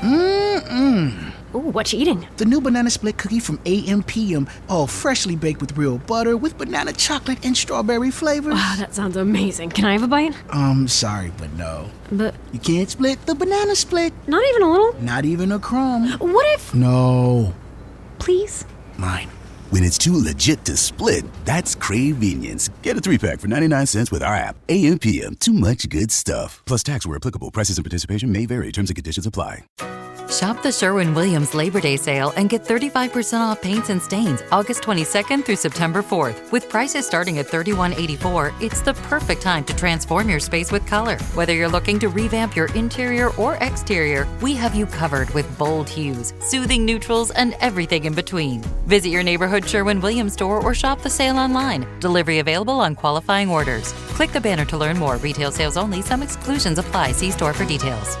Ooh, what you eating? The new banana split cookie from AM/PM. Oh, freshly baked with real butter with banana chocolate and strawberry flavors. Wow, that sounds amazing. Can I have a bite? Sorry, but no. But You can't split the banana split. not even a little? Not even a crumb. What if... No. Please? Mine. When it's too legit to split, that's Cravenience. Get a 3-pack for 99 cents with our app. AM/PM, too much good stuff. Plus tax where applicable. Prices and participation may vary. Terms and conditions apply. Shop the Sherwin-Williams Labor Day sale and get 35% off paints and stains August 22nd through September 4th. With prices starting at $31.84, it's the perfect time to transform your space with color. Whether you're looking to revamp your interior or exterior, we have you covered with bold hues, soothing neutrals, and everything in between. Visit your neighborhood Sherwin-Williams store or shop the sale online. Delivery available on qualifying orders. Click the banner to learn more. Retail sales only. Some exclusions apply. See store for details.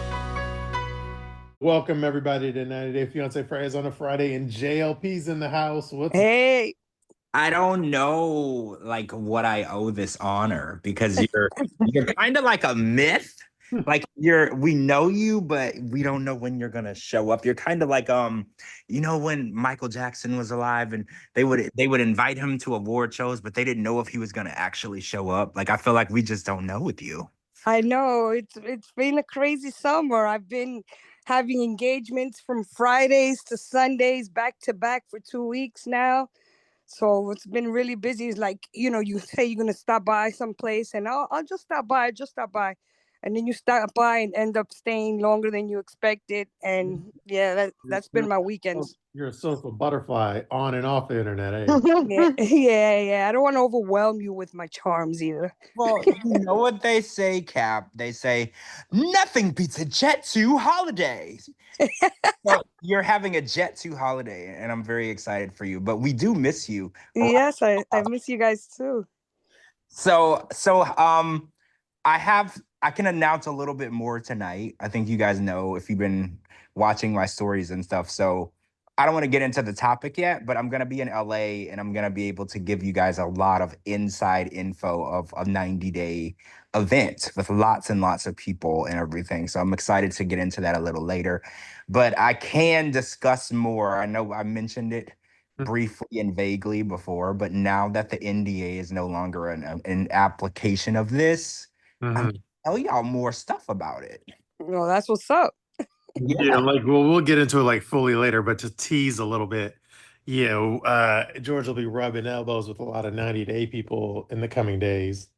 Welcome everybody to 90 Day Fiance Fridays on a Friday, and JLP's in the house. Hey, I don't know like what I owe this honor because you're kind of like a myth. Like we know you, but we don't know when you're gonna show up. You're kind of like when Michael Jackson was alive and they would invite him to award shows, but they didn't know if he was gonna actually show up. Like I feel like we just don't know with you. I know it's been a crazy summer. I've been having engagements from Fridays to Sundays back to back for 2 weeks now. So it's been really busy. It's like, you say you're going to stop by someplace and I'll just stop by, And then you stop by and end up staying longer than you expected. And yeah, that's been my weekends. You're a social butterfly on and off the internet, eh? Yeah. I don't want to overwhelm you with my charms either. Well, you know what they say, Cap? They say, nothing beats a Jet 2 holiday. So you're having a Jet 2 holiday, and I'm very excited for you. But we do miss you. Yes, I miss you guys too. So I can announce a little bit more tonight. I think you guys know if you've been watching my stories and stuff. So I don't want to get into the topic yet, but I'm going to be in LA and I'm going to be able to give you guys a lot of inside info of a 90-day event with lots and lots of people and everything. So I'm excited to get into that a little later, but I can discuss more. I know I mentioned it briefly and vaguely before, but now that the NDA is no longer an application of this, I'm going to tell y'all more stuff about it. Well, that's what's up. Yeah, we'll get into it like fully later, but to tease a little bit, George will be rubbing elbows with a lot of 90-day people in the coming days.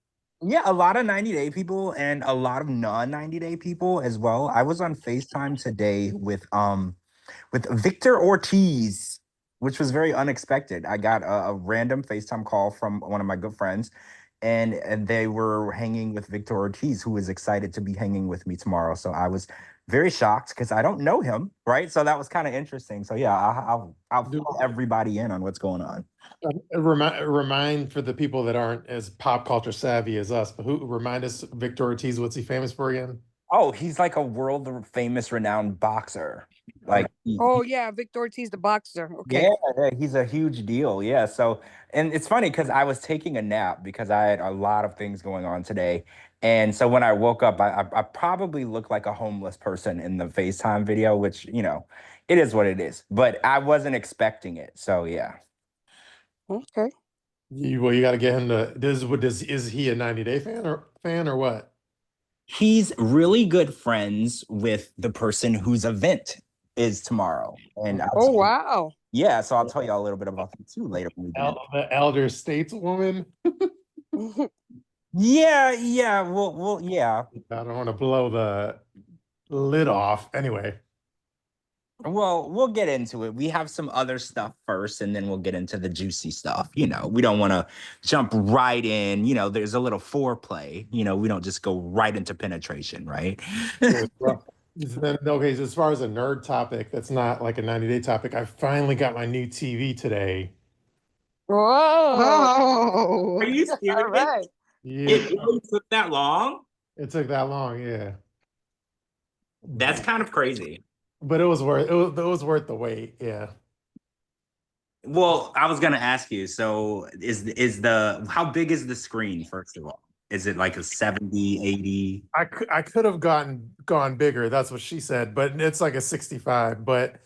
Yeah, a lot of 90-day people and a lot of non-90-day people as well. I was on FaceTime today with Victor Ortiz, which was very unexpected. I got a random FaceTime call from one of my good friends, and they were hanging with Victor Ortiz, who is excited to be hanging with me tomorrow. So I was very shocked because I don't know him, right? So that was kind of interesting. So yeah, I'll fill everybody in on what's going on. Remind for the people that aren't as pop culture savvy as us, but remind us, Victor Ortiz, what's he famous for again? Oh, he's like a world famous renowned boxer. Victor Ortiz, the boxer. Okay. Yeah, he's a huge deal. Yeah. So, and it's funny because I was taking a nap because I had a lot of things going on today. And so when I woke up, I probably looked like a homeless person in the FaceTime video, which, it is what it is. But I wasn't expecting it. So, yeah. Okay. You got to get him to, is he a 90-day fan or what? He's really good friends with the person whose event is tomorrow. And wow. Yeah, so I'll tell you a little bit about that too later. The elder stateswoman? Yeah. Well, yeah. I don't want to blow the lid off. Anyway. Well, we'll get into it. We have some other stuff first, and then we'll get into the juicy stuff. We don't want to jump right in. There's a little foreplay. We don't just go right into penetration, right? Okay, so as far as a nerd topic, that's not like a 90-day topic. I finally got my new TV today. Whoa! Are you serious? All right. Yeah. It really took that long? It took that long, yeah. That's kind of crazy. But it was worth the wait, yeah. Well, I was gonna ask you. So, how big is the screen? First of all, Is it like a 70, 80? I could have gone bigger. That's what she said, but it's like a 65. But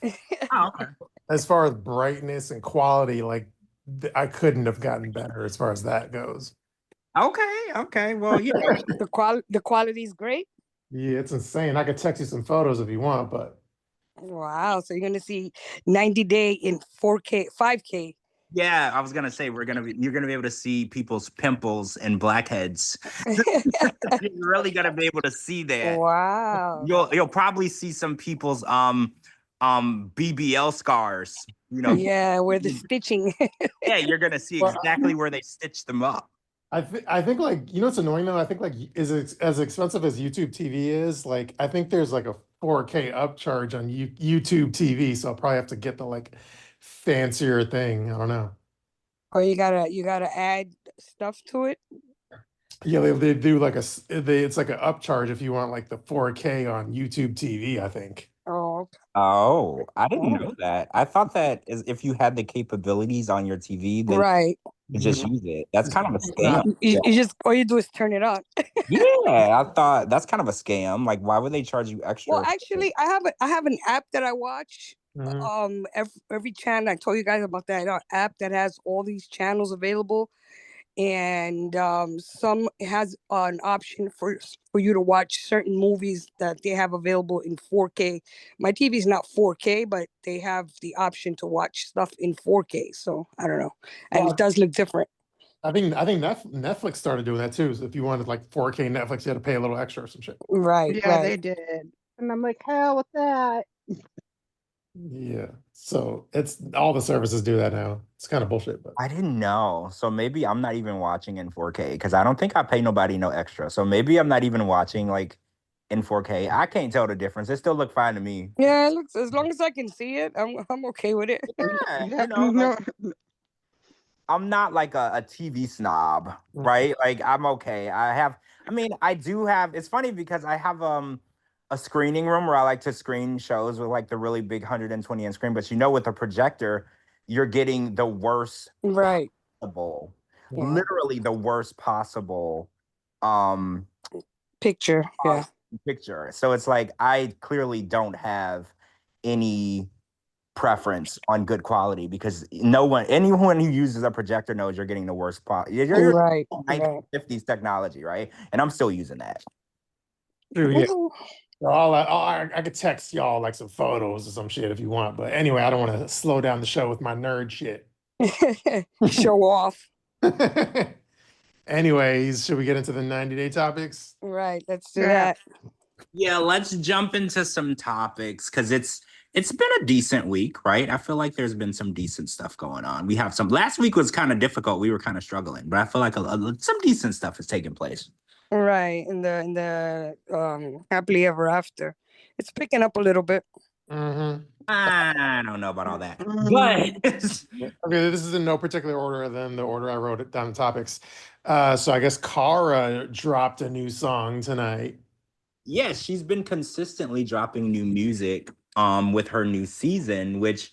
Oh, okay. as far as brightness and quality, like I couldn't have gotten better as far as that goes. Okay. Well, yeah. The quality is great. Yeah, it's insane. I could text you some photos if you want, but Wow. So you're gonna see 90 Day in 4K, 5K. Yeah, I was gonna say you're gonna be able to see people's pimples and blackheads. You're really gonna be able to see that. Wow. You'll probably see some people's BBL scars. Yeah, where the stitching. Yeah, you're gonna see exactly where they stitched them up. I think like what's annoying though. I think like as expensive as YouTube TV is, like I think there's like a 4K upcharge on YouTube TV, so I'll probably have to get the like fancier thing. I don't know. Or you gotta add stuff to it. Yeah, they do like it's like an upcharge if you want like the 4K on YouTube TV, I think. Oh, Oh, I didn't know that. I thought that if you had the capabilities on your TV, then right. you just use it. That's kind of a scam. You just all you do is turn it on. Yeah, I thought that's kind of a scam. Like, why would they charge you extra? Well, actually, I have an app that I watch. Mhm. Every channel, I told you guys about that app that has all these channels available, and some has an option for you to watch certain movies that they have available in 4K. My TV is not 4K, but they have the option to watch stuff in 4K. So I don't know, and it does look different. I think Netflix started doing that too. So if you wanted like 4K Netflix, you had to pay a little extra or some shit. Right. Yeah, right. they did. And I'm like, hell with that. Yeah. So it's all the services do that now. It's kind of bullshit, but I didn't know. So maybe I'm not even watching in 4K because I don't think I pay nobody no extra. So maybe I'm not even watching like in 4K. I can't tell the difference. It still look fine to me. Yeah, it looks, as long as I can see it, I'm okay with it. Yeah, Yeah, like, I'm not like a TV snob, right? Like I'm okay. I do have, it's funny because I have a screening room where I like to screen shows with like the really big 120 inch screen, but with a projector, you're getting the worst Right. possible, Yeah. literally the worst possible Picture. Yeah. picture. So it's like I clearly don't have any preference on good quality because anyone who uses a projector knows you're getting the worst quality. You're Right. 1950s technology, right? And I'm still using that. yeah. I could text y'all like some photos or some shit if you want. But anyway, I don't want to slow down the show with my nerd shit. Show off. Anyways, should we get into the 90-day topics? Right. Let's do that. Yeah, let's jump into some topics because it's been a decent week, right? I feel like there's been some decent stuff going on. We have some. Last week was kind of difficult. We were kind of struggling, but I feel like some decent stuff is taking place. Right. In the happily ever after, it's picking up a little bit. Mm-hmm. I don't know about all that, but okay, this is in no particular order than the order I wrote it down the topics. So I guess Cara dropped a new song tonight. yeah, she's been consistently dropping new music with her new season, which,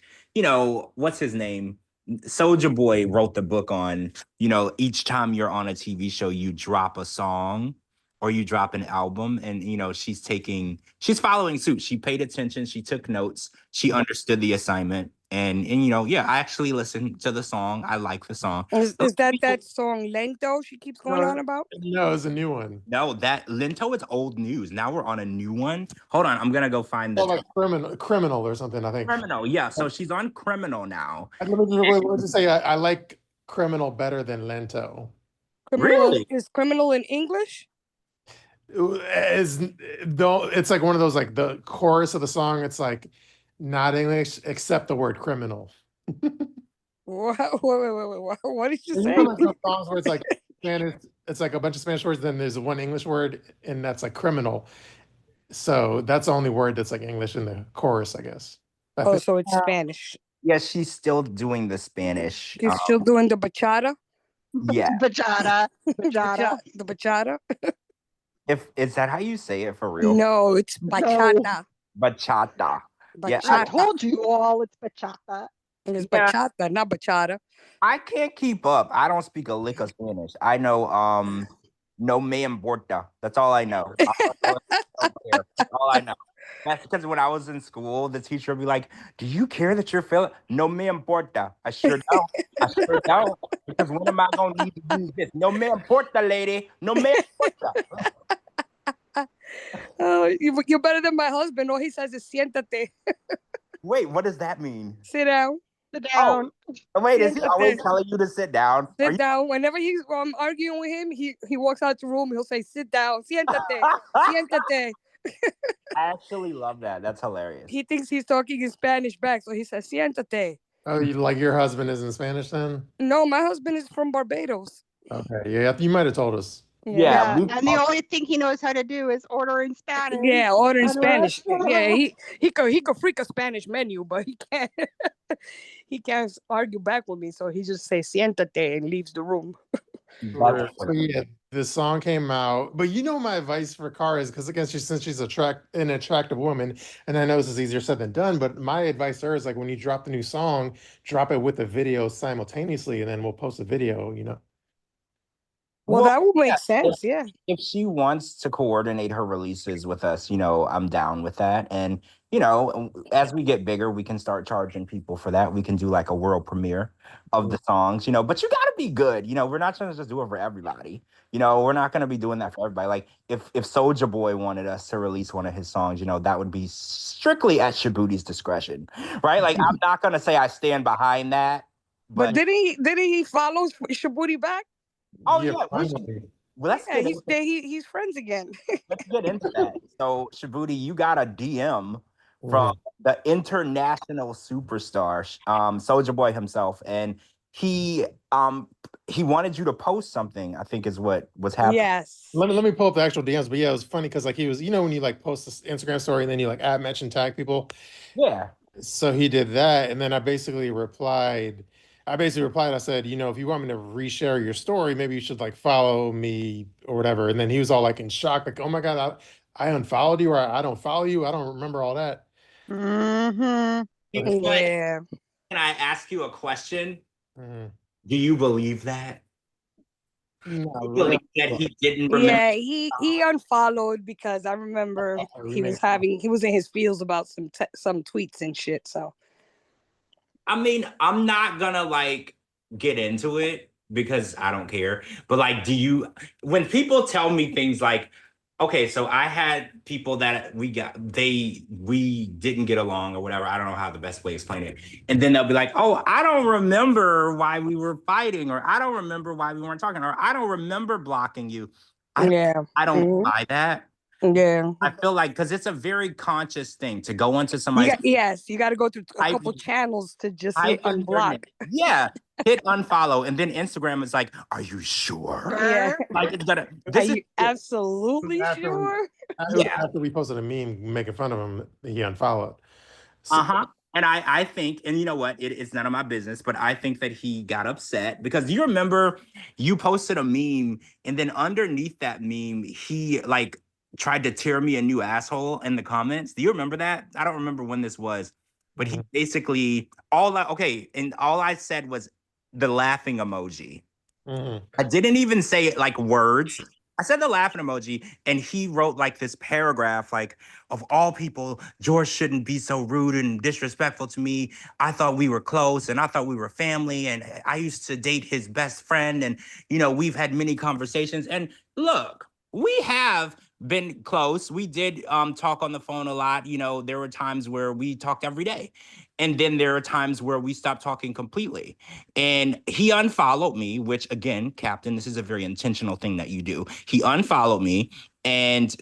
what's his name? Soulja Boy wrote the book on, each time you're on a TV show, you drop a song or you drop an album. And, she's following suit. She paid attention. She took notes. She understood the assignment. And I actually listened to the song. I like the song. Is that song Lento she keeps going on about? No, it's a new one. No, that Lento is old news. Now we're on a new one. Hold on, I'm gonna go find the like criminal or something, I think. Criminal, yeah. So she's on Criminal now. Let me just say I like Criminal better than Lento. Really? Is Criminal in English? It's like one of those, like the chorus of the song, it's like not English except the word criminal. Wait, what did you say? Like those songs where it's like Spanish, it's like a bunch of Spanish words, then there's one English word, and that's like criminal. So that's the only word that's like English in the chorus, I guess. So it's Spanish. Yeah, she's still doing the Spanish. She's still doing the bachata? Yeah. Bachata. The bachata? Is that how you say it for real? No, it's bachata. Bachata. Yeah, I told you all it's bachata. It's bachata, not bachata. I can't keep up. I don't speak a lick of Spanish. I know No me importa. That's all I know. I don't care. That's all I know. That's because when I was in school, the teacher would be like, "Do you care that you're feeling?" No me importa. I sure don't. I sure don't. Because when am I gonna need to use this? No me importa, lady. No me importa. Oh, you're better than my husband. All he says is siéntate. Wait, what does that mean? Sit down. Sit Oh, down. wait, is he always Siéntate. telling you to sit down? Are Sit you down. Whenever he's arguing with him, he walks out the room. He'll say, "Sit down. Siéntate. Siéntate." I actually love that. That's hilarious. He thinks he's talking in Spanish back, so he says, "Siéntate." Oh, you like your husband is in Spanish then? No, my husband is from Barbados. Okay, yeah, you might have told us. Yeah, Yeah, and the only thing he knows how to do is order in Spanish. Yeah, order in At a Spanish. Yeah, restaurant. he could freak a Spanish menu, but he can't he can't argue back with me. So he just says siéntate and leaves the room. So yeah, the song came out, but you know my advice for Cara is because again, since she's an attractive woman, and I know this is easier said than done, but my advice to her is like when you drop the new song, drop it with the video simultaneously, and then we'll post the video. You know. Well, that would make yeah, sense. Yeah. If she wants to coordinate her releases with us, I'm down with that. And, as we get bigger, we can start charging people for that. We can do like a world premiere of the songs, but you got to be good. We're not trying to just do it for everybody. We're not going to be doing that for everybody. Like if Soulja Boy wanted us to release one of his songs, that would be strictly at Shabooty's discretion, right? Like I'm not going to say I stand behind that. But didn't he follow Shabooty back? Oh Yeah, yeah, finally. well, He's friends again. let's get into that. So, Shabooty, you got a DM from the international superstar, Soulja Boy himself, and he wanted you to post something. I think is what was happening. Yes. Let me pull up the actual DMs, but yeah, it was funny because like he was, when you like post this Instagram story and then you like add, mention, tag people. Yeah. So he did that, and then I basically replied. I said, if you want me to reshare your story, maybe you should like follow me or whatever. And then he was all like in shock, like, oh my God, I unfollowed you or I don't follow you. I don't remember all that. Mm-hmm. Yeah. Can I ask you a question? Mm-hmm. Do you believe that? No, You believe that he didn't remember? Yeah, he unfollowed because I remember he was in his feels about some tweets and shit. So I mean, I'm not gonna like get into it because I don't care. But like, when people tell me things like, okay, so I had people that we didn't get along or whatever. I don't know how the best way to explain it. And then they'll be like, oh, I don't remember why we were fighting, or I don't remember why we weren't talking, or I don't remember blocking you. I don't buy that. Yeah. I feel like because it's a very conscious thing to go into somebody's. You got to go through a couple channels to just hit unblock. Yeah, hit unfollow, and then Instagram is like, "Are you sure?" Yeah, like it's gonna. Are you absolutely sure? After we posted a meme making fun of him, he unfollowed. So, And I think, and you know what? It's none of my business, but I think that he got upset because you remember you posted a meme, and then underneath that meme, he like tried to tear me a new asshole in the comments. Do you remember that? I don't remember when this was, but he basically all I said was the laughing emoji. I didn't even say like words. I said the laughing emoji, and he wrote like this paragraph, like, of all people, George shouldn't be so rude and disrespectful to me. I thought we were close, and I thought we were family, and I used to date his best friend, and we've had many conversations. And look, we have been close. We did talk on the phone a lot. There were times where we talked every day. And then there are times where we stopped talking completely. And he unfollowed me, which again, Captain, this is a very intentional thing that you do. He unfollowed me and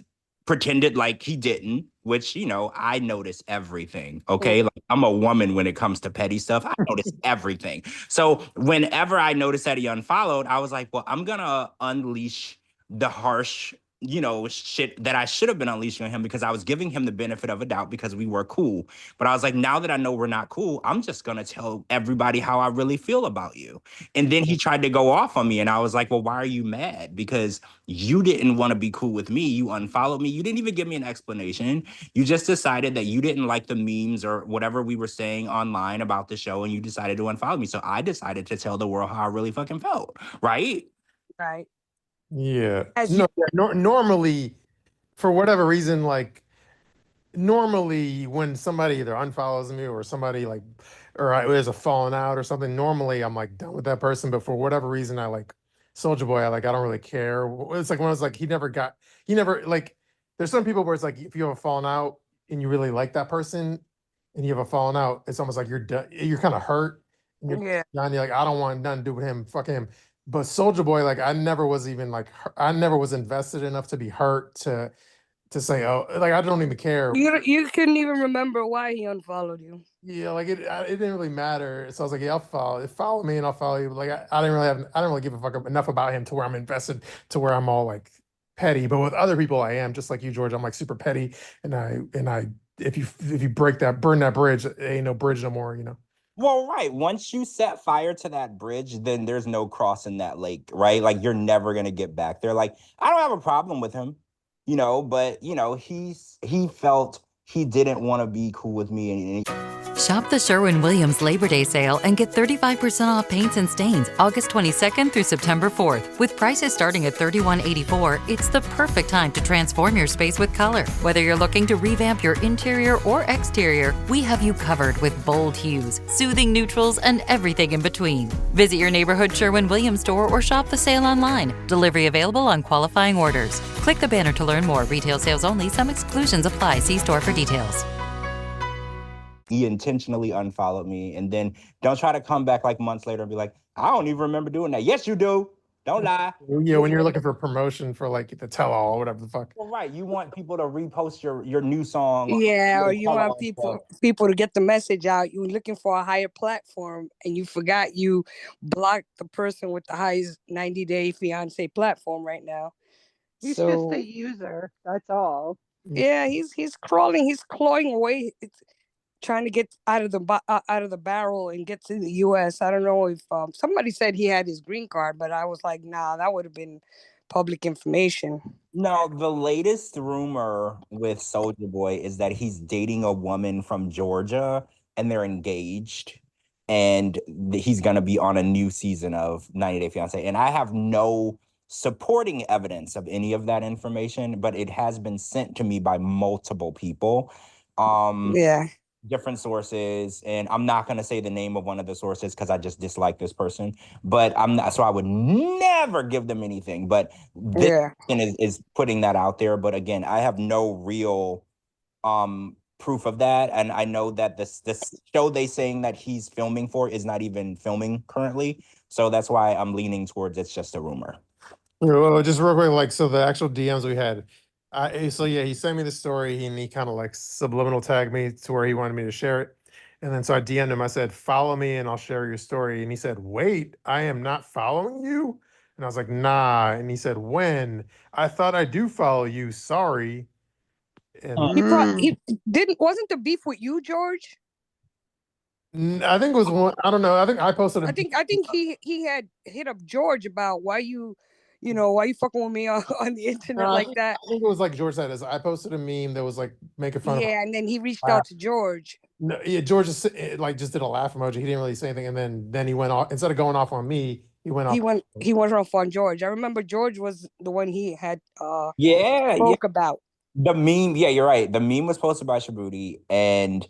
pretended like he didn't, which, I notice everything, okay? Like I'm a woman when it comes to petty stuff. I notice everything. So whenever I noticed that he unfollowed, I was like, well, I'm gonna unleash the harsh shit that I should have been unleashing on him because I was giving him the benefit of a doubt because we were cool. But I was like, now that I know we're not cool, I'm just going to tell everybody how I really feel about you. And then he tried to go off on me. And I was like, well, why are you mad? Because you didn't want to be cool with me. You unfollowed me. You didn't even give me an explanation. You just decided that you didn't like the memes or whatever we were saying online about the show. And you decided to unfollow me. So I decided to tell the world how I really fucking felt. Right? Right. Yeah. As No, you, yeah, normally, for whatever reason, like normally when somebody either unfollows me or somebody like, there's a falling out or something, normally I'm like done with that person. But for whatever reason, I like Soldier Boy. I don't really care. It's like when I was like, he never like. There's some people where it's like if you have a falling out and you really like that person, and you have a falling out, it's almost like you're done. You're kind of hurt, and yeah, you're like, I don't want nothing to do with him. Fuck him. But Soldier Boy, like I never was even like I never was invested enough to be hurt to say, oh, like I don't even care. you couldn't even remember why he unfollowed you. Yeah, like it didn't really matter. So I was like, yeah, I'll follow me and I'll follow you. But like I didn't really I don't really give a fuck enough about him to where I'm invested to where I'm all like petty. But with other people, I am just like you, George. I'm like super petty, and I if you burn that bridge, it ain't no bridge no more. Well, right. Once you set fire to that bridge, then there's no crossing that lake, right? Like you're never gonna get back there. Like I don't have a problem with him, but he felt he didn't want to be cool with me, and Shop the Sherwin-Williams Labor Day sale and get 35% off paints and stains August 22nd through September 4th. With prices starting at $31.84, it's the perfect time to transform your space with color. Whether you're looking to revamp your interior or exterior, we have you covered with bold hues, soothing neutrals, and everything in between. Visit your neighborhood Sherwin-Williams store or shop the sale online. Delivery available on qualifying orders. Click the banner to learn more. Retail sales only. Some exclusions apply. See store for details. he intentionally unfollowed me. And then don't try to come back like months later and be like, I don't even remember doing that. Yes, you do. Don't lie. Yeah, when you're looking for promotion for like the tell all or whatever the fuck. Well, right. You want people to repost your new song. Yeah, or your you want tell-all stuff. people to get the message out. You're looking for a higher platform, and you forgot you blocked the person with the highest 90-day fiance platform right now. He's just a So user. That's all. yeah, he's crawling, he's clawing away. It's trying to get out of the barrel and get to the U.S. I don't know if somebody said he had his green card, but I was like, nah, that would have been public information. No, the latest rumor with Soulja Boy is that he's dating a woman from Georgia and they're engaged and he's going to be on a new season of 90 Day Fiancé. And I have no supporting evidence of any of that information, but it has been sent to me by multiple people. Yeah. Different sources, and I'm not going to say the name of one of the sources because I just dislike this person, but I'm not, so I would never give them anything, but this person is putting that out there. But again, I have no real proof of that, and I know that this show they saying that he's filming for is not even filming currently, so that's why I'm leaning towards it's just a rumor. Well, just real quick, like, so the actual DMs we had, so yeah, he sent me the story and he kind of like subliminal tagged me to where he wanted me to share it. And then so I DM'd him, I said, follow me and I'll share your story. And he said, wait, I am not following you? And I was like, nah. And he said, when? I thought I do follow you, sorry. And He wasn't the beef with you, George? I think it was one, I don't know. I think I posted I think he had hit up George about why you fucking with me on the internet like that. I think it was like George said, I posted a meme that was like making fun of. Yeah, and then he reached out to George. No, yeah, George just did a laugh emoji. He didn't really say anything, and then he went off. Instead of going off on me, he went off. He went off on George. I remember George was the one he had spoke about. The meme, yeah, you're right. The meme was posted by Shabooty, and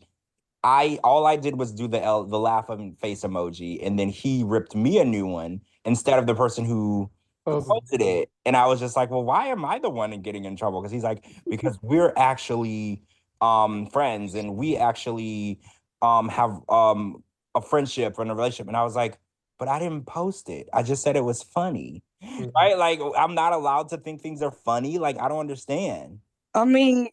all I did was do the laughing face emoji, and then he ripped me a new one instead of the person who posted it. And I was just like, well, why am I the one getting in trouble? Because he's like, because we're actually friends and we actually have a friendship and a relationship. And I was like, but I didn't post it. I just said it was funny. Mm-hmm. Right? Like, I'm not allowed to think things are funny. Like, I don't understand. I mean,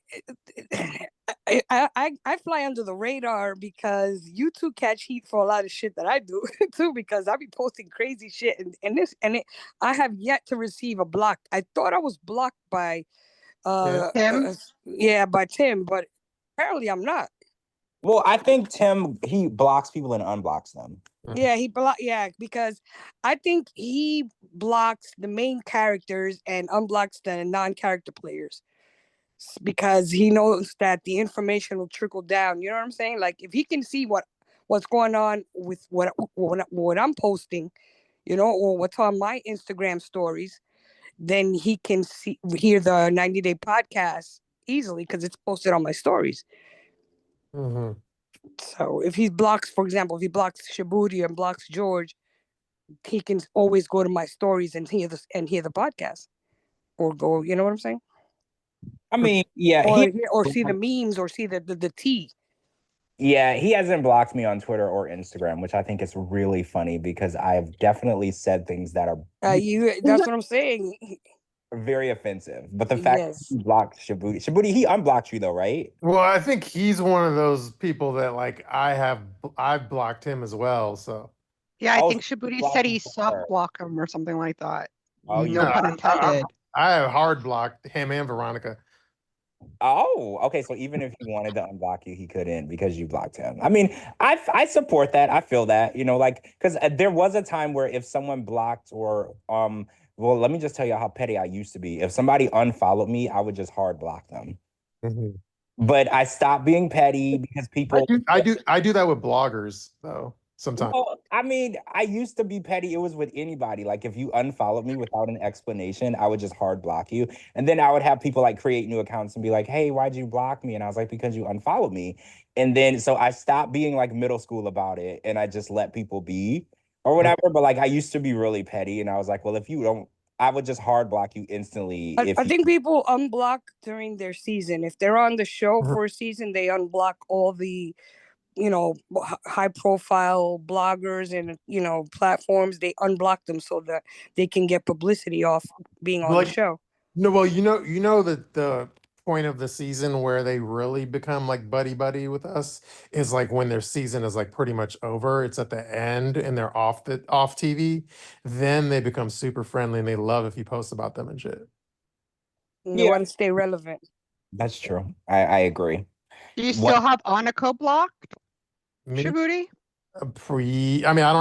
I fly under the radar because you two catch heat for a lot of shit that I do too, because I be posting crazy shit I have yet to receive a block. I thought I was blocked by Tim? By Tim, but apparently I'm not. Well, I think Tim, he blocks people and unblocks them. Yeah, because I think he blocks the main characters and unblocks the non-character players. Because he knows that the information will trickle down. You know what I'm saying? Like if he can see what's going on with what I'm posting, or what's on my Instagram stories, then he can hear the 90-day podcast easily because it's posted on my stories. Mm-hmm. So if he blocks, for example, if he blocks Shabooty and blocks George, he can always go to my stories and hear the podcast, or go. You know what I'm saying? I mean, yeah, or see the memes, or see the tea. Yeah, he hasn't blocked me on Twitter or Instagram, which I think is really funny because I've definitely said things that are that's what I'm saying. very offensive. But the fact that Yes. he blocked Shabooty, he unblocked you though, right? Well, I think he's one of those people that like I've blocked him as well. So Yeah, I Oh, think so Shabooty blocked said him he for soft her. blocked him or something like that. Oh, you No did. pun intended. I have hard blocked him and Veronica. Oh, okay. So even if he wanted to unblock you, he couldn't because you blocked him. I mean, I support that. I feel that, like, because there was a time where if someone blocked or well, let me just tell you how petty I used to be. If somebody unfollowed me, I would just hard block them. Mm-hmm. But I stopped being petty because people. I do that with bloggers though. Sometimes. Well, I mean, I used to be petty. It was with anybody. Like if you unfollowed me without an explanation, I would just hard block you. And then I would have people like create new accounts and be like, hey, why'd you block me? And I was like, because you unfollowed me. And then so I stopped being like middle school about it and I just let people be or whatever. But like I used to be really petty and I was like, well, if you don't, I would just hard block you instantly. I think people unblock during their season. If they're on the show for a season, they unblock all the high profile bloggers and platforms. They unblock them so that they can get publicity off being on the show. No, well, that the point of the season where they really become like buddy with us is like when their season is like pretty much over. It's at the end and they're off TV. Then they become super friendly and they love if you post about them and shit. And they want to stay relevant. That's true. I agree. Do you still have Aniko blocked? Shabooty? I mean, I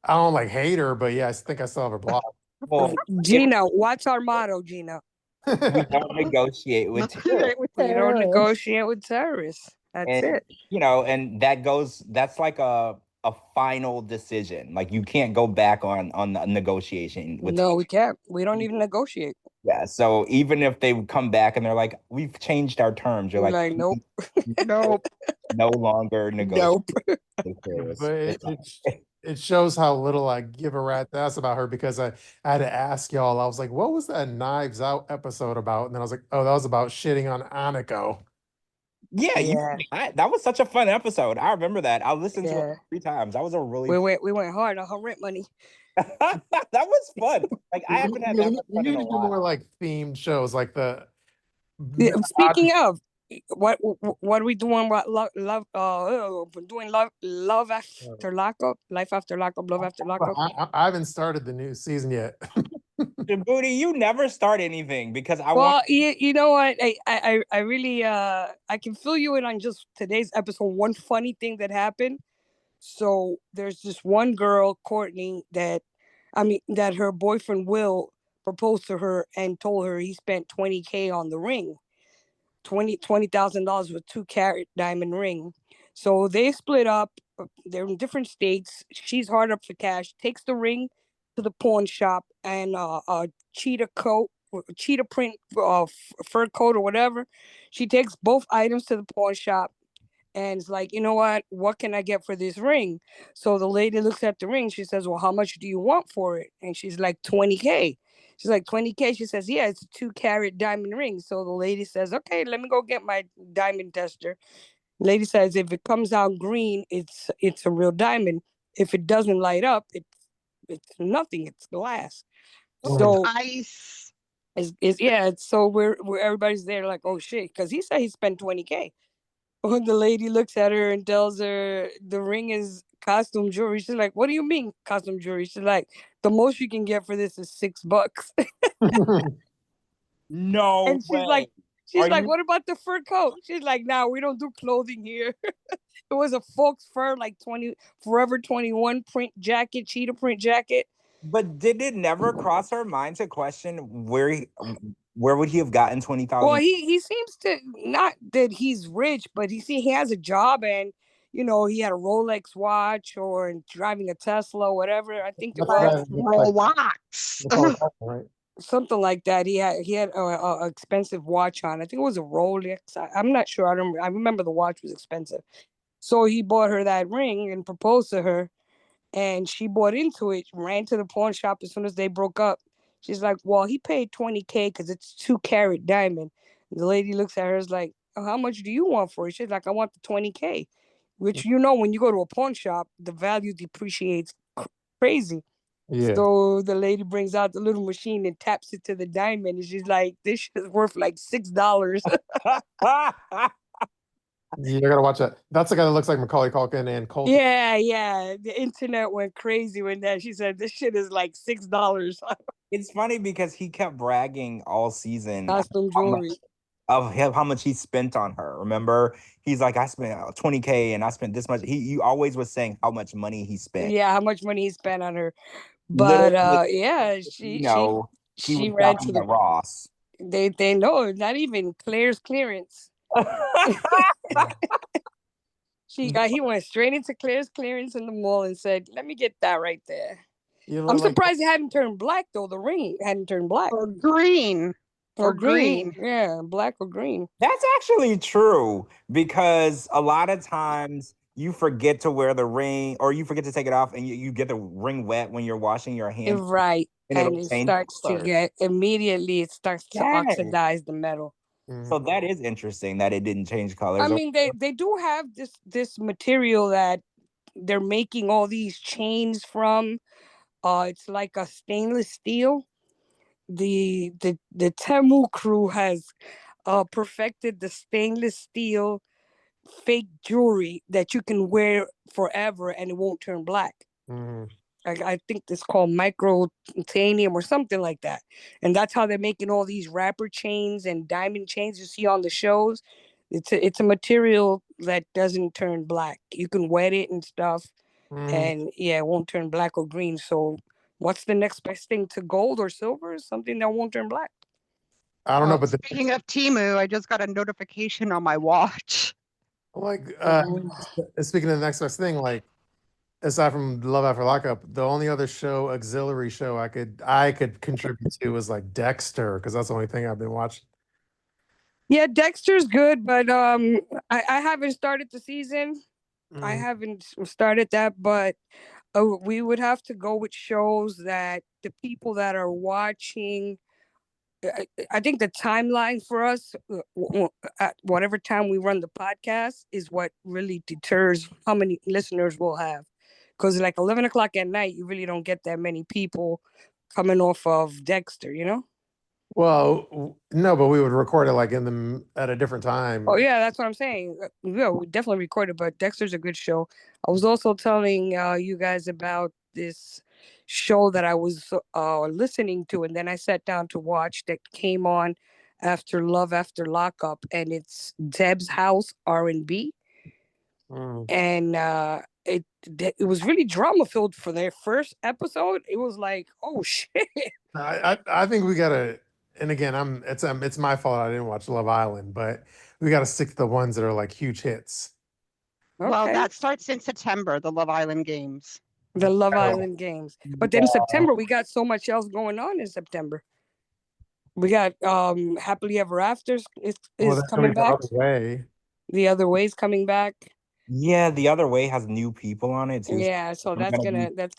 don't like hate her, but yeah, I think I still have her blocked. Well, Gina, what's our motto, Gina? We don't negotiate with terrorists. We don't negotiate with terrorists. That's it. And that's like a final decision. Like you can't go back on the negotiation. No, we can't. We don't even negotiate. Yeah. So even if they come back and they're like, we've changed our terms, you're like, nope. Nope. No longer negotiate. Nope. But it shows how little I give a rat's ass about her because I had to ask y'all. I was like, what was that Knives Out episode about? And then I was like, oh, that was about shitting on Aniko. Yeah. That was such a fun episode. I remember that. I listened to it 3 times. That was a really we went hard on her rent money. That was fun. Like I haven't had that much We fun need in to a do while. more like themed shows, like the. Speaking of, what are we doing? Doing love after lockup, life after lockup, love after lockup. I haven't started the new season yet. Shabooty, you never start anything because you know what? I really I can fill you in on just today's episode. One funny thing that happened. So there's this one girl, Courtney, that her boyfriend Will proposed to her and told her he spent $20,000 on the ring. $20,000 with 2-carat diamond ring. So they split up. They're in different states. She's hard up for cash. Takes the ring to the pawn shop and a cheetah print fur coat or whatever. She takes both items to the pawn shop and it's like, you know what can I get for this ring? So the lady looks at the ring. She says, well, how much do you want for it? And she's like, $20,000. She's like, $20,000. She says, yeah, it's a 2-carat diamond ring. So the lady says, okay, let me go get my diamond tester. Lady says, if it comes out green, it's a real diamond. If it doesn't light up, it's nothing. It's glass. So ice. So we're everybody's there like, oh shit, because he said he spent $20,000. When the lady looks at her and tells her the ring is costume jewelry, she's like, what do you mean costume jewelry? She's like, the most you can get for this is $6. No and she's way. like, what about the fur coat? She's like, no, we don't do clothing here. It was a Folks Fur, like Forever 21 print jacket, cheetah print jacket. But did it never cross her mind to question where would he have gotten $20,000? Well, he seems to, not that he's rich, but he has a job and he had a Rolex watch or driving a Tesla, whatever. I think it That's the guy was that looks like Relax. Macaulay Culkin, right? something like that. He had a expensive watch on. I think it was a Rolex. I'm not sure. I remember the watch was expensive. So he bought her that ring and proposed to her, and she bought into it. Ran to the pawn shop as soon as they broke up. She's like, "Well, he paid $20K because it's 2 carat diamond." The lady looks at her is like, "Oh, how much do you want for it?" She's like, "I want the $20K," which when you go to a pawn shop, the value depreciates crazy. Yeah. So the lady brings out the little machine and taps it to the diamond, and she's like, "This shit is worth like $6." You gotta watch that. That's the guy that looks like Macaulay Culkin and Colton. Yeah. The internet went crazy when that. She said this shit is like $6. It's funny because he kept bragging all season Costume jewelry. how much he spent on her. Remember, he's like, I spent $20K and I spent this much. You always was saying how much money he spent. Yeah, how much money he spent on her. But Literally, yeah, he was she ran to shopping the at Ross. they know, not even Claire's clearance. He went straight into Claire's clearance in the mall and said, "Let me get that right there." You I'm look like surprised it hadn't turned black though. The ring hadn't turned black. Or green. Or green. Yeah, black or green. That's actually true because a lot of times you forget to wear the ring or you forget to take it off and you get the ring wet when you're washing your hands. Right. And And it'll it change starts to color. get immediately it starts to Yes. oxidize the metal. So that is interesting that it didn't change colors. I mean, they do have this material that they're making all these chains from. It's like a stainless steel. The Temu crew has perfected the stainless steel fake jewelry that you can wear forever and it won't turn black. I think it's called micro titanium or something like that. And that's how they're making all these wrapper chains and diamond chains you see on the shows. It's a material that doesn't turn black. You can wet it and stuff, and yeah, it won't turn black or green. So what's the next best thing to gold or silver? Something that won't turn black. I don't know, but Speaking of Temu, I just got a notification on my watch. like speaking of the next best thing, like aside from Love After Lockup, the only other auxiliary show I could contribute to was like Dexter, because that's the only thing I've been watching. Yeah, Dexter's good, but I haven't started the season. I haven't started that, but we would have to go with shows that the people that are watching. I think the timeline for us, at whatever time we run the podcast, is what really deters how many listeners we'll have. Because like 11 o'clock at night, you really don't get that many people coming off of Dexter, you know? Well, no, but we would record it like at a different time. Oh yeah, that's what I'm saying. Yeah, we definitely recorded, but Dexter's a good show. I was also telling you guys about this show that I was listening to, and then I sat down to watch that came on after Love After Lockup, and it's Deb's House R&B, and it was really drama filled for their first episode. It was like, oh shit. I think we gotta, and again, it's my fault I didn't watch Love Island, but we gotta stick to the ones that are like huge hits. Well, that starts in September, the Love Island games. The Love Island games. But then September, we got so much else going on in September. We got Happily Ever Afters is coming back. The Other Way's coming back. Yeah, The Other Way has new people on it too. Yeah, so that's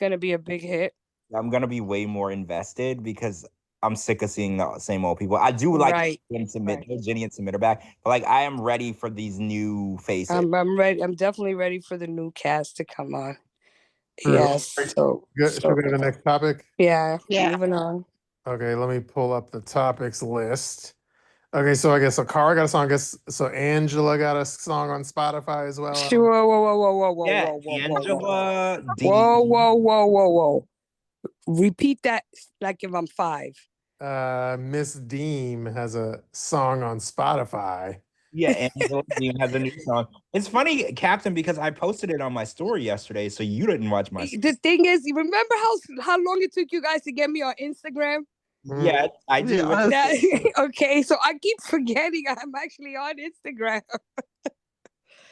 gonna be a big hit. I'm gonna be way more invested because I'm sick of seeing the same old people. I do like Jenny and Submit are back, but like I am ready for these new faces. I'm ready. I'm definitely ready for the new cast to come on. Yes. So Should we go to the next topic? Yeah. Moving on. Okay, let me pull up the topics list. Okay, so I guess Cara got a song. I guess so. Angela got a song on Spotify as well. Sure. Whoa. Yeah, Angela. Whoa. Repeat that like if I'm 5. Miss Deem has a song on Spotify. Yeah, Angela Deem has a new song. It's funny, Captain, because I posted it on my story yesterday, so you didn't watch my story. The thing is, you remember how long it took you guys to get me on Instagram? Yeah, I do. Okay, so I keep forgetting I'm actually on Instagram.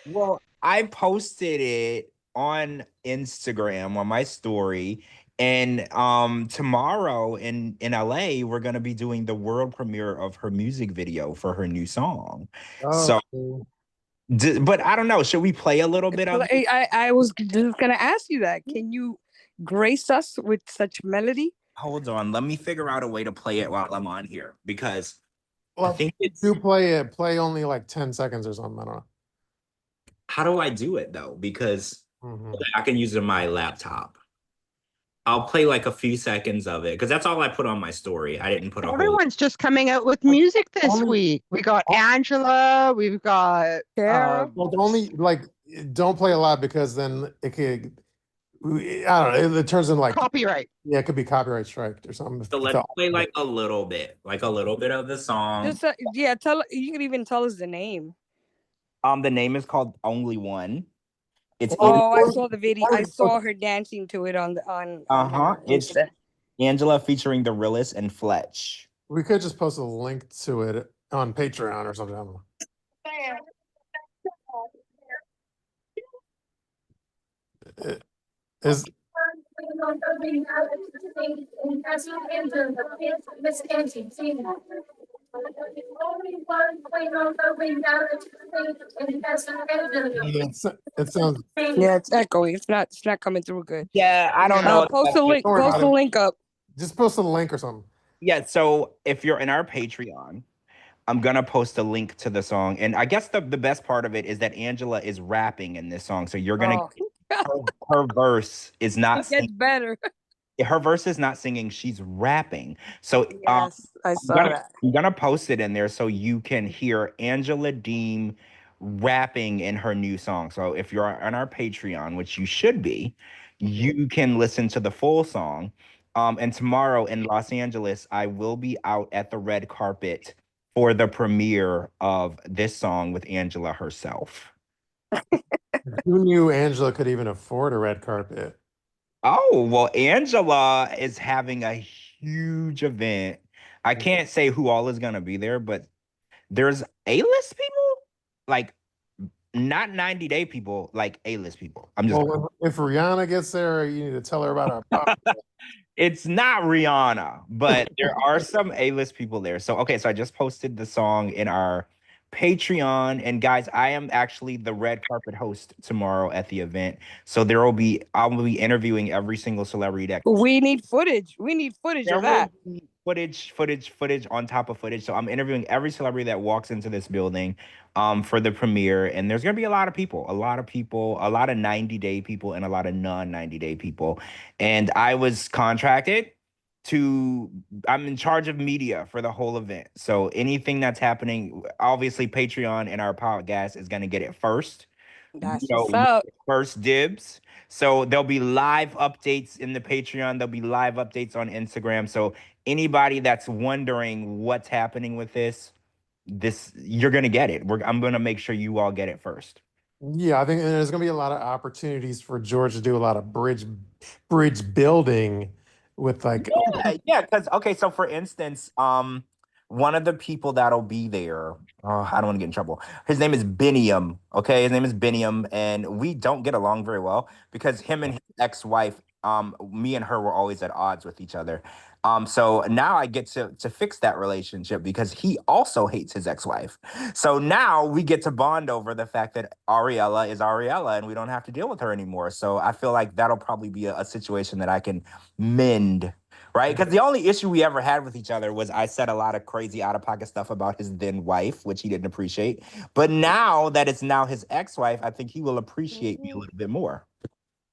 Well, I posted it on Instagram on my story. And tomorrow in LA, we're gonna be doing the world premiere of her music video for her new song. Oh, So, cool. but I don't know. Should we play a little bit of it? I was just gonna ask you that. Can you grace us with such melody? Hold on, let me figure out a way to play it while I'm on here because I Well, think it's do play it. Play only like 10 seconds or something. I don't how do I do it though? Because know. I can use it on my laptop. I'll play like a few seconds of it because that's all I put on my story. I didn't put a whole. Everyone's just coming out with music this Only, week. We got Angela, we've got Kara? well, only like don't play a lot because then it could. I don't know. It turns in like copyright. yeah, it could be copyright striked or something. So let's play like a little bit of the song. Just yeah, tell you can even tell us the name. The name is called Only One. It's Oh, I saw the video. I saw her dancing to it on It's Angela featuring the Realist and Fletch. We could just post a link to it on Patreon or something. I don't know. Is it sounds yeah, it's echoing. It's not coming through good. Yeah, I don't know. Post the link. Post the link up. Just post a link or something. Yeah, so if you're in our Patreon, I'm gonna post a link to the song. And I guess the best part of it is that Angela is rapping in this song. So you're gonna her verse is not it gets better. Her verse is not singing, she's rapping. So yes, I saw that. I'm gonna post it in there so you can hear Angela Deem rapping in her new song. So if you're on our Patreon, which you should be, you can listen to the full song. And tomorrow in Los Angeles, I will be out at the red carpet for the premiere of this song with Angela herself. Who knew Angela could even afford a red carpet? Oh, well, Angela is having a huge event. I can't say who all is going to be there, but there's A-list people, like not 90 Day people, like A-list people. I'm just if Rihanna gets there, you need to tell her about our It's not Rihanna, but there are some A-list people there. So, okay, so I just posted the song in our Patreon. And guys, I am actually the red carpet host tomorrow at the event. So I'll be interviewing every single celebrity that we need footage. We need footage of that. Footage on top of footage. So I'm interviewing every celebrity that walks into this building for the premiere. And there's gonna be a lot of 90 Day people and a lot of non-90 Day people. And I was contracted I'm in charge of media for the whole event. So anything that's happening, obviously Patreon and our podcast is gonna get it first. That's what's up. First dibs. So there'll be live updates in the Patreon. There'll be live updates on Instagram. So anybody that's wondering what's happening with this, you're gonna get it. I'm gonna make sure you all get it first. Yeah, I think there's gonna be a lot of opportunities for George to do a lot of bridge building with like because okay, so for instance, one of the people that'll be there, I don't want to get in trouble. His name is Biniam. Okay, his name is Biniam, and we don't get along very well because him and his ex-wife, me and her were always at odds with each other. So now I get to fix that relationship because he also hates his ex-wife. So now we get to bond over the fact that Ariella is Ariella and we don't have to deal with her anymore. So I feel like that'll probably be a situation that I can mend, right? Because the only issue we ever had with each other was I said a lot of crazy out-of-pocket stuff about his then wife, which he didn't appreciate. But now that it's now his ex-wife, I think he will appreciate me a little bit more.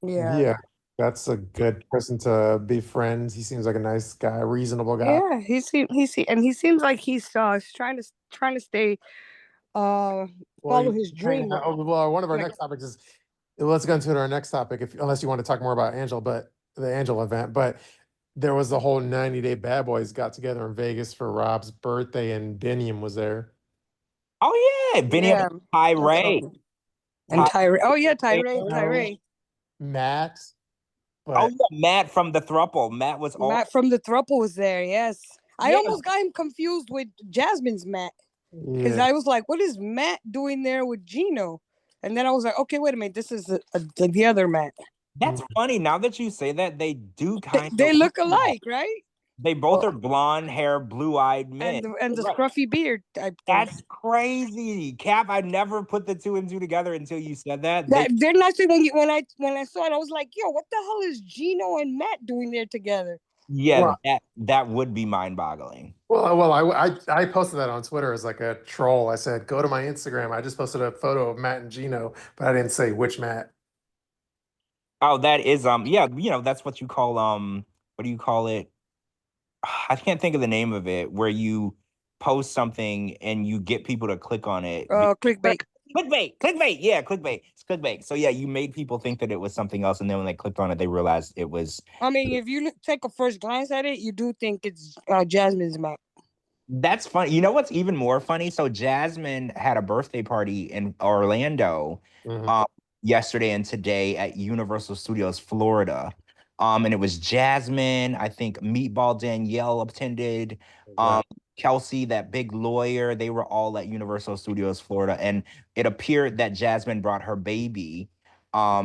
Yeah. That's a good person to be friends. He seems like a nice guy, reasonable guy. Yeah, he seems like he's trying to stay follow his dream. Well, one of our next topics is let's go into our next topic unless you want to talk more about the Angela event, but there was the whole 90 Day Bad Boys got together in Vegas for Rob's birthday and Biniam was there. Oh yeah, Biniam, Tyree. And Tyree. Oh yeah, Tyree. Matt. Matt from the Thruple. Matt from the Thruple was there. Yes, I almost got him confused with Jasmine's Matt because I was like, "What is Matt doing there with Gino?" And then I was like, okay, wait a minute, this is the other Matt. That's funny. Now that you say that, they do kind of They look alike, right? They both are blonde hair, blue-eyed men. And the scruffy beard type thing. That's crazy. Cap, I never put the two and two together until you said that. They're not saying when I saw it, I was like, yo, what the hell is Gino and Matt doing there together? Yeah, that would be mind-boggling. Well, I posted that on Twitter as like a troll. I said, go to my Instagram. I just posted a photo of Matt and Gino, but I didn't say which Matt. Oh, that is yeah, that's what you call what do you call it? I can't think of the name of it, where you post something and you get people to click on it. Clickbait. Clickbait. Yeah, clickbait. It's clickbait. So yeah, you made people think that it was something else, and then when they clicked on it, they realized it was. I mean, if you take a first glance at it, you do think it's Jasmine's Matt. That's funny. You know what's even more funny? So Jasmine had a birthday party in Orlando yesterday and today at Universal Studios Florida. And it was Jasmine, I think Meatball Danielle attended, Kelsey, that big lawyer, they were all at Universal Studios Florida. And it appeared that Jasmine brought her baby. I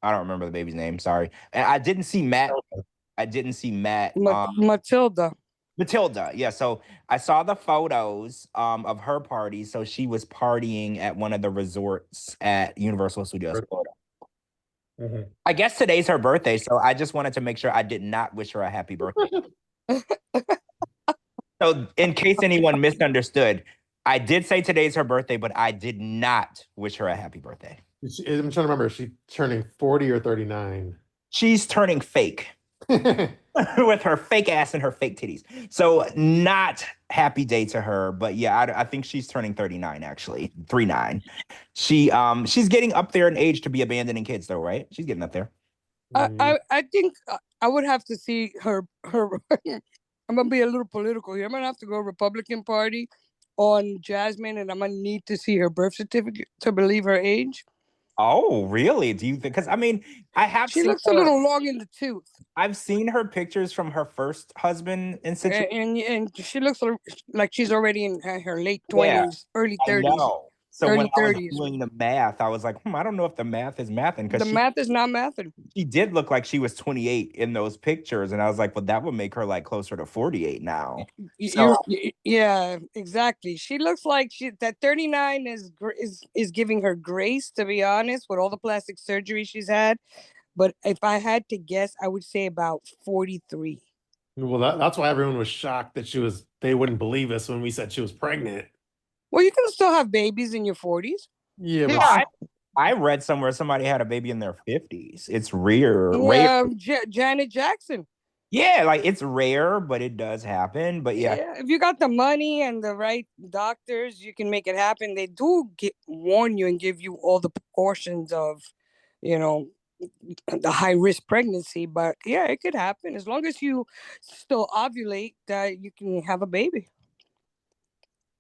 don't remember the baby's name, sorry. And I didn't see Matt. Matilda, yeah. So I saw the photos of her party. So she was partying at one of the resorts at Universal Studios Florida. I guess today's her birthday, so I just wanted to make sure I did not wish her a happy birthday. So in case anyone misunderstood, I did say today's her birthday, but I did not wish her a happy birthday. I'm trying to remember, is she turning 40 or 39? She's turning fake. With her fake ass and her fake titties. So not happy day to her, but yeah, I think she's turning 39 actually. 39. She's getting up there in age to be abandoning kids though, right? She's getting up there. I think I would have to see her I'm gonna be a little political here. I'm gonna have to go Republican Party on Jasmine, and I'm gonna need to see her birth certificate to believe her age. Oh, really? Do you think? Because I mean, She looks a little long in the tooth. I've seen her pictures from her first husband and she looks like she's already in her late 20s, early 30s. I know. So early when 30s. I was doing the math, I was like, I don't know if the math is mathing. The math is not mathing. She did look like she was 28 in those pictures. And I was like, well, that would make her like closer to 48 now. Yeah, exactly. She looks like that 39 is giving her grace, to be honest, with all the plastic surgery she's had. But if I had to guess, I would say about 43. Well, that's why everyone was shocked that they wouldn't believe us when we said she was pregnant. Well, you can still have babies in your 40s. Yeah, but I read somewhere somebody had a baby in their 50s. It's rare. Janet Jackson. Yeah, like it's rare, but it does happen. But yeah, if you got the money and the right doctors, you can make it happen. They do warn you and give you all the precautions of, the high risk pregnancy. But yeah, it could happen as long as you still ovulate. That you can have a baby.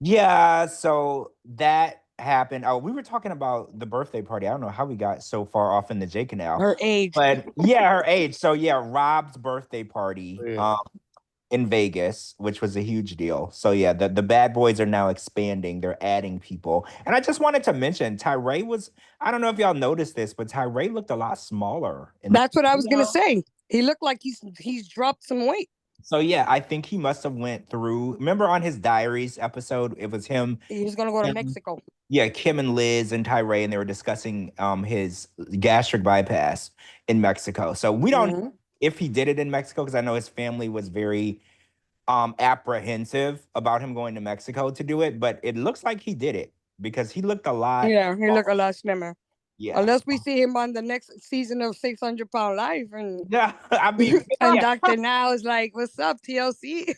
Yeah, so that happened. Oh, we were talking about the birthday party. I don't know how we got so far off in the J Canal. Her age. But yeah, her age. So yeah, Rob's birthday party in Vegas, which was a huge deal. So yeah, the bad boys are now expanding. They're adding people. And I just wanted to mention, Tyree I don't know if y'all noticed this, but Tyree looked a lot smaller. That's what I was going to say. He looked like he's dropped some weight. So yeah, I think he must have went through. Remember on his Diaries episode, it was him. He was gonna go to Mexico. Yeah, Kim and Liz and Tyree, and they were discussing his gastric bypass in Mexico. So we don't know if he did it in Mexico, because I know his family was very apprehensive about him going to Mexico to do it, but it looks like he did it because he looked a lot. Yeah, he looked a lot slimmer. Yeah. Unless we see him on the next season of 600 Pound Life. And yeah, I mean, and Dr. Now is like, what's up, TLC?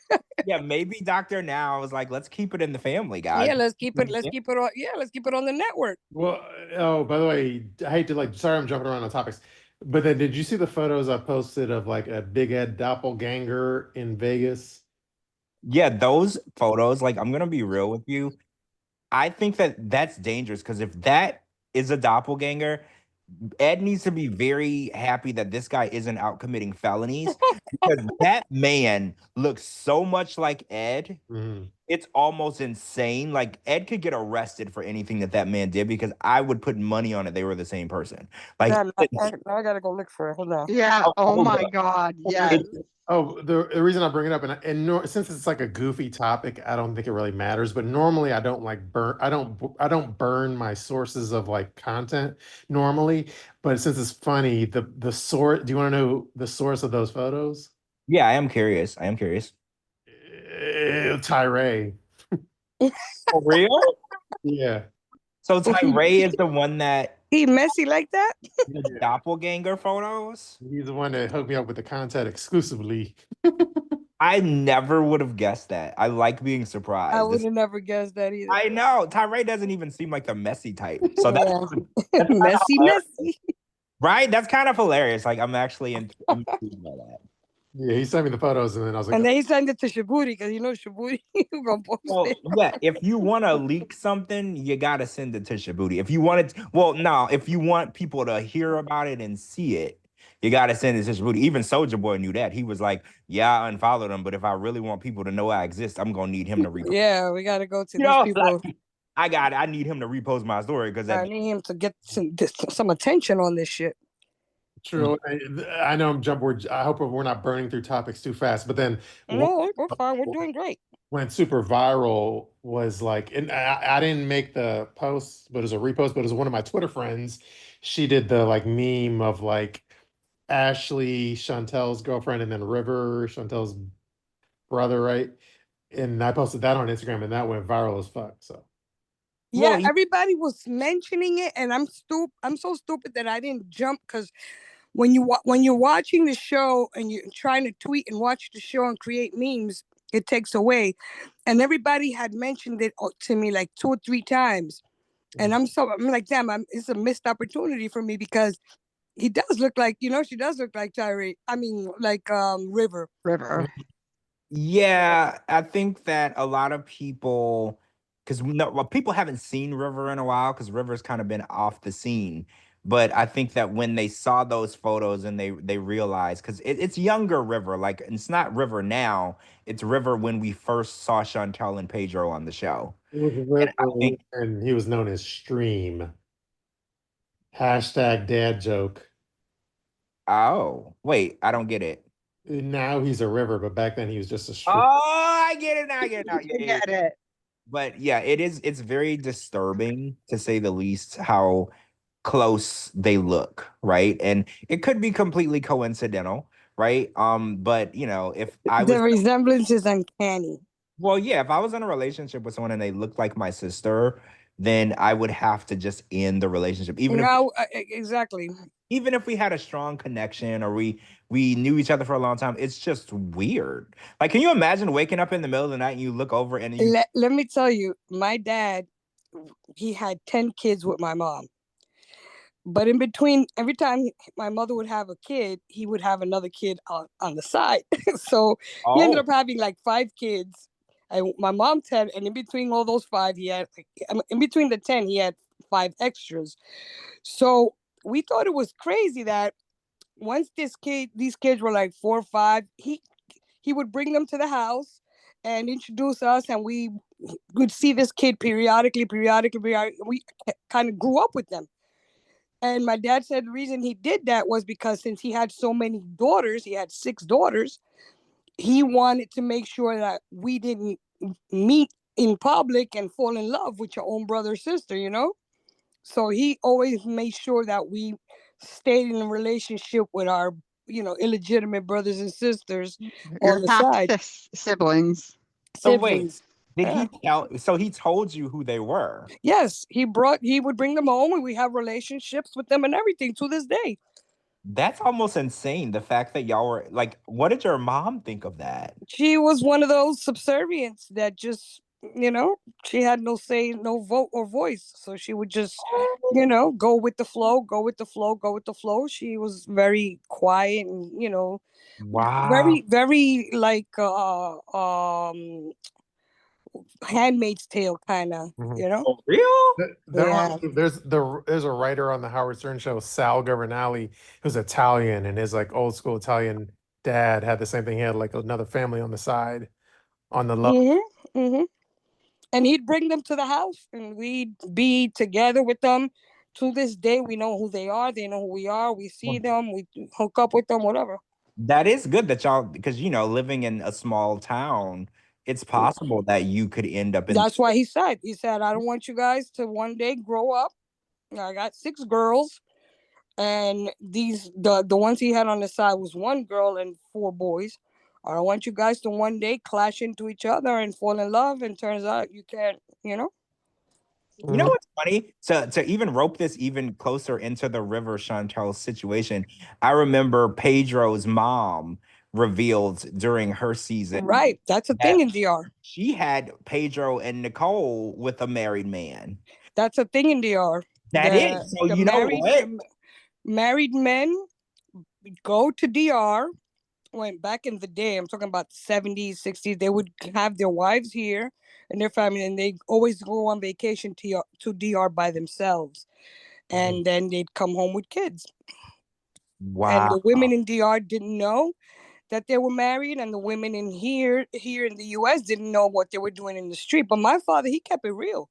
Yeah, maybe Dr. Now was like, let's keep it in the family, guys. Yeah, let's keep it on. Yeah, let's keep it on the network. Well, by the way, I hate to sorry, I'm jumping around on topics, but then did you see the photos I posted of like a Big Ed doppelganger in Vegas? Yeah, those photos, like, I'm going to be real with you. I think that's dangerous, because if that is a doppelganger, Ed needs to be very happy that this guy isn't out committing felonies, because that man looks so much like Ed. Mhm. It's almost insane. Like Ed could get arrested for anything that man did because I would put money on it. They were the same person. Like, Damn, now I gotta go look for it. Hold on. Yeah. Oh my God. Yes. Oh, the reason I bring it up, since it's like a goofy topic, I don't think it really matters. But normally, I don't like burn. I don't burn my sources of like content normally. But since it's funny, the source. Do you want to know the source of those photos? yeah, I am curious. Tyree. For real? Yeah. So Tyree is the one that He messy like that? the doppelganger photos? He's the one that hooked me up with the content exclusively. I never would have guessed that. I like being surprised. I would have never guessed that either. I know. Tyree doesn't even seem like the messy type. So that's Yeah. Messy. right. That's kind of hilarious. Like I'm actually intrigued by that. Yeah, he sent me the photos, and then I was like, And then he sent it to Shabooty because you know Shabooty gonna post Well, it. yeah, if you want to leak something, you gotta send it to Shabooty. If you want it, if you want people to hear about it and see it, you gotta send it to Shabooty. Even Soldier Boy knew that. He was like, "Yeah, I unfollowed him, but if I really want people to know I exist, I'm gonna need him to repost." Yeah, we gotta go to You these know, people. like, I need him to repost my story because I need him to get some attention on this shit. true. I know I'm jumping. I hope we're not burning through topics too fast. But then No, we're fine. We're doing great. went super viral was like, and I didn't make the post, but it was a repost, but it was one of my Twitter friends. She did the like meme of like Aslhey, Chantel's girlfriend, and then River, Chantel's brother, right? And I posted that on Instagram, and that went viral as fuck. So Yeah, everybody was mentioning it, and I'm so stupid that I didn't jump because when you're watching the show and you're trying to tweet and watch the show and create memes, it takes away. And everybody had mentioned it to me like 2 or 3 times, and I'm like, damn, it's a missed opportunity for me because he does look like, she does look like Tyree. I mean, like River. Yeah, I think that a lot of people, because people haven't seen River in a while, because River's kind of been off the scene. But I think that when they saw those photos and they realized, because it's younger River, like it's not River now, it's River when we first saw Chantel and Pedro on the show. it was River, and he was known as Stream. Hashtag dad joke. Oh, wait, I don't get it. Now he's a River, but back then he was just a Stream. Oh, I get it now. Get it. But yeah, it's very disturbing to say the least how close they look, right? And it could be completely coincidental, right? But if I was the resemblance is uncanny. well, yeah, if I was in a relationship with someone and they looked like my sister, then I would have to just end the relationship. Exactly. Even if we had a strong connection or we knew each other for a long time, it's just weird. Like, can you imagine waking up in the middle of the night and you look over and let me tell you, my dad, he had 10 kids with my mom. But in between, every time my mother would have a kid, he would have another kid on the side. So he ended up having like 5 kids. My mom 10, and in between all those 5, he had, in between the 10, he had 5 extras. So we thought it was crazy that once these kids were like 4 or 5, he would bring them to the house and introduce us, and we would see this kid periodically. We kind of grew up with them. And my dad said the reason he did that was because since he had so many daughters, he had 6 daughters, he wanted to make sure that we didn't meet in public and fall in love with your own brother or sister, So he always made sure that we stayed in a relationship with our, illegitimate brothers and sisters on the side. Siblings. So wait, so he told you who they were? Yes, he would bring them home and we have relationships with them and everything to this day. That's almost insane. The fact that y'all were like, what did your mom think of that? She was one of those subservients that just, she had no say, no vote or voice. So she would just, go with the flow. She was very quiet and, wow, very, very like Handmaid's Tale kind of, For real? There's a writer on the Howard Stern show, Sal Governale, who's Italian and is like old school Italian dad had the same thing. He had like another family on the side, on the low. And he'd bring them to the house, and we'd be together with them. To this day, we know who they are. They know who we are. We see them. We hook up with them. Whatever. That is good that y'all, because living in a small town, it's possible that you could end up in. That's why he said, I don't want you guys to one day grow up. I got 6 girls, and the ones he had on the side was 1 girl and 4 boys. I don't want you guys to one day clash into each other and fall in love, and turns out you can't, You know what's funny? To even rope this even closer into the River Chantel situation, I remember Pedro's mom revealed during her season. Right. That's a thing in DR. She had Pedro and Nicole with a married man. That's a thing in DR. That is. So you know what? Married men go to DR. When back in the day, I'm talking about the 70s, 60s, they would have their wives here and their family, and they always go on vacation to DR by themselves. And then they'd come home with kids. Wow. And the women in DR didn't know that they were married, and the women in here in the US didn't know what they were doing in the street. But my father, he kept it real.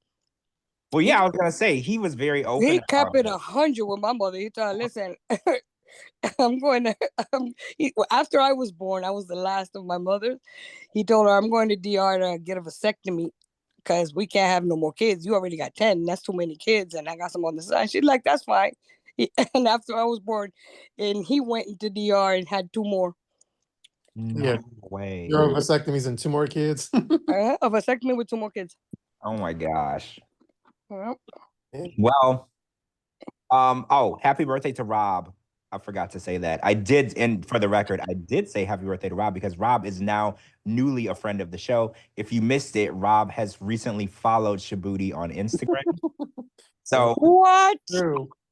Well, yeah, I was gonna say he was very open. He kept it 100 with my mother. He thought, listen, I'm going to. After I was born, I was the last of my mothers. He told her, I'm going to DR to get a vasectomy because we can't have no more kids. You already got 10. That's too many kids, and I got some on the side. She's like, that's fine. And after I was born, and he went into DR and had 2 more. No way. Your vasectomies and 2 more kids. A vasectomy with 2 more kids. Oh my gosh. Well, happy birthday to Rob. I forgot to say that. I did, and for the record, I did say happy birthday to Rob because Rob is now newly a friend of the show. If you missed it, Rob has recently followed Shabooty on Instagram. So what?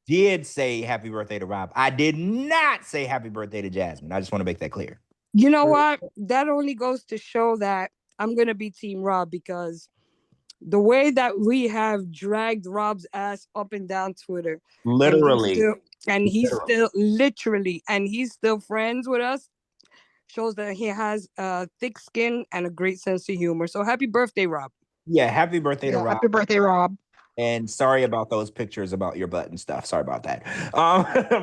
Did say happy birthday to Rob. I did not say happy birthday to Jasmine. I just want to make that clear. You know what? That only goes to show that I'm going to be Team Rob, because the way that we have dragged Rob's ass up and down Twitter. Literally. And he's still friends with us, shows that he has thick skin and a great sense of humor. So happy birthday, Rob. Yeah, happy birthday to Rob. Happy birthday, Rob. And sorry about those pictures about your butt and stuff. Sorry about that.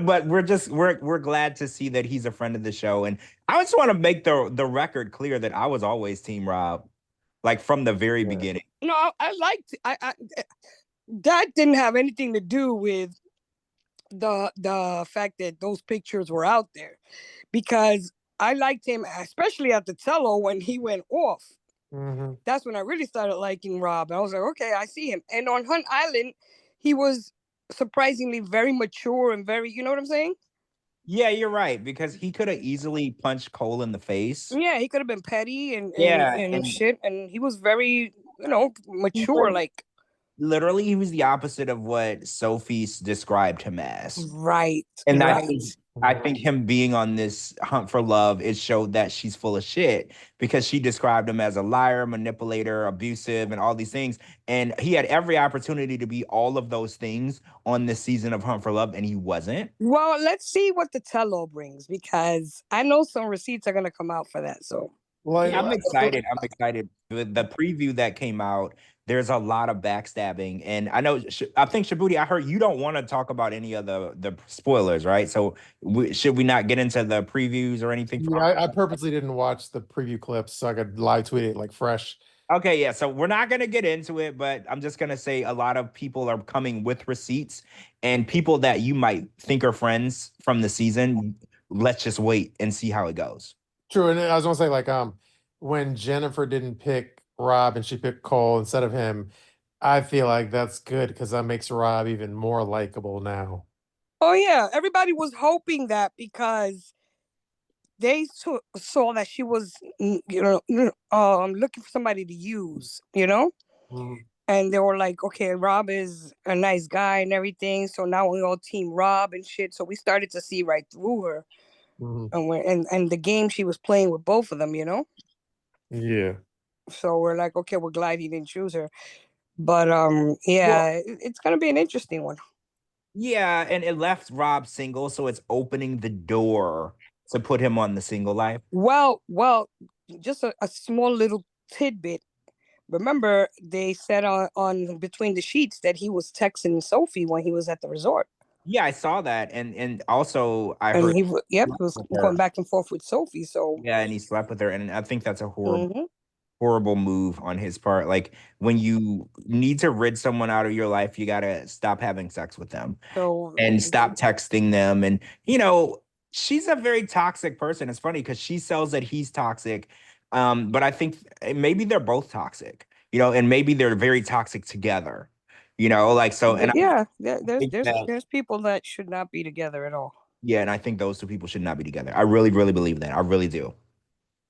But we're glad to see that he's a friend of the show. And I just want to make the record clear that I was always Team Rob, like from the very beginning. No, I that didn't have anything to do with the fact that those pictures were out there, because I liked him, especially at the cello when he went off. That's when I really started liking Rob. I was like, okay, I see him. And on Hunt Island, he was surprisingly very mature and very, you know what I'm saying? Yeah, you're right, because he could have easily punched Cole in the face. Yeah, he could have been petty and shit. And he was very, mature. Like, literally, he was the opposite of what Sophie described him as. Right. And I think him being on this hunt for love, it showed that she's full of shit, because she described him as a liar, manipulator, abusive, and all these things. And he had every opportunity to be all of those things on this season of Hunt for Love, and he wasn't. Well, let's see what the tell-all brings, because I know some receipts are going to come out for that. So yeah, I'm excited. The preview that came out, there's a lot of backstabbing. And I think, Shabooty, I heard you don't want to talk about any of the spoilers, right? So should we not get into the previews or anything? Yeah, I purposely didn't watch the preview clips so I could live tweet it like fresh. Okay, yeah. So we're not going to get into it, but I'm just going to say a lot of people are coming with receipts, and people that you might think are friends from the season. Let's just wait and see how it goes. True. And I was going to say, like, when Jennifer didn't pick Rob and she picked Cole instead of him, I feel like that's good, because that makes Rob even more likable now. Oh, yeah. Everybody was hoping that, because they saw that she was, looking for somebody to use, And they were like, okay, Rob is a nice guy and everything. So now we all Team Rob and shit. So we started to see right through her. And the game she was playing with both of them, Yeah. So we're like, okay, we're glad he didn't choose her. But it's gonna be an interesting one. Yeah, and it left Rob single, so it's opening the door to put him on the single life? Well, just a small little tidbit. Remember, they said on Between the Sheets that he was texting Sophie when he was at the resort. Yeah, I saw that, and also I And heard he was with her. going back and forth with Sophie. So Yeah, and he slept with her, and I think that's a horrible, mhm. horrible move on his part. Like when you need to rid someone out of your life, you gotta stop having sex with them So and stop texting them. And she's a very toxic person. It's funny because she sells that he's toxic, but I think maybe they're both toxic. And maybe they're very toxic together. Like so. And yeah, I think that, there's people that should not be together at all. yeah, and I think those two people should not be together. I really, really believe that. I really do.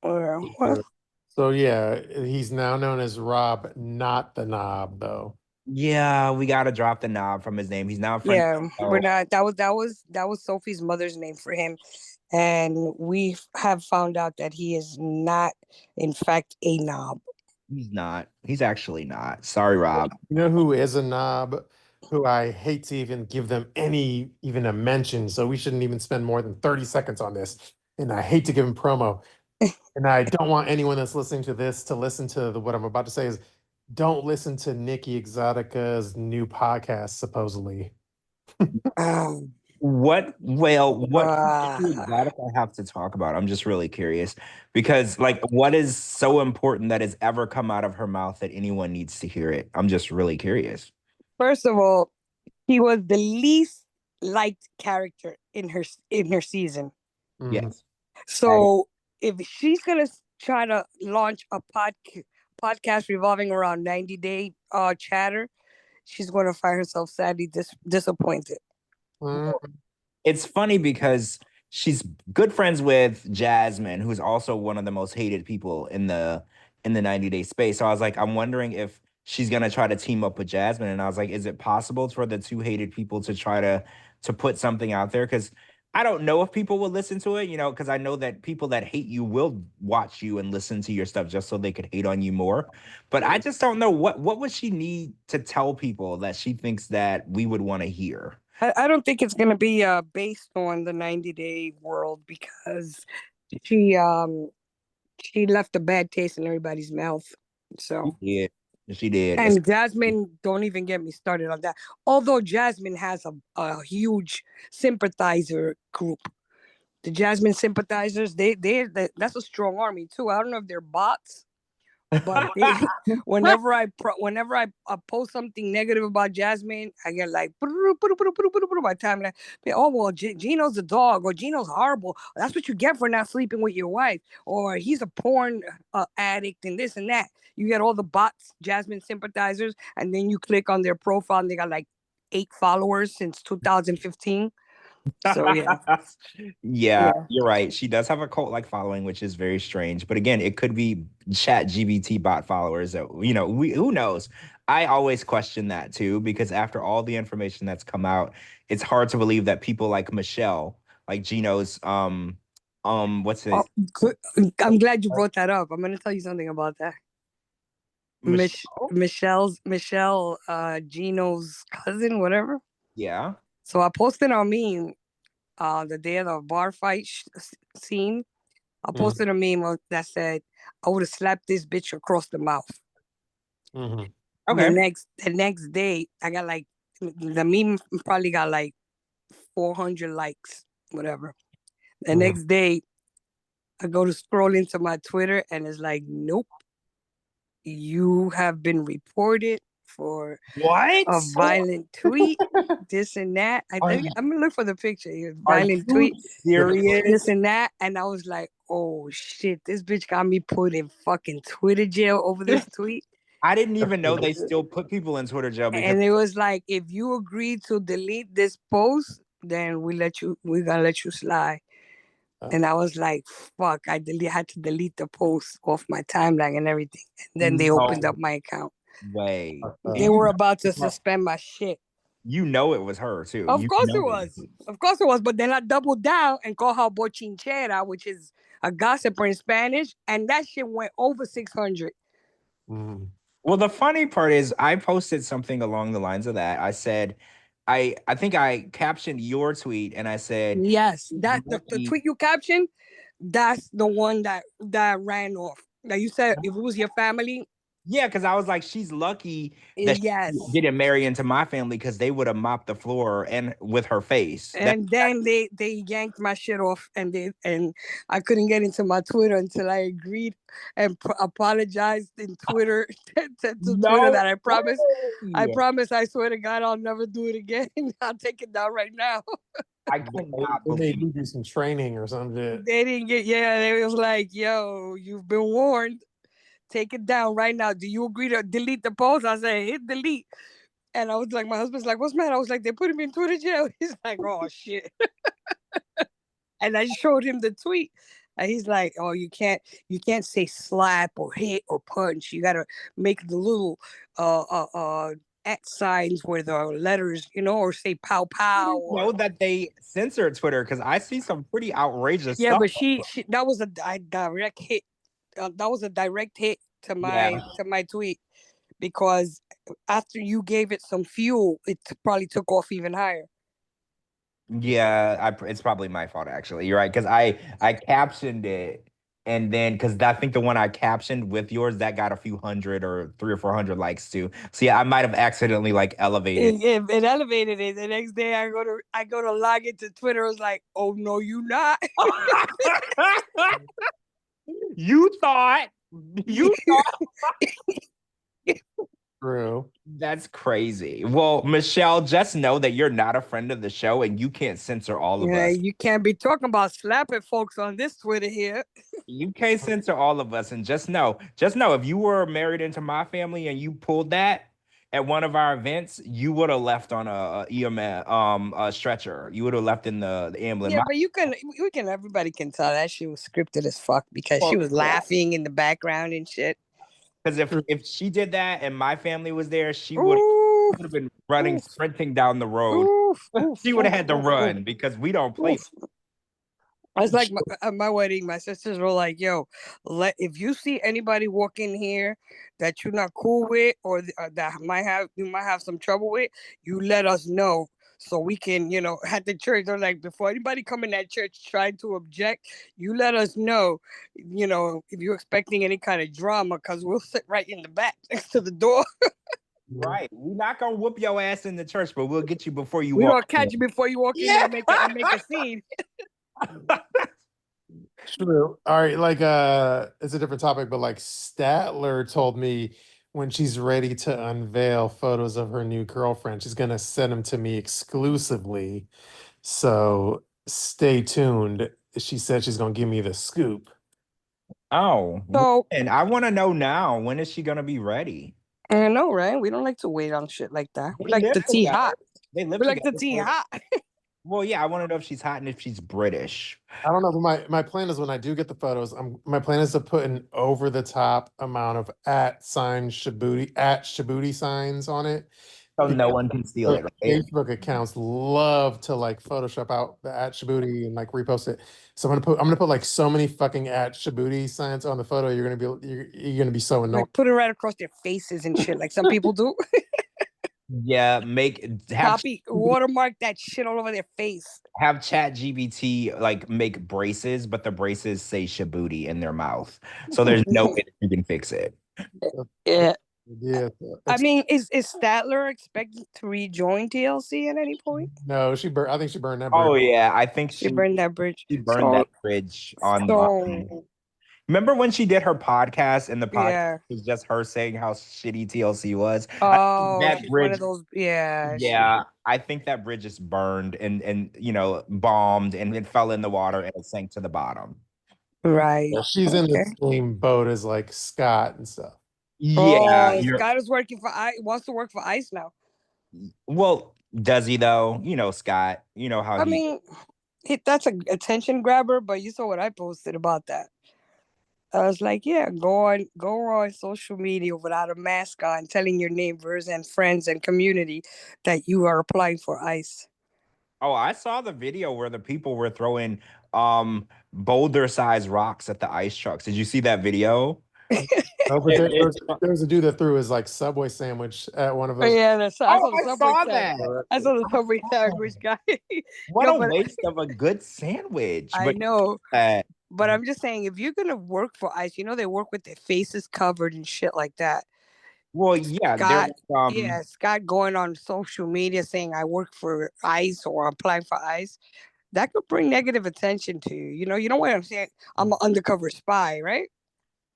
Well, So yeah, he's now known as Rob, not the Knob, though. Yeah, we gotta drop the knob from his name. He's now a friend. yeah, we're not. That was Sophie's mother's name for him, and we have found out that he is not, in fact, a knob. He's not. He's actually not. Sorry, Rob. You know who is a knob? Who I hate to even give them even a mention. So we shouldn't even spend more than 30 seconds on this. And I hate to give him promo. And I don't want anyone that's listening to this to listen to what I'm about to say is don't listen to Nikki Exotica's new podcast, supposedly. Um, What uh, exotic I have to talk about? I'm just really curious because what is so important that has ever come out of her mouth that anyone needs to hear it? I'm just really curious. First of all, he was the least liked character in her season. Mhm. Yes. So if she's gonna try to launch a podcast revolving around 90-day chatter, she's gonna find herself sadly disappointed. Mhm. It's funny because she's good friends with Jasmine, who's also one of the most hated people in the 90-day space. So I was like, I'm wondering if she's gonna try to team up with Jasmine. And I was like, is it possible for the two hated people to try to put something out there? Because I don't know if people will listen to it, because I know that people that hate you will watch you and listen to your stuff just so they could hate on you more. But I just don't know what would she need to tell people that she thinks that we would want to hear. I don't think it's gonna be based on the 90-day world because she left a bad taste in everybody's mouth. So Yeah, she did. and Jasmine, don't even get me started on that. Although Jasmine has a huge sympathizer group. The Jasmine sympathizers, that's a strong army too. I don't know if they're bots, but whenever I post something negative about Jasmine, I get like by the time like, oh well, Gino's a dog, or Gino's horrible. That's what you get for not sleeping with your wife, or he's a porn addict and this and that. You get all the bots, Jasmine sympathizers, and then you click on their profile and they got like 8 followers since 2015. So yeah. Yeah, you're right. She does have a cult-like following, which is very strange. But again, it could be Chat GBT bot followers. That who knows? I always question that too, because after all the information that's come out, it's hard to believe that people like Michelle, like Gino's, what's his? Good. I'm glad you brought that up. I'm gonna tell you something about that. Michelle, Gino's cousin, whatever. Yeah. So I posted on meme the day of the bar fight scene. I posted a meme that said, "I would have slapped this bitch across the mouth." Mhm. Okay. The next day, I got like the meme probably got like 400 likes, whatever. The next day, I go to scroll into my Twitter and it's like, nope, you have been reported for What? a violent tweet, this and that. I'm gonna look for the picture. Violent tweet, serious? this and that. And I was like, oh shit, this bitch got me put in fucking Twitter jail over this tweet. I didn't even know they still put people in Twitter jail because And it was like, if you agree to delete this post, then we're gonna let you slide. And I was like, fuck, I had to delete the post off my timeline and everything. And then they opened up my account. way. They were about to suspend my shit. You know it was her too. Of You course know it was. Of course it was. But then I doubled down and called her bochinchera, which is a gossiper in Spanish. And that shit went over 600. Well, the funny part is I posted something along the lines of that. I said, I think I captioned your tweet and I said, Yes, "She's that the lucky." tweet you captioned, that's the one that ran off. Like you said, if it was your family, Yeah, because I was like, she's lucky that she yes. didn't marry into my family because they would have mopped the floor and with her face. And then they yanked my shit off, and I couldn't get into my Twitter until I agreed and apologized in Twitter to Twitter that I promise. I promise. I swear to God, I'll never do it again. I'll take it down right now. I cannot They made believe. you do some training or something. They didn't get. Yeah, they was like, "Yo, you've been warned. Take it down right now. Do you agree to delete the post?" I said, "Hit delete." And I was like, my husband's like, "What's mad?" I was like, "They put him in Twitter jail." He's like, "Oh shit." And I showed him the tweet. And he's like, "Oh, you can't say slap or hit or punch. You gotta make the little at signs where the letters, or say pow pow or." Know that they censored Twitter because I see some pretty outrageous Yeah, stuff. but she that was a direct hit. That was a direct hit to Yeah. my tweet, because after you gave it some fuel, it probably took off even higher. Yeah, it's probably my fault actually. You're right because I captioned it and then because I think the one I captioned with yours that got a few hundred or 300 or 400 likes too. So yeah, I might have accidentally like elevated. It elevated it. The next day, I go to log into Twitter. I was like, "Oh no, you not." You thought True. that's crazy. Well, Michelle, just know that you're not a friend of the show and you can't censor all of Yeah, us. you can't be talking about slapping folks on this Twitter here. You can't censor all of us. And just know if you were married into my family and you pulled that at one of our events, you would have left on a EMS a stretcher. You would have left in the ambulance. Yeah, but everybody can tell that she was scripted as fuck because she Well, was laughing in the background and shit. Because if she did that and my family was there, she would have been running, sprinting down the road. She would have had to run because we don't play. It's like at my wedding, my sisters were like, "Yo, if you see anybody walk in here that you're not cool with or that you might have some trouble with, you let us know so we can, at the church." They're like, "Before anybody come in that church trying to object, you let us know, if you're expecting any kind of drama, because we'll sit right in the back next to the door." Right. We're not gonna whoop your ass in the church, but we'll get you before you We walk. don't catch you before you walk in there and make a scene. True. All right, like it's a different topic, but like Statler told me when she's ready to unveil photos of her new girlfriend, she's gonna send them to me exclusively. So stay tuned. She said she's gonna give me the scoop. Oh, So and I want to know now, when is she gonna be ready? I know, right? We don't like to wait on shit like that. We They like live the tea together. hot. They live We like the together, tea so- hot. Well, yeah, I want to know if she's hot and if she's British. I don't know, but my plan is when I do get the photos, my plan is to put an over the top amount of at Shabooty signs on it. So no one can steal it, right? Facebook accounts love to like Photoshop out the at Shabooty and like repost it. So I'm gonna put like so many fucking at Shabooty signs on the photo. You're gonna be so annoyed. Like put it right across their faces and shit, like some people do. Yeah, have Watermark that shit all over their face. have Chat GBT like make braces, but the braces say Shabooty in their mouth. So there's no way that you can fix it. Yeah. Yeah. I mean, is Statler expected to rejoin TLC at any point? No, I think she burned that bridge. Oh yeah, I think She burned that bridge. She burned that bridge on. So Remember when she did her podcast and the podcast yeah. was just her saying how shitty TLC was? Oh, that she's bridge, one of those. Yeah. yeah, I think that bridge just burned and bombed and it fell in the water and it sank to the bottom. Right. She's in the same boat as like Scott and stuff. Yeah, Scott is working for wants to work for ICE now. Well, does he though? Scott. How I mean, that's an attention grabber. But you saw what I posted about that. I was like, yeah, go on social media without a mask on, telling your neighbors and friends and community that you are applying for ICE. Oh, I saw the video where the people were throwing boulder-sized rocks at the ice trucks. Did you see that video? Oh, but there was a dude that threw his like Subway sandwich at one of Oh, those. yeah, I saw Oh, the I Subway saw sandwich. that. I saw the Subway sandwich guy. What Yo, a but waste of a good sandwich. I But know. uh, But I'm just saying, if you're gonna work for ICE, they work with their faces covered and shit like that. well, yeah, they're Scott, yeah, Scott going on social media saying I work for ICE or applying for ICE, that could bring negative attention to you. You know what I'm saying? I'm an undercover spy, right?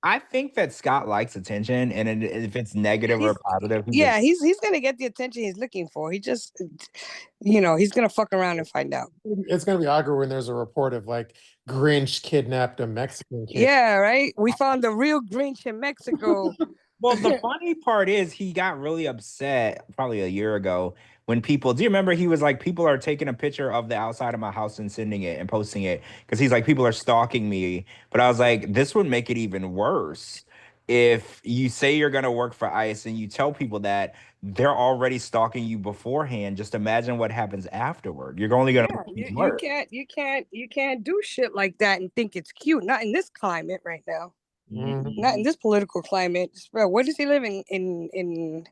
I think that Scott likes attention, and if it's negative or He's positive, he just yeah, he's gonna get the attention he's looking for. He just, he's gonna fuck around and find out. It's gonna be awkward when there's a report of like Grinch kidnapped a Mexican kid. Yeah, right. We found the real Grinch in Mexico. Well, the funny part is he got really upset probably a year ago when people, do you remember he was like, people are taking a picture of the outside of my house and sending it and posting it because he's like, people are stalking me. But I was like, this would make it even worse if you say you're going to work for ICE and you tell people that they're already stalking you beforehand. Just imagine what happens afterward. You're only going to Yeah, make it you worse. can't do shit like that and think it's cute. Not in this climate right now. Mhm. Not in this political climate. Bro, where does he live in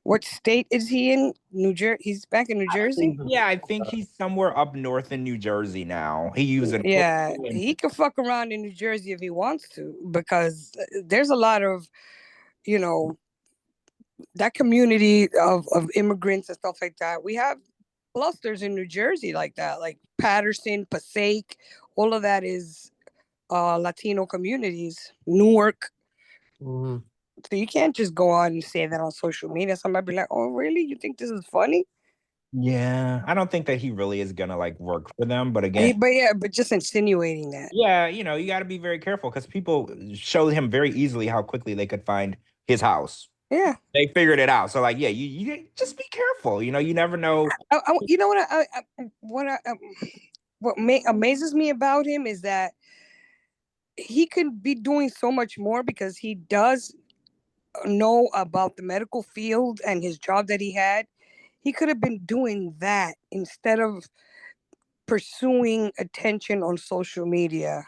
what state is he in? New Jersey. He's back in New Jersey. Yeah, I think he's somewhere up north in New Jersey now. He used Yeah, he can fuck around in New Jersey if he wants to, because there's a lot of, you know, that community of immigrants and stuff like that. We have clusters in New Jersey like that, like Patterson, Passaic, all of that is Latino communities. Newark. Mhm. So you can't just go on and say that on social media. Somebody be like, "Oh, really? You think this is funny?" Yeah, I don't think that he really is gonna like work for them, but again, But just insinuating that. yeah, you got to be very careful because people showed him very easily how quickly they could find his house. Yeah. They figured it out. So like, yeah, you just be careful. You never know. You know what amazes me about him is that he could be doing so much more because he does know about the medical field and his job that he had. He could have been doing that instead of pursuing attention on social media.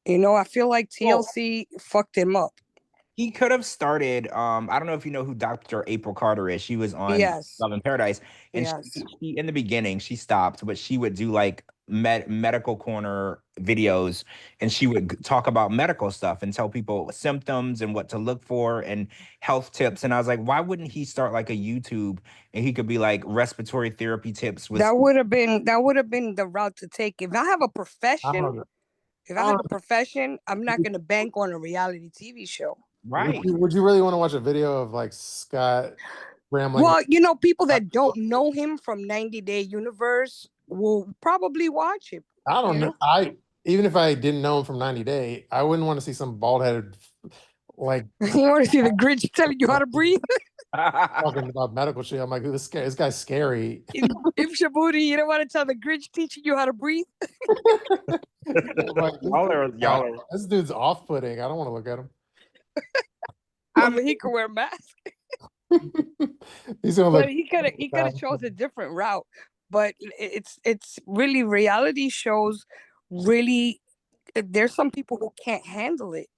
I feel like Well, TLC fucked him up. he could have started. I don't know if you know who Dr. April Carter is. She was on Yes. Love in Paradise, and Yes. she in the beginning she stopped, but she would do like medical corner videos, and she would talk about medical stuff and tell people symptoms and what to look for and health tips. And I was like, why wouldn't he start like a YouTube and he could be like respiratory therapy tips with That would have been the route to take. If I have a profession, I'm not gonna bank on a reality TV show. right? Would you really want to watch a video of like Scott rambling? Well, people that don't know him from 90 Day Universe will probably watch it. I don't know. Even if I didn't know him from 90 Day, I wouldn't want to see some bald headed like You want to see the Grinch telling you how to breathe? talking about medical shit. I'm like, this guy's scary. If Shabooty, you don't want to tell the Grinch teaching you how to breathe? Like, y'all are. This dude's off putting. I don't want to look at him. I mean, he could wear a mask. He's gonna But look. he could have chose a different route. But it's really reality shows. Really, there's some people who can't handle it.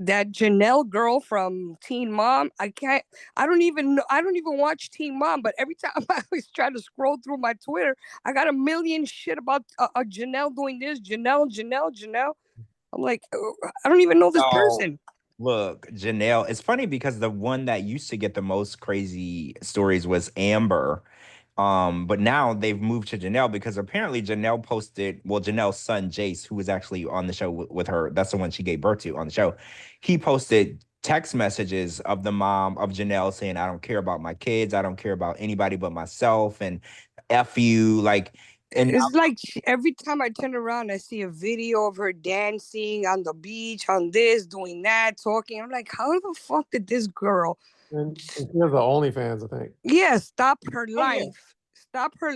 That Janelle girl from Teen Mom, I don't even watch Teen Mom, but every time I was trying to scroll through my Twitter, I got a million shit about Janelle doing this, Janelle. I'm like, I don't even know this person. Look, Janelle, it's funny because the one that used to get the most crazy stories was Amber. But now they've moved to Janelle because apparently Janelle's son, Jace, who was actually on the show with her, that's the one she gave birth to on the show. He posted text messages of the mom of Janelle saying, I don't care about my kids. I don't care about anybody but myself. And F you. And it's like every time I turn around, I see a video of her dancing on the beach, on this, doing that, talking. I'm like, how the fuck did this girl? And she has the OnlyFans, I think. Yeah, stop her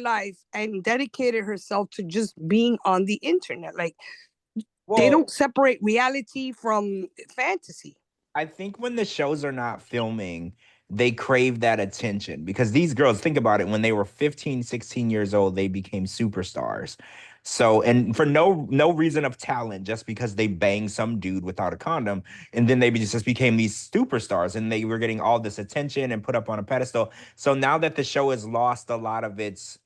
life and dedicated herself to just being on the internet. Like, they don't separate reality from fantasy. I think when the shows are not filming, they crave that attention because these girls, think about it, when they were 15, 16 years old, they became superstars. So, and for no reason of talent, just because they banged some dude without a condom, and then they just became these superstars, and they were getting all this attention and put up on a pedestal. So now that the show has lost a lot of its,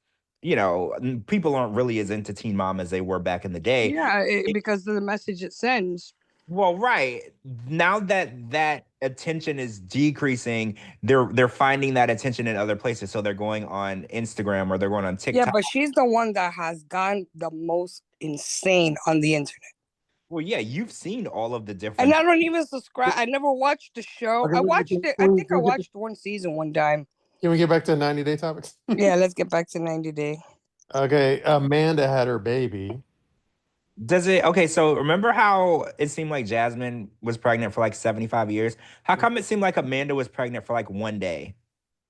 people aren't really as into Teen Mom as they were back in the day. Yeah, because of the message it sends. Well, right. Now that that attention is decreasing, they're finding that attention in other places. So they're going on Instagram or they're going on Yeah, TikTok. but she's the one that has gone the most insane on the internet. Well, yeah, you've seen all of the different. And I don't even subscribe. I never watched the show. Okay, I watched it. I think I watched one season one time. Can we get back to 90-day topics? Yeah, let's get back to 90 Day. Okay, Amanda had her baby. Does it? Okay, so remember how it seemed like Jasmine was pregnant for like 75 years? How come it seemed like Amanda was pregnant for like one day?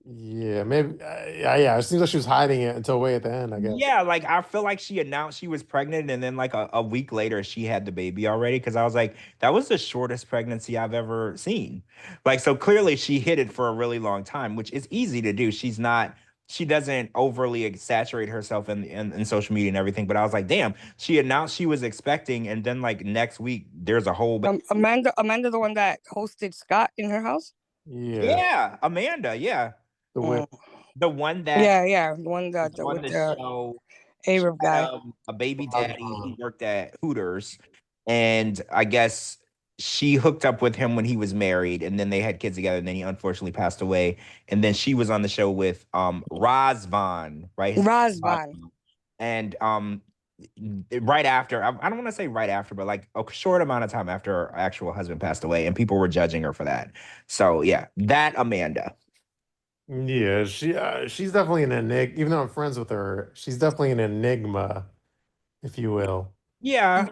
Yeah, maybe. Yeah, it seems like she was hiding it until way at the end, I guess. Yeah, like I feel like she announced she was pregnant, and then like a week later she had the baby already. Because I was like, that was the shortest pregnancy I've ever seen. Like, so clearly she hid it for a really long time, which is easy to do. She doesn't overly saturate herself in social media and everything. But I was like, damn, she announced she was expecting, and then like next week there's a whole Amanda, the one that hosted Scott in her house. Yeah, Amanda, yeah. The whip. The one that the one that on with the the show, Arab guy. a baby daddy. He worked at Hooters, and I guess she hooked up with him when he was married, and then they had kids together. And then he unfortunately passed away. And then she was on the show with Razvan, right? Razvan. And right after, I don't want to say right after, but like a short amount of time after her actual husband passed away, and people were judging her for that. So yeah, that Amanda. Yeah, she's definitely an enigma. Even though I'm friends with her, she's definitely an enigma, if you will. Yeah,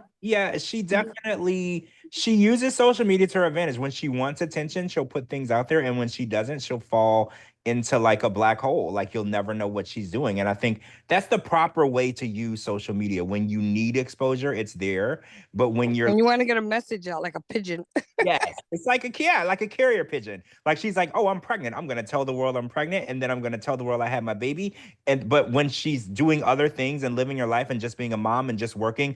she definitely she uses social media to her advantage. When she wants attention, she'll put things out there, and when she doesn't, she'll fall into like a black hole. Like you'll never know what she's doing. And I think that's the proper way to use social media. When you need exposure, it's there. But when you want to get a message out like a pigeon. Yes, it's like a carrier pigeon. Like she's like, oh, I'm pregnant. I'm gonna tell the world I'm pregnant, and then I'm gonna tell the world I had my baby. But when she's doing other things and living her life and just being a mom and just working,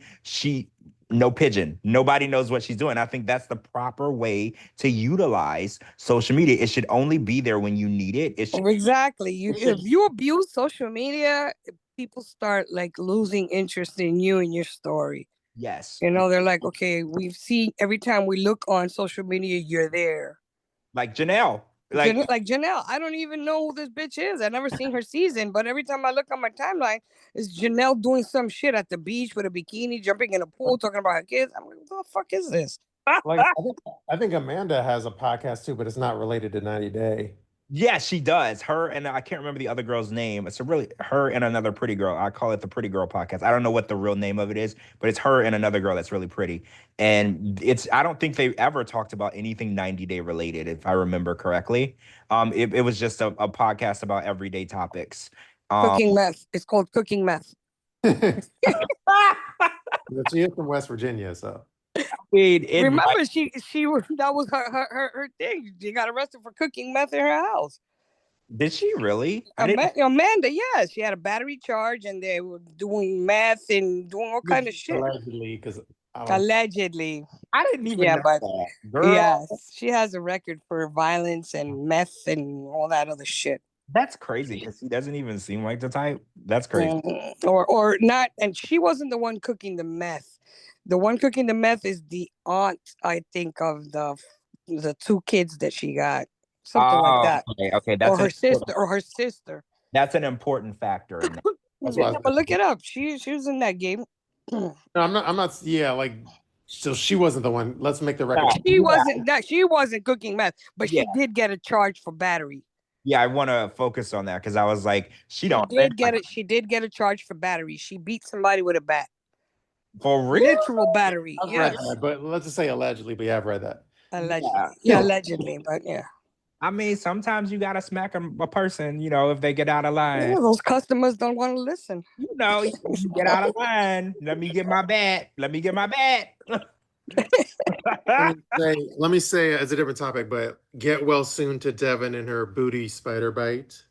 no pigeon. Nobody knows what she's doing. I think that's the proper way to utilize social media. It should only be there when you need it. Exactly. If you abuse social media, people start like losing interest in you and your story. Yes. They're like, okay, we've seen every time we look on social media, you're there. Like Janelle. Like Janelle, I don't even know who this bitch is. I've never seen her season, but every time I look on my timeline, it's Janelle doing some shit at the beach with a bikini, jumping in a pool, talking about her kids. I'm like, what the fuck is this? Like, I think Amanda has a podcast too, but it's not related to 90 Day. Yeah, she does. Her and I can't remember the other girl's name. It's her and another pretty girl. I call it the Pretty Girl Podcast. I don't know what the real name of it is, but it's her and another girl that's really pretty. And I don't think they ever talked about anything 90 Day related, if I remember correctly. It was just a podcast about everyday topics. Cooking meth. It's called Cooking Meth. She is from West Virginia, so. Remember, she that was her thing. She got arrested for cooking meth in her house. Did she really? Amanda, yeah, she had a battery charge, and they were doing meth and doing all kind of shit. Allegedly, allegedly. I didn't even know that. Girl. Yes, she has a record for violence and meth and all that other shit. That's crazy because he doesn't even seem like the type. That's crazy. Or not, and she wasn't the one cooking the meth. The one cooking the meth is the aunt, I think, of the two kids that she got. Something like that. Okay. That's or her sister. That's an important factor in that. But look it up. She was in that game. No, I'm not. Yeah, like, so she wasn't the one. Let's make the record. She wasn't cooking meth, but she did get a charge for battery. Yeah, I want to focus on that because I was like, she did get a charge for battery. She beat somebody with a bat. For real? Literal battery. Yes. But let's just say allegedly, but yeah, I've read that. Allegedly. Yeah, allegedly, but yeah. I mean, sometimes you got to smack a person, if they get out of line. Yeah, those customers don't want to listen. You get out of line. Let me get my bat. Let me say as a different topic, but get well soon to Devin and her booty spider bite.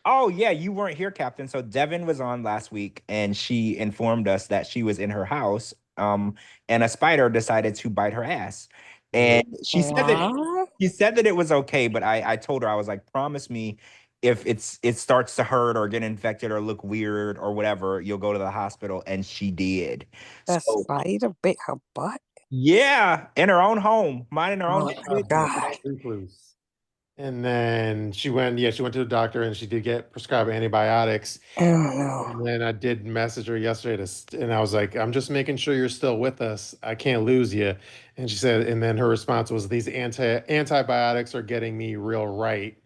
Oh yeah, you weren't here, Captain. So Devin was on last week, and she informed us that she was in her house, and a spider decided to bite her ass. And Wow. she said that it was okay, but I told her, I was like, promise me, if it starts to hurt or get infected or look weird or whatever, you'll go to the hospital. And she did. A So spider bit her butt. yeah, in her own home, minding her own A business. God. recluse. And then she went to the doctor and she did get prescribed antibiotics. Oh no. And then I did message her yesterday and I was like, I'm just making sure you're still with us. I can't lose you. And she said, and then her response was, these antibiotics are getting me real right.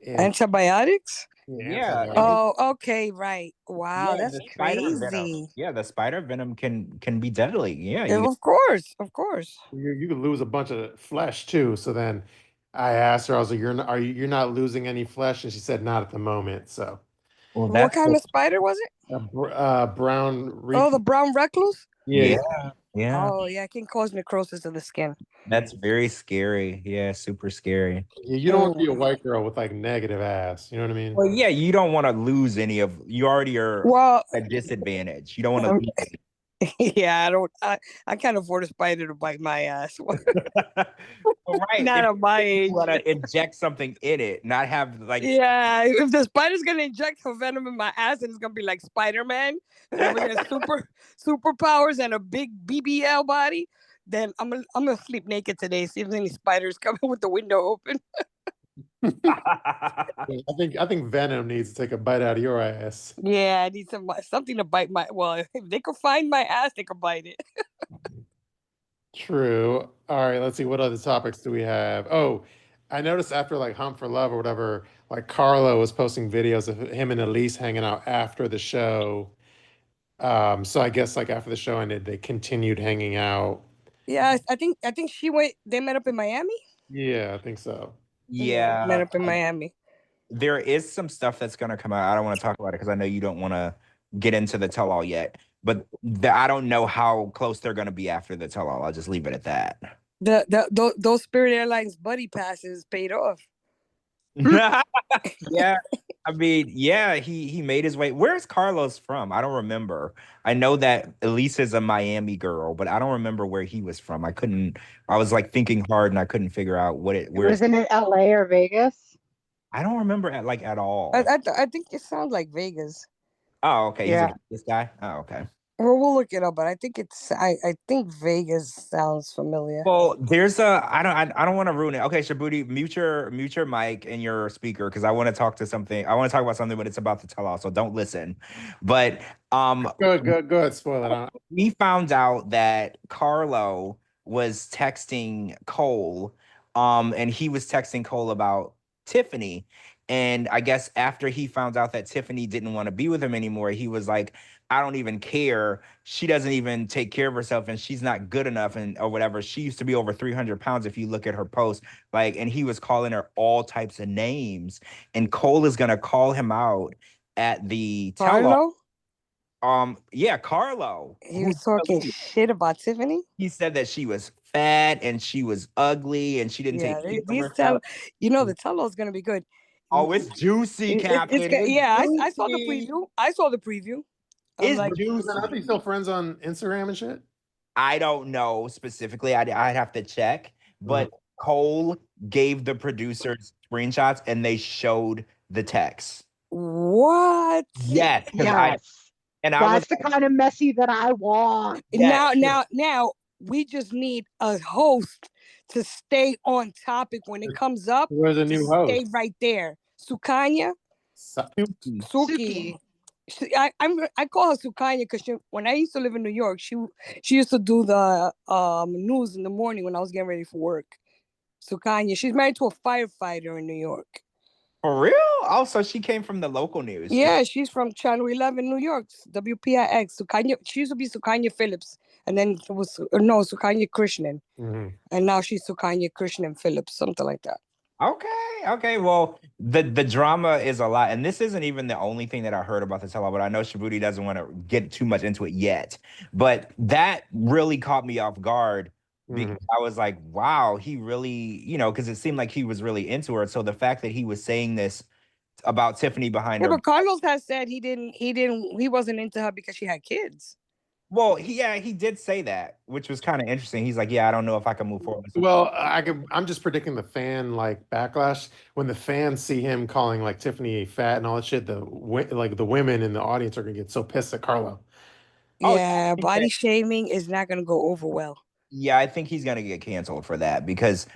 And Antibiotics? Yeah, and Oh, okay, right. Wow, yeah, that's the spider venom. crazy. Yeah, the spider venom can be deadly. Yeah, Yeah, of course, of course. you could lose a bunch of flesh too. So then I asked her, I was like, you're not losing any flesh? And she said, not at the moment. So well, What kind of spider was it? brown Oh, the brown recluse? yeah, yeah. Oh, yeah, it can cause necrosis of the skin. That's very scary. Yeah, super scary. You don't want to be a white girl with like negative ass. You know what I mean? Well, yeah, you don't want to lose any of. You already are Well, at a disadvantage. You don't want to. yeah, I can't afford a spider to bite my ass. Right. Not at my You age. want to inject something in it, not have like. Yeah, if the spider's gonna inject her venom in my ass and it's gonna be like Spider-Man, and I'm gonna get superpowers and a big BBL body, then I'm gonna sleep naked today. See if there's any spiders coming with the window open. I think Venom needs to take a bite out of your ass. Yeah, I need something to bite my. Well, if they could find my ass, they could bite it. True. All right, let's see. What other topics do we have? Oh, I noticed after like Hunt for Love or whatever, like Carlo was posting videos of him and Elise hanging out after the show. So I guess like after the show ended, they continued hanging out. Yeah, I think she went. They met up in Miami. Yeah, I think so. Yeah, met up in Miami. there is some stuff that's going to come out. I don't want to talk about it because I know you don't want to get into the tell-all yet. But I don't know how close they're going to be after the tell-all. I'll just leave it at that. Those Spirit Airlines buddy passes paid off. Yeah, I mean, yeah, he made his way. Where's Carlos from? I don't remember. I know that Elise is a Miami girl, but I don't remember where he was from. I was like thinking hard and I couldn't figure out where. Wasn't it LA or Vegas? I don't remember at all. I think it sounds like Vegas. Oh, okay. Yeah. He's a this guy. Oh, okay. Well, we'll look it up, but I think I think Vegas sounds familiar. Well, there's I don't want to ruin it. Okay, Shabooty, mute your mic and your speaker because I want to talk about something, but it's about to tell all, so don't listen. But Go ahead, spoil it. we found out that Carlo was texting Cole, and he was texting Cole about Tiffany. And I guess after he found out that Tiffany didn't want to be with him anymore, he was like, I don't even care. She doesn't even take care of herself and she's not good enough or whatever. She used to be over 300 pounds if you look at her post. And he was calling her all types of names. And Cole is going to call him out at the Carlo? Yeah, Carlo. He was talking shit about Tiffany. He said that she was fat and she was ugly and she didn't take care of herself. The tell-all is going to be good. Oh, it's juicy, Captain. I saw the preview. It's juicy. Are they still friends on Instagram and shit? I don't know specifically. I'd have to check. But Cole gave the producers screenshots and they showed the text. What? Yes. That's the kind of messy that I want. Now we just need a host to stay on topic when it comes up. Where's a new host? Stay right there. Sukanya. Suki. I call her Sukanya because when I used to live in New York, she used to do the news in the morning when I was getting ready for work. Sukanya. She's married to a firefighter in New York. For real? Oh, so she came from the local news. Yeah, she's from Channel 11, New York, WPIX. Sukanya. She used to be Sukanya Phillips, and then it was Sukanya Krishnan, and now she's Sukanya Krishnan Phillips, something like that. Okay. Well, the drama is a lot, and this isn't even the only thing that I heard about the tell-all. But I know Shabooty doesn't want to get too much into it yet. But that really caught me off guard because Mhm. I was like, "Wow, he really," because it seemed like he was really into her. So the fact that he was saying this about Tiffany behind Yeah, her, but Carlos has said he wasn't into her because she had kids. well, he did say that, which was kind of interesting. He's like, "Yeah, I don't know if I can move forward." Well, I'm just predicting the fan like backlash when the fans see him calling like Tiffany fat and all that shit. The women in the audience are gonna get so pissed at Carlo. Oh, yeah, Yeah, I think that body shaming is not gonna go over well. Yeah, I think he's gonna get canceled for that because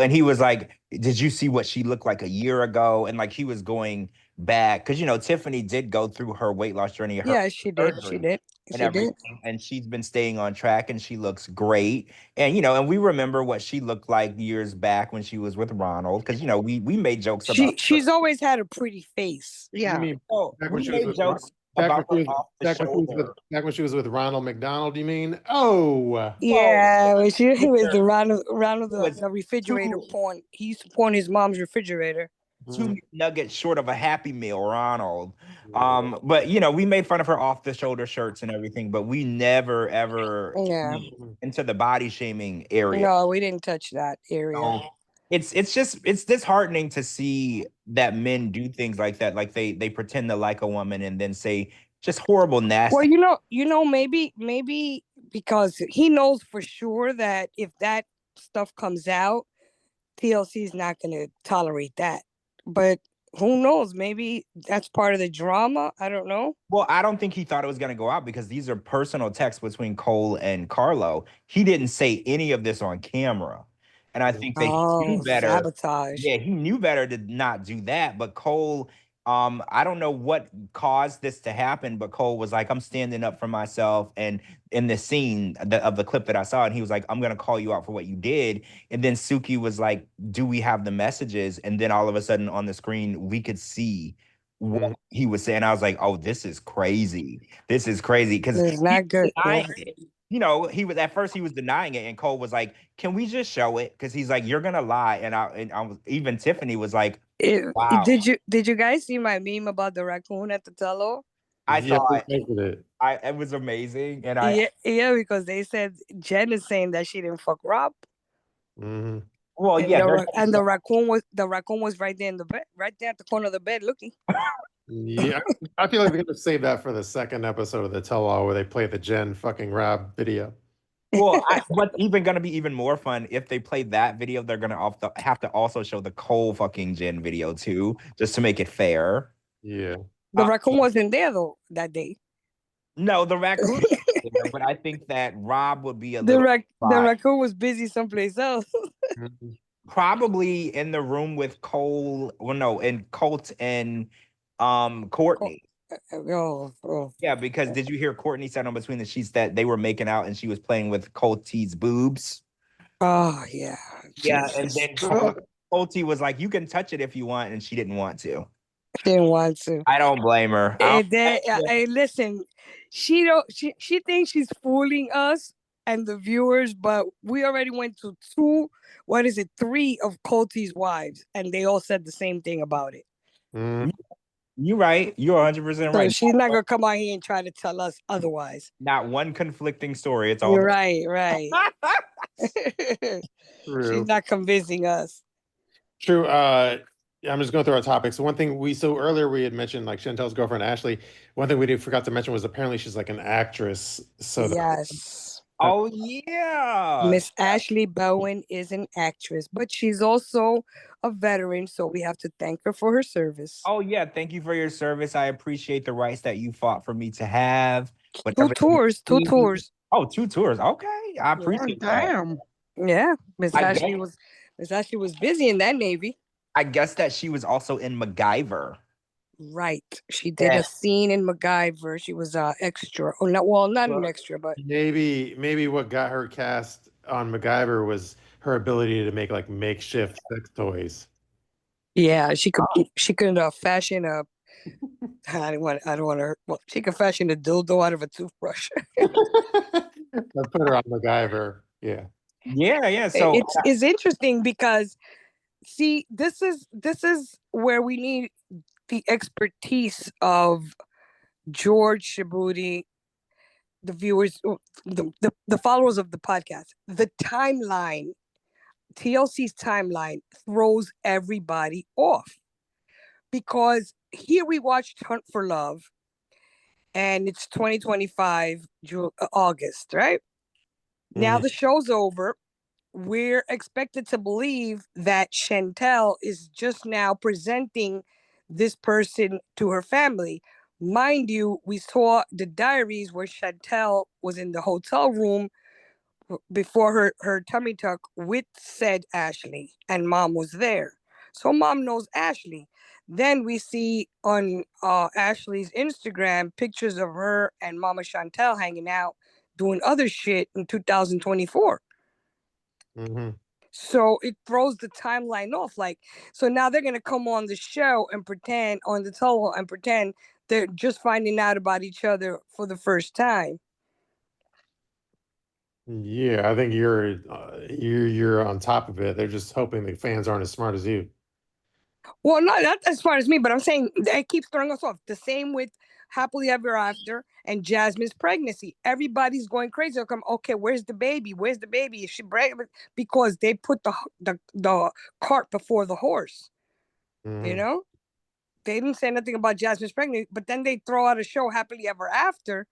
and he was like, "Did you see what she looked like a year ago?" And like he was going back because Tiffany did go through her weight loss journey, her Yeah, she did. She surgery did. and She did. everything, and she's been staying on track and she looks great. And and we remember what she looked like years back when she was with Ronald because we made jokes about her. She's always had a pretty face. You Yeah. mean Oh, back when we she was made with jokes about her off the with shoulder. back when she was with Ronald McDonald? You mean? Oh, Well, Yeah, when she with was her, the Ronald it was the refrigerator two porn. He used to porn his mom's refrigerator. two Mhm. nuggets short of a Happy Meal, Ronald. But we made fun of her off the shoulder shirts and everything, but we never ever Yeah. came into the body shaming area. No, we didn't touch that area. So it's disheartening to see that men do things like that, like they pretend to like a woman and then say just horrible, Well, nasty. maybe because he knows for sure that if that stuff comes out, TLC is not going to tolerate that. But who knows? Maybe that's part of the drama. I don't know. Well, I don't think he thought it was going to go out because these are personal texts between Cole and Carlo. He didn't say any of this on camera. And I think that he knew Oh, better. sabotage. Yeah, he knew better to not do that. But Cole, I don't know what caused this to happen, but Cole was like, I'm standing up for myself. And in the scene of the clip that I saw, and he was like, I'm going to call you out for what you did. And then Suki was like, do we have the messages? And then all of a sudden on the screen, we could see what he was saying. I was like, oh, this is crazy. This is crazy. Because It's not good. Yeah. he was at first he was denying it, and Cole was like, "Can we just show it?" Because he's like, "You're gonna lie," and I was even Tiffany was like, "Wow." Did you guys see my meme about the raccoon at the tello? I Yeah, saw we it. posted it. It was amazing, and Yeah, because they said Jenn is saying that she didn't fuck Rob, Mhm. well, and yeah, the raccoon was right there in the bed, right there at the corner of the bed, looking. Yeah, I feel like they're gonna save that for the second episode of the tell-all where they play the Jen fucking Rob video. well, what's even gonna be even more fun if they play that video, they're gonna have to also show the Cole fucking Jen video too, just to make it fair. Yeah. The raccoon wasn't there though that day. No, the raccoon, but I think that Rob would be a little The raccoon was busy someplace else. Mhm. probably in the room with Cole. Well, no, and Colt and Courtney. Oh. Yeah, because did you hear Courtney said on Between the Sheets that they were making out and she was playing with Colty's boobs? Oh yeah. Yeah, and Jesus. then Colty was like, "You can touch it if you want," and she didn't want to. Didn't want to. I don't blame her. I And then, hey, listen, she thinks she's fooling us and the viewers, but we already went to three of Colty's wives, and they all said the same thing about it. Mhm. You're right. You're 100% So right. she's not gonna come out here and try to tell us otherwise. Not one conflicting story. It's all You're right. True. She's not convincing us. True. I'm just going through our topics. One thing earlier we had mentioned like Chantel's girlfriend Aslhey. One thing we forgot to mention was apparently she's like an actress. So Yes. Oh yeah. Miss Aslhey Bowen is an actress, but she's also a veteran, so we have to thank her for her service. Oh yeah. Thank you for your service. I appreciate the rights that you fought for me to have. Two tours. Oh, 2 tours. Okay. I appreciate that. Damn. Yeah. Miss I Aslhey was busy in that Navy. I guess that she was also in MacGyver. Right. She did a scene in MacGyver. She was extra. Oh no, well, not an extra, but maybe what got her cast on MacGyver was her ability to make like makeshift sex toys. yeah, she could fashion a I don't want to. Well, she could fashion a dildo out of a toothbrush. I put her on MacGyver. Yeah. Yeah. So It's interesting because See, this is where we need the expertise of George Shabooty, the viewers, the followers of the podcast. The timeline, TLC's timeline, throws everybody off because here we watched Hunt for Love, and it's 2025 August, right? Now the show's over. We're expected to believe that Chantel is just now presenting this person to her family. Mind you, we saw the diaries where Chantel was in the hotel room before her tummy tuck with said Aslhey, and mom was there. So mom knows Aslhey. Then we see on Aslhey's Instagram pictures of her and Mama Chantel hanging out doing other shit in 2024. So it throws the timeline off. Like, so now they're gonna come on the show and pretend on the television and pretend they're just finding out about each other for the first time. Yeah, I think you're on top of it. They're just hoping the fans aren't as smart as you. Well, not as far as me, but I'm saying it keeps throwing us off. The same with Happily Ever After and Jasmine's pregnancy. Everybody's going crazy. They'll come, okay, where's the baby? Where's the baby? Is she pregnant? Because they put the cart before the horse. You know? They didn't say nothing about Jasmine's pregnant, but then they throw out a show Happily Ever After.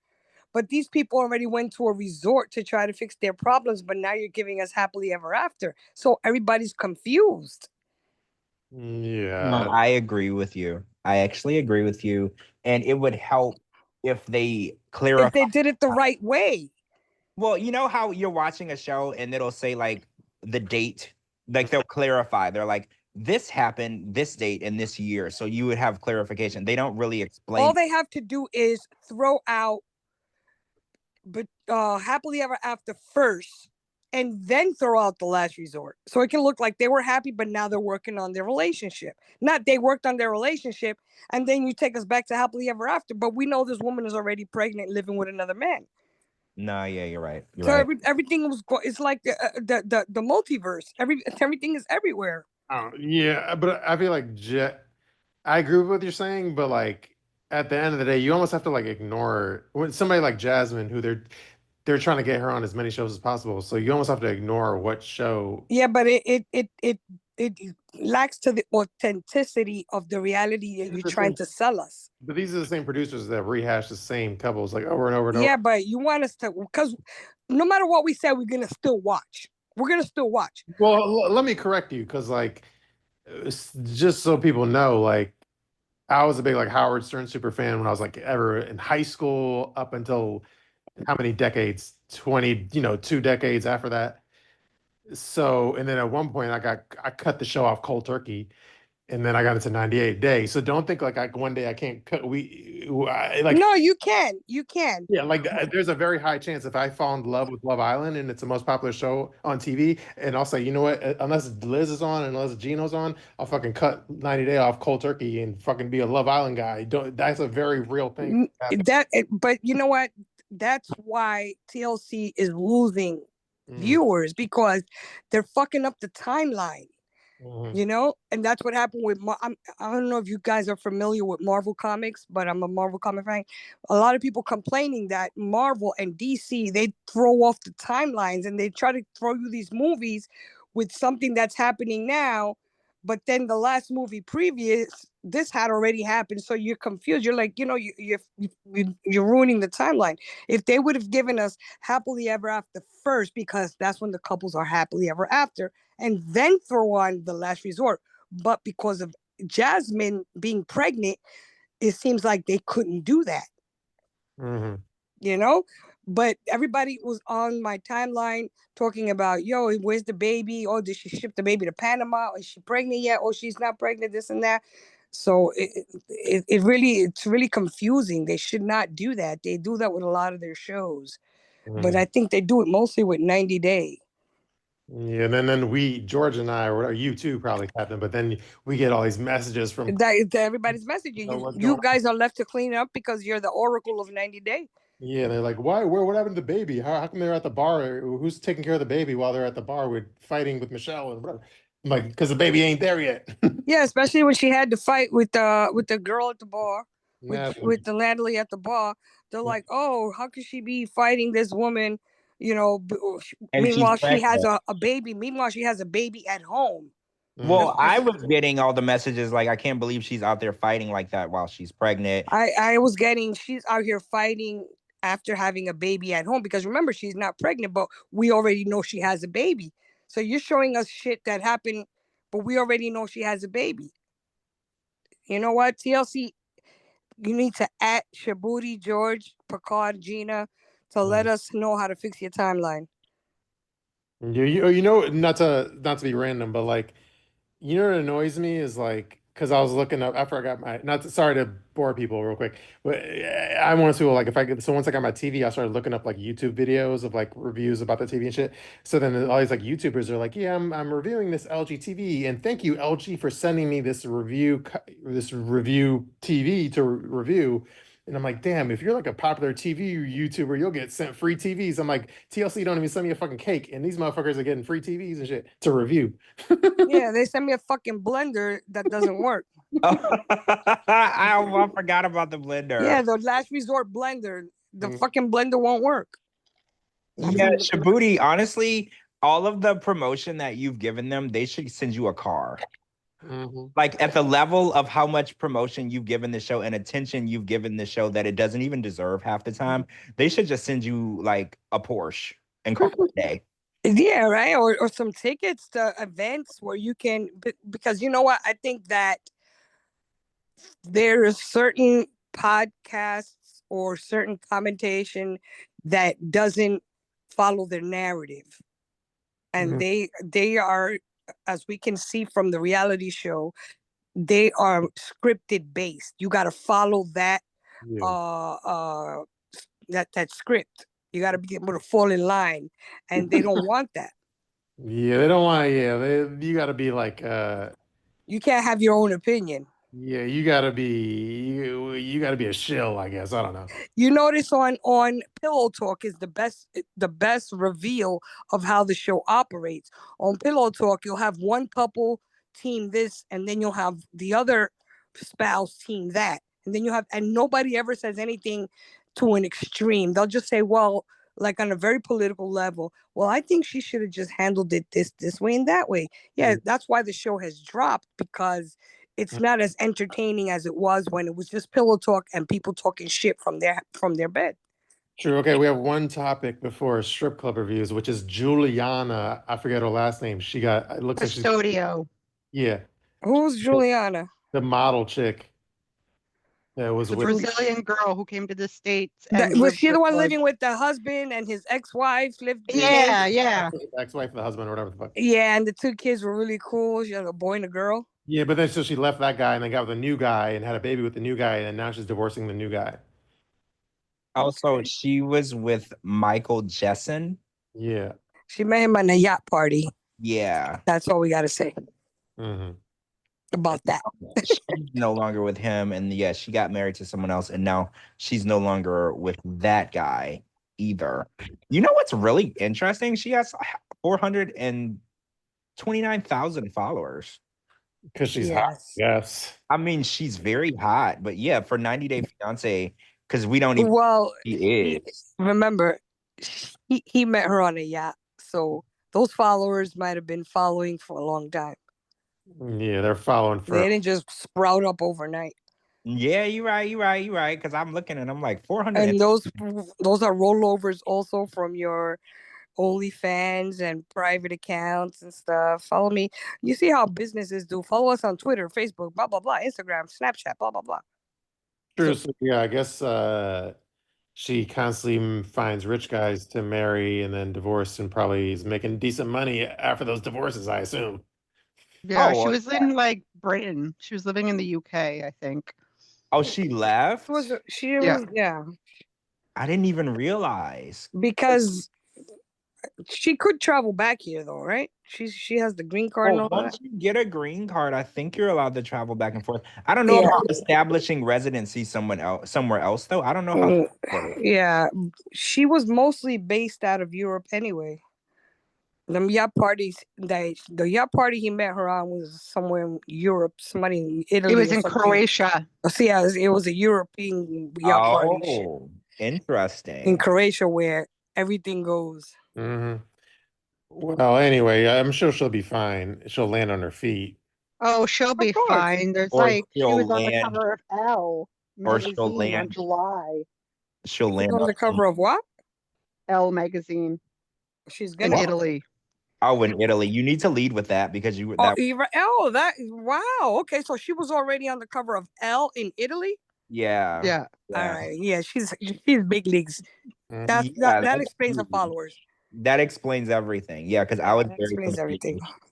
But these people already went to a resort to try to fix their problems, but now you're giving us Happily Ever After. So everybody's confused. Yeah. I agree with you. I actually agree with you. And it would help if they clarify. If they did it the right way. Well, you know how you're watching a show and it'll say like the date, like they'll clarify. They're like, this happened this date and this year. So you would have clarification. They don't really explain. All they have to do is throw out Happily Ever After first and then throw out The Last Resort. So it can look like they were happy, but now they're working on their relationship. Not they worked on their relationship, and then you take us back to Happily Ever After, but we know this woman is already pregnant living with another man. No, yeah, you're right. So everything was it's like the multiverse. Everything is everywhere. Oh, yeah, but I feel like I agree with what you're saying, but like at the end of the day, you almost have to like ignore when somebody like Jasmine, who they're trying to get her on as many shows as possible. So you almost have to ignore what show. Yeah, but it lacks to the authenticity of the reality that you're trying to sell us. But these are the same producers that rehash the same couples like over and over and over. Yeah, but you want us to, because no matter what we say, we're gonna still watch. We're gonna still watch. Well, let me correct you, because like just so people know, like I was a big like Howard Stern super fan when I was like ever in high school up until how many decades? 20, 2 decades after that. So, and then at one point I cut the show off cold turkey, and then I got into 98 Day. So don't think like one day I can't cut. No, you can. Yeah, like there's a very high chance if I fall in love with Love Island and it's the most popular show on TV, and I'll say, you know what, unless Liz is on and unless Gino's on, I'll fucking cut 90 Day off cold turkey and fucking be a Love Island guy. That's a very real thing. But you know what? That's why TLC is losing viewers, because they're fucking up the timeline. And that's what happened with I don't know if you guys are familiar with Marvel Comics, but I'm a Marvel comic fan. A lot of people complaining that Marvel and DC, they throw off the timelines and they try to throw you these movies with something that's happening now, but then the last movie previous, this had already happened, so you're confused. You're like, you're ruining the timeline. If they would have given us Happily Ever After first, because that's when the couples are happily ever after, and then throw on The Last Resort, but because of Jasmine being pregnant, it seems like they couldn't do that. But everybody was on my timeline talking about, where's the baby? Oh, did she ship the baby to Panama? Is she pregnant yet? Oh, she's not pregnant, this and that. So it's really confusing. They should not do that. They do that with a lot of their shows. But I think they do it mostly with 90 Day. Yeah, and then George and I, or you too, probably, Captain, but then we get all these messages from everybody's messaging. You guys are left to clean up because you're the oracle of 90 Day. Yeah, they're like, what happened to the baby? How come they're at the bar? Who's taking care of the baby while they're at the bar with fighting with Michelle and whatever? Like, because the baby ain't there yet. Yeah, especially when she had to fight with the girl at the bar, Yeah. with the landlady at the bar. They're like, oh, how could she be fighting this woman? You know, And she's meanwhile she has pregnant. a baby. Meanwhile she has a baby at home. Well, I was getting all the messages like, I can't believe she's out there fighting like that while she's pregnant. I was getting, she's out here fighting after having a baby at home, because remember, she's not pregnant, but we already know she has a baby. So you're showing us shit that happened, but we already know she has a baby. You know what, TLC, you need to at Shabooty, George, Piccard, Gina, to let us know how to fix your timeline. You know, not to be random, but like, you know what annoys me is like, because I was looking up after I got my, not to, sorry to bore people real quick, but I want to like, if I could, so once I got my TV, I started looking up like YouTube videos of like reviews about the TV and shit. So then all these like YouTubers are like, yeah, I'm reviewing this LG TV, and thank you LG for sending me this review TV to review. And I'm like, damn, if you're like a popular TV YouTuber, you'll get sent free TVs. I'm like, TLC don't even send me a fucking cake, and these motherfuckers are getting free TVs and shit to review. Yeah, they sent me a fucking blender that doesn't work. I forgot about the blender. Yeah, the last resort blender. The fucking blender won't work. Yeah, Shabooty, honestly, all of the promotion that you've given them, they should send you a car. Like, at the level of how much promotion you've given the show and attention you've given the show that it doesn't even deserve half the time, they should just send you like a Porsche and call it a day. Yeah, right. Or some tickets to events where you can, because you know what? I think that there are certain podcasts or certain commentation that doesn't follow their narrative. And they are, as we can see from the reality show, they are scripted based. You got to follow that that script. You got to be able to fall in line, and they don't want that. Yeah, they don't want. Yeah, you got to be like. You can't have your own opinion. Yeah, you got to be. You got to be a shill, I guess. I don't know. You notice on Pillow Talk is the best reveal of how the show operates. On Pillow Talk, you'll have one couple team this, and then you'll have the other spouse team that, and then you have, and nobody ever says anything to an extreme. They'll just say, well, like on a very political level, well, I think she should have just handled it this way and that way. Yeah, that's why the show has dropped, because it's not as entertaining as it was when it was just pillow talk and people talking shit from their bed. True. Okay, we have one topic before strip club reviews, which is Juliana. I forget her last name. She got. It looks like she's. Custodio. Yeah. Who's Juliana? The model chick. That was The with. Brazilian girl who came to the States. Was she the one living with the husband and his ex-wife? Yeah. Ex-wife, the husband, or whatever the fuck. Yeah, and the two kids were really cool. She had a boy and a girl. Yeah, but then so she left that guy and then got with a new guy and had a baby with the new guy, and now she's divorcing the new guy. Also, she was with Michael Jessen. Yeah. She met him on a yacht party. Yeah. That's all we got to say about that. She's no longer with him. And yeah, she got married to someone else. And now she's no longer with that guy either. You know what's really interesting? She has 429,000 followers. Because she's hot. Yes. I mean, she's very hot. But yeah, for 90 Day Fiance, because we don't even. Well, he is. Remember, he met her on a yacht. So those followers might have been following for a long time. Yeah, they're following for. They didn't just sprout up overnight. Yeah, you're right. Because I'm looking and I'm like 400. And those are rollovers also from your OnlyFans and private accounts and stuff. Follow me. You see how businesses do. Follow us on Twitter, Facebook, blah, blah, blah, Instagram, Snapchat, blah, blah, blah. True. So, yeah, I guess she constantly finds rich guys to marry and then divorce, and probably is making decent money after those divorces, I assume. Yeah, she was in like Britain. She was living in the UK, I think. Oh, she left? Yeah. I didn't even realize. Because she could travel back here though, right? She has the green card and all once that. you get a green card, I think you're allowed to travel back and forth. I don't know about establishing residency somewhere else though. I don't know how. Yeah, she was mostly based out of Europe anyway. Them yacht parties, the yacht party he met her on was somewhere in Europe, somebody in Italy. It was or in something. Croatia. So yeah, it was a European yacht party Oh, interesting. in Croatia where everything goes. Mm-hmm. Well, anyway, I'm sure she'll be fine. She'll land on her feet. Oh, she'll be course. fine. There's Or she she'll was on the land, cover of Elle or she'll magazine on land. July. She'll She's land on the cover of what? Elle magazine She's in gonna. Italy. Oh, in Italy. You need to lead with that because you Oh, that that wow. Okay, so she was already on the cover of Elle in Italy. yeah. Yeah. All right. Yeah, she's big leagues. Mhm. That explains her followers. That explains everything. Yeah, because I was That very explains everything. confused.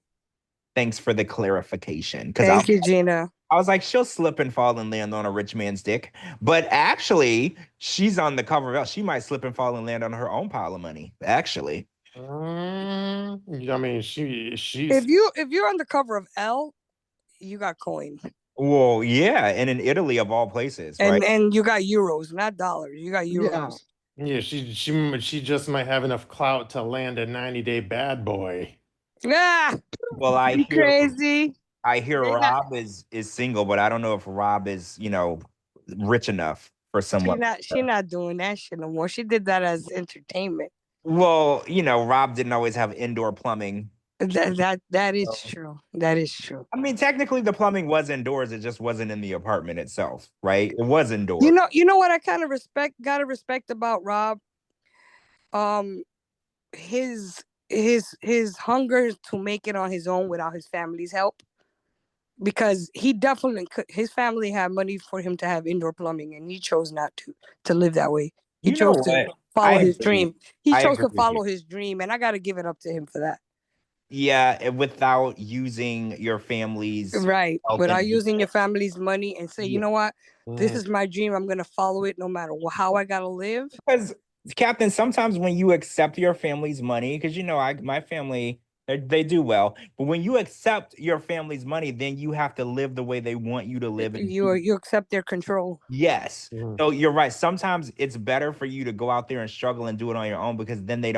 Thanks for the clarification. Because Thank you, Gina. I was like, she'll slip and fall and land on a rich man's dick. But actually, she's on the cover of Elle. She might slip and fall and land on her own pile of money. Actually. I mean, she's If you're on the cover of Elle, you got coin. Well, yeah, and in Italy of all places, right? And you got euros, not dollars. You got euros. Yeah, she just might have enough clout to land a 90-day bad boy. Ah, Well, I you hear crazy. I hear They Rob is single, but I don't know if Rob is, rich enough for someone. She not doing that shit no more. She did that as entertainment. Well, Rob didn't always have indoor plumbing. That is true. That is true. I mean, technically the plumbing was indoors, it just wasn't in the apartment itself, right? It was indoors. You know what I kind of gotta respect about Rob? His hunger to make it on his own without his family's help. Because he definitely could, his family had money for him to have indoor plumbing, and he chose not to live that way. He chose to follow his dream. He chose to follow his dream, and I got to give it up to him for that. Yeah, without using your family's right, help without and- using your family's money, and say, you know what, this Mhm. is my dream. I'm gonna follow it no matter how I gotta live. Because Captain, sometimes when you accept your family's money, because my family they do well, but when you accept your family's money, then you have to live the way they want you to live. And You accept their control. yes. Mhm. So you're right. Sometimes it's better for you to go out there and struggle and do it on your own because then they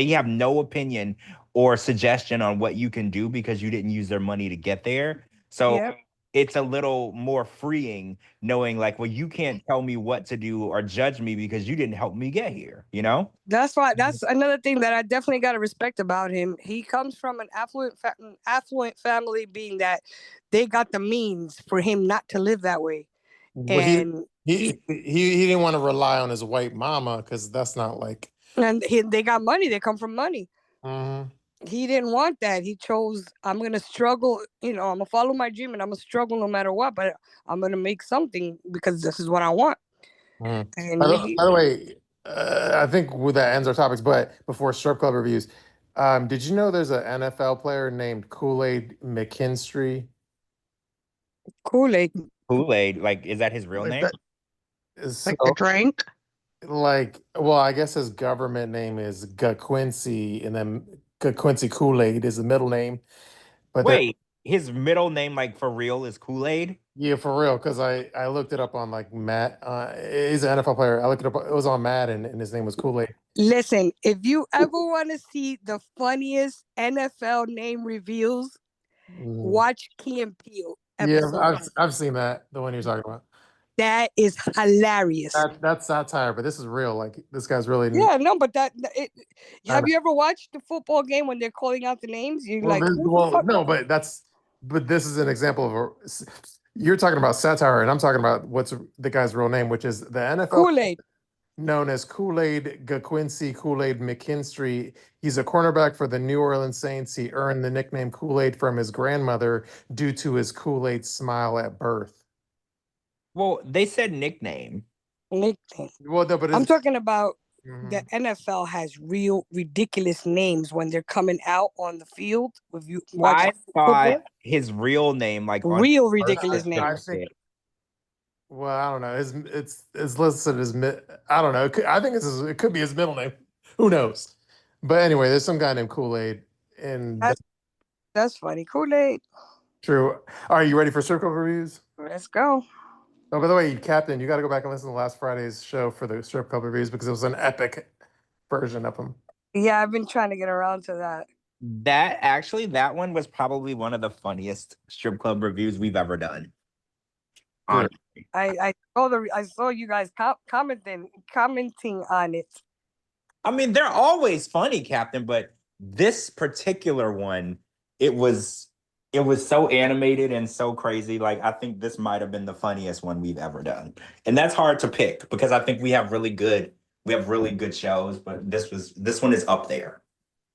have no opinion or suggestion on what you can do because you didn't use their money to get there. So Yep. it's a little more freeing knowing like, well, you can't tell me what to do or judge me because you didn't help me get here, That's why. That's another thing that I definitely got to respect about him. He comes from an affluent family, being that they got the means for him not to live that way. Well, And he didn't want to rely on his white mama because that's not like. they got money. They come from money. Mhm. He didn't want that. He chose, I'm gonna struggle. I'm gonna follow my dream, and I'm gonna struggle no matter what. But I'm gonna make something because this is what I want. Mhm. And By the way, I think that ends our topics. But before strip club reviews, did you know there's an NFL player named Kool-Aid McKinstry? Kool-Aid. Kool-Aid, like, is that his real name? Like the drink? Well, I guess his government name is Quincy, and then Quincy Kool-Aid is the middle name. But Wait, his middle name, like for real, is Kool-Aid? yeah, for real, because I looked it up on like Matt. He's an NFL player. I looked it up. It was on Matt, and his name was Kool-Aid. Listen, if you ever want to see the funniest NFL name reveals, watch Key and Peele episode. Yeah, I've seen that, the one you're talking about. That is hilarious. That's satire, but this is real. Like this guy's really. Yeah, no, but have you ever watched the football game when they're calling out the names? You're like, no, but this is an example of you're talking about satire, and I'm talking about what's the guy's real name, which is the NFL Kool-Aid. known as Kool-Aid Quincy Kool-Aid McKinstry. He's a cornerback for the New Orleans Saints. He earned the nickname Kool-Aid from his grandmother due to his Kool-Aid smile at birth. Well, they said nickname. Nickname. Well, no, but I'm talking about the NFL has real ridiculous names when they're coming out on the field. If you watch I thought his real name, like real ridiculous name. Well, I don't know. It's listed as I don't know. I think it could be his middle name. Who knows? But anyway, there's some guy named Kool-Aid, and that's funny. Kool-Aid. True. Are you ready for circle reviews? Let's go. Oh, by the way, Captain, you got to go back and listen to last Friday's show for the strip club reviews because it was an epic version of them. Yeah, I've been trying to get around to that. That one was probably one of the funniest strip club reviews we've ever done. Good. I saw you guys commenting on it. I mean, they're always funny, Captain, but this particular one, it was so animated and so crazy. Like, I think this might have been the funniest one we've ever done. And that's hard to pick because I think we have really good shows, but this one is up there.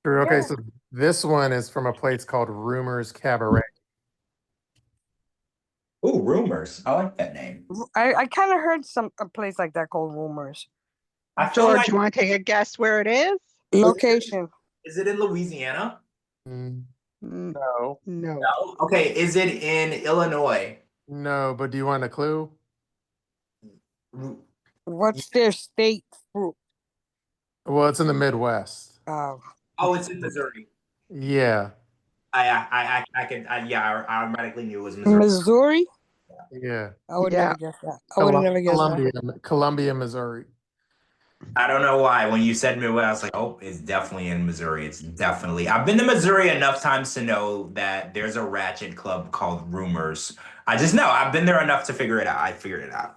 True. Okay, Yeah. so this one is from a place called Rumors Cabaret. Ooh, Rumors. I like that name. I kind of heard a place like that called Rumors. I feel George, like, you want to take a guess where it is? Location. is it in Louisiana? No. No. No. Okay, is it in Illinois? No, but do you want a clue? What's their state fruit? Well, it's in the Midwest. Oh, It's in Missouri. Yeah. I automatically knew it was Missouri. Missouri? Yeah. I would Yeah. never guess that. I would have never guessed that. Columbia, Missouri. I don't know why. When you said Midwest, I was like, oh, it's definitely in Missouri. It's definitely. I've been to Missouri enough times to know that there's a ratchet club called Rumors. I just know. I've been there enough to figure it out. I figured it out.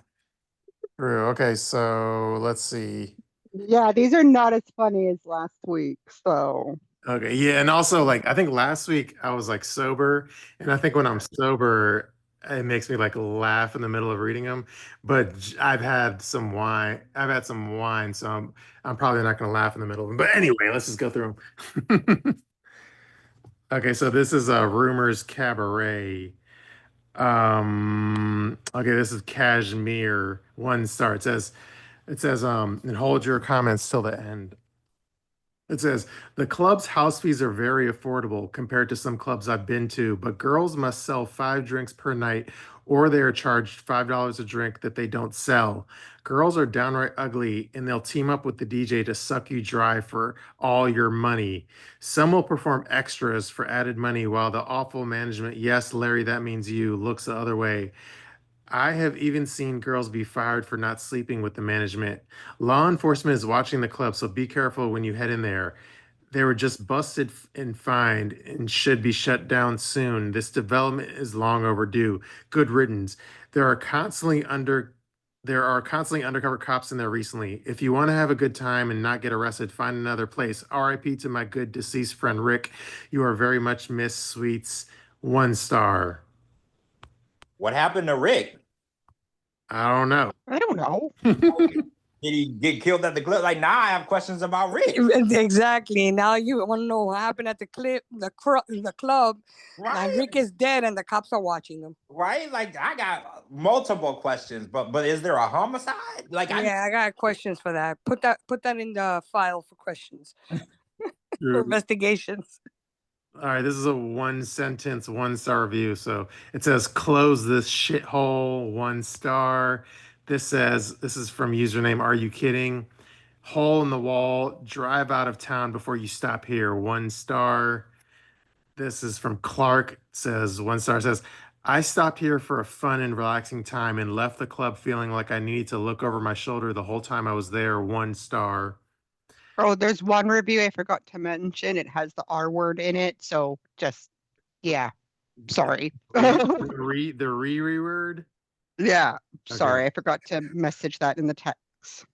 True. Okay, so let's see. Yeah, these are not as funny as last week. So Okay, yeah, and also like I think last week I was like sober, and I think when I'm sober, it makes me like laugh in the middle of reading them. But I've had some wine. So I'm probably not going to laugh in the middle of them. But anyway, let's just go through them. Okay, so this is a Rumors Cabaret. Okay, this is Cashmere, 1 star. And hold your comments till the end. It says, the club's house fees are very affordable compared to some clubs I've been to, but girls must sell 5 drinks per night or they are charged $5 a drink that they don't sell. Girls are downright ugly and they'll team up with the DJ to suck you dry for all your money. Some will perform extras for added money while the awful management, yes, Larry, that means you, looks the other way. I have even seen girls be fired for not sleeping with the management. Law enforcement is watching the club, so be careful when you head in there. They were just busted and fined and should be shut down soon. This development is long overdue. Good riddance. There are constantly undercover cops in there recently. If you want to have a good time and not get arrested, find another place. RIP to my good deceased friend Rick. You are very much missed, sweets. 1 star. What happened to Rick? I don't know. I don't know. Did he get killed at the club? Like, now I have questions about Rick. Exactly. Now you want to know what happened at the club. Right? Now Rick is dead and the cops are watching him. Right? Like, I got multiple questions, but is there a homicide? Like, I got questions for that. Put that in the file for questions. For investigations. All right, this is a 1 sentence, 1 star review. So it says, close this shithole, 1 star. This is from username, are you kidding? Hole in the wall, drive out of town before you stop here, 1 star. This is from Clark, says 1 star, says, I stopped here for a fun and relaxing time and left the club feeling like I needed to look over my shoulder the whole time I was there, 1 star. Oh, there's one review I forgot to mention. It has the R word in it. So just, yeah, sorry. The re word? Yeah, Okay. sorry. I forgot to message that in the text.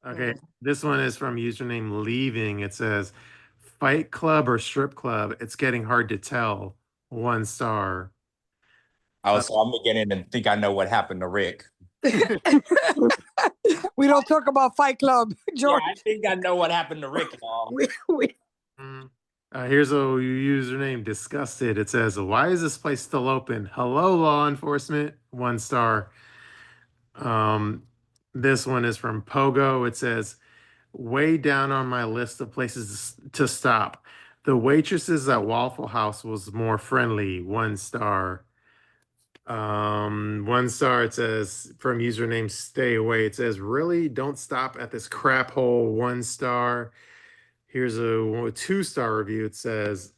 Okay, this one is from username Leaving. It says, fight club or strip club? It's getting hard to tell, 1 star. Oh, so I'm beginning to think I know what happened to Rick. We don't talk about Fight Club, George. Yeah, I think I know what happened to Rick, y'all. Here's a username Disgusted. It says, why is this place still open? Hello, law enforcement, 1 star. This one is from Pogo. It says, way down on my list of places to stop. The waitresses at Waffle House was more friendly, 1 star. 1 star, it says from username Stay Away. It says, really? Don't stop at this crap hole, 1 star. Here's a 2 star review. It says,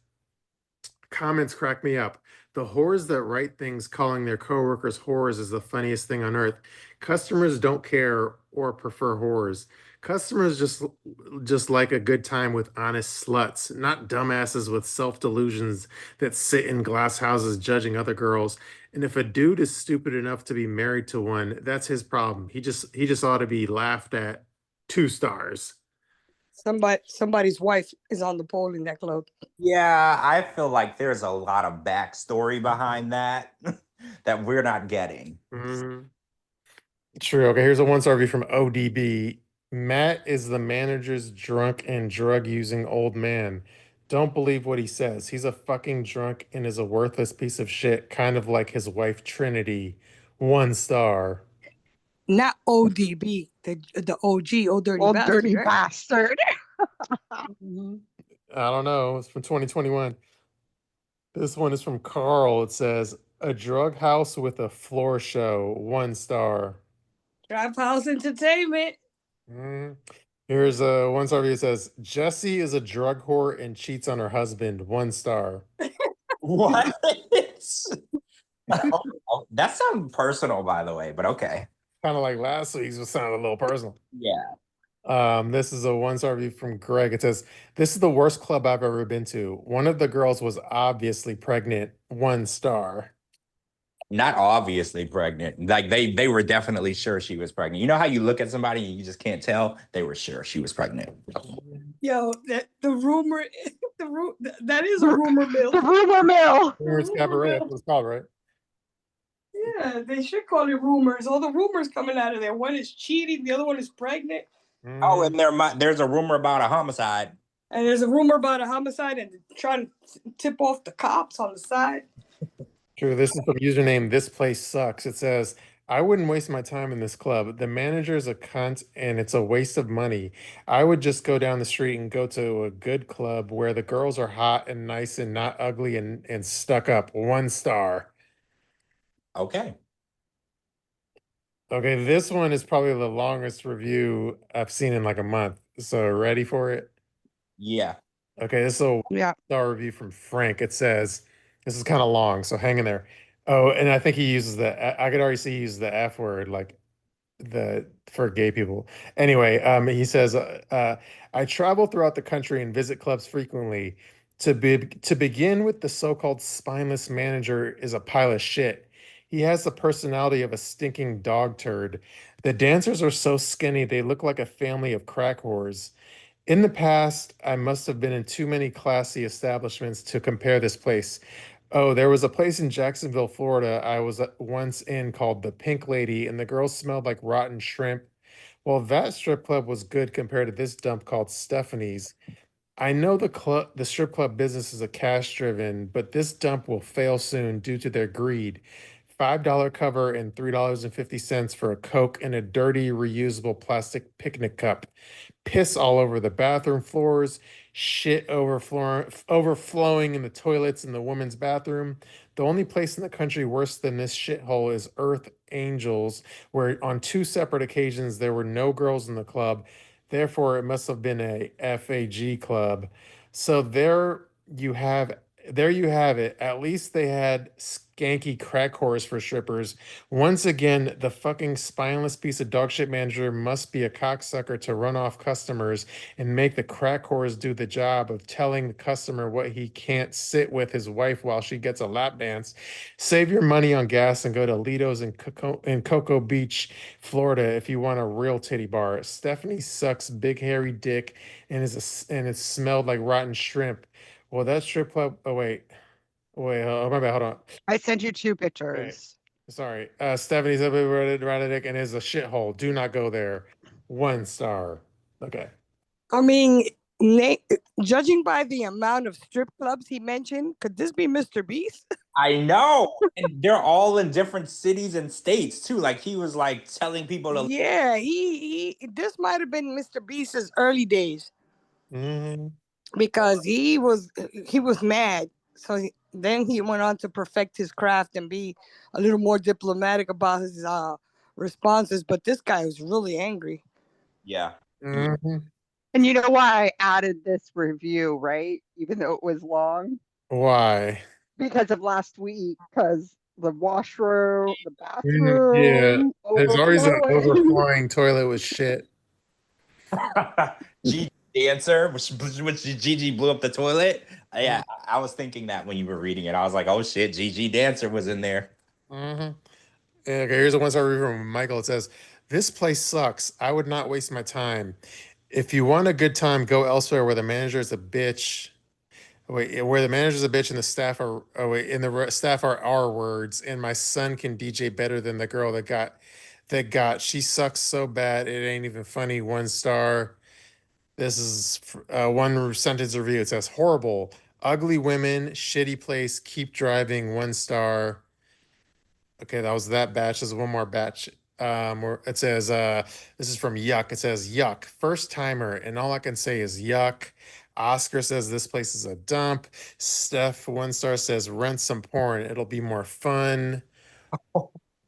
comments crack me up. The whores that write things calling their coworkers whores is the funniest thing on earth. Customers don't care or prefer whores. Customers just like a good time with honest sluts, not dumbasses with self-delusions that sit in glass houses judging other girls. And if a dude is stupid enough to be married to one, that's his problem. He just ought to be laughed at. 2 stars. Somebody's wife is on the pole in that club. Yeah, I feel like there's a lot of backstory behind that that we're not getting. Mhm. True. Okay, here's a 1-star review from ODB. Matt is the manager's drunk and drug using old man. Don't believe what he says. He's a fucking drunk and is a worthless piece of shit, kind of like his wife Trinity. 1 star. Not ODB, the OG, old dirty Old bastard. dirty right? bastard. Mhm. I don't know. It's from 2021. This one is from Carl. It says, a drug house with a floor show. 1 star. Trap House Entertainment. Mm. Here's a 1 star review. It says, Jessie is a drug whore and cheats on her husband. 1 star. What? Oh, that sounds personal, by the way, but okay. Kind of like last week's was sounding a little personal. Yeah. This is a 1 star review from Greg. It says, this is the worst club I've ever been to. One of the girls was obviously pregnant. 1 star. Not obviously pregnant. Like they were definitely sure she was pregnant. You know how you look at somebody and you just can't tell? They were sure she was pregnant. Yo, the rumor, that is a rumor mill. The rumor mill. Rumors Cabaret, that's what it's called, right? Yeah, they should call it rumors. All the rumors coming out of there. One is cheating, the other one is pregnant. Oh, and there's a rumor about a homicide. And there's a rumor about a homicide and trying to tip off the cops on the side. True. This is from username This Place Sucks. It says, I wouldn't waste my time in this club. The manager's a cunt and it's a waste of money. I would just go down the street and go to a good club where the girls are hot and nice and not ugly and stuck up. 1 star. Okay. Okay, this one is probably the longest review I've seen in like a month. So ready for it? Yeah. Okay, this is a Yeah. star review from Frank. It says, this is kind of long, so hang in there. Oh, and I think he uses I could already see he uses the F word, like for gay people. Anyway, he says, I travel throughout the country and visit clubs frequently. To begin with, the so-called spineless manager is a pile of shit. He has the personality of a stinking dog turd. The dancers are so skinny they look like a family of crack whores. In the past, I must have been in too many classy establishments to compare this place. Oh, there was a place in Jacksonville, Florida, I was once in called the Pink Lady, and the girls smelled like rotten shrimp. Well, that strip club was good compared to this dump called Stephanie's. I know the strip club business is a cash driven, but this dump will fail soon due to their greed. $5 cover and $3.50 for a Coke and a dirty reusable plastic picnic cup. Piss all over the bathroom floors, shit overflowing in the toilets in the women's bathroom. The only place in the country worse than this shithole is Earth Angels, where on 2 separate occasions there were no girls in the club. Therefore, it must have been a FAG club. So there you have it. At least they had skanky crack whores for strippers. Once again, the fucking spineless piece of dog shit manager must be a cocksucker to run off customers and make the crack whores do the job of telling the customer what he can't sit with his wife while she gets a lap dance. Save your money on gas and go to Lido's in Cocoa Beach, Florida, if you want a real titty bar. Stephanie sucks big hairy dick and it smelled like rotten shrimp. Well, that strip club. Oh wait. Oh my bad. Hold on. I sent you 2 Wait, pictures. sorry. Stephanie's a bit Radic and is a shithole. Do not go there. 1 star. Okay. I mean, judging by the amount of strip clubs he mentioned, could this be Mr. Beast? I know. And they're all in different cities and states too. Like he was like telling people to Yeah, this might have been Mr. Beast's early days Mhm. because he was mad. So then he went on to perfect his craft and be a little more diplomatic about his responses. But this guy was really angry. Yeah. Mhm. And you know why I added this review, right? Even though it was long? Why? Because of last week, because the washroom, the Yeah. bathroom, There's always an overflowing. overflowing toilet with shit. Gigi dancer, which Gigi blew up the toilet. Yeah, I was thinking that when you were reading it. I was like, oh shit, Gigi dancer was in there. Mm-hmm. Okay, here's a one-star review from Michael. It says, "This place sucks. I would not waste my time. If you want a good time, go elsewhere where the manager is a bitch. Wait, where the manager's a bitch and the staff are staff are our words. And my son can DJ better than the girl that got. She sucks so bad it ain't even funny. 1 star. This is one sentence review. It says horrible, ugly women, shitty place. Keep driving. 1 star. Okay, that was that batch. There's one more batch. Where it says, this is from Yuck. It says, Yuck, first timer. And all I can say is yuck. Oscar says this place is a dump. Steph, 1 star, says rent some porn. It'll be more fun.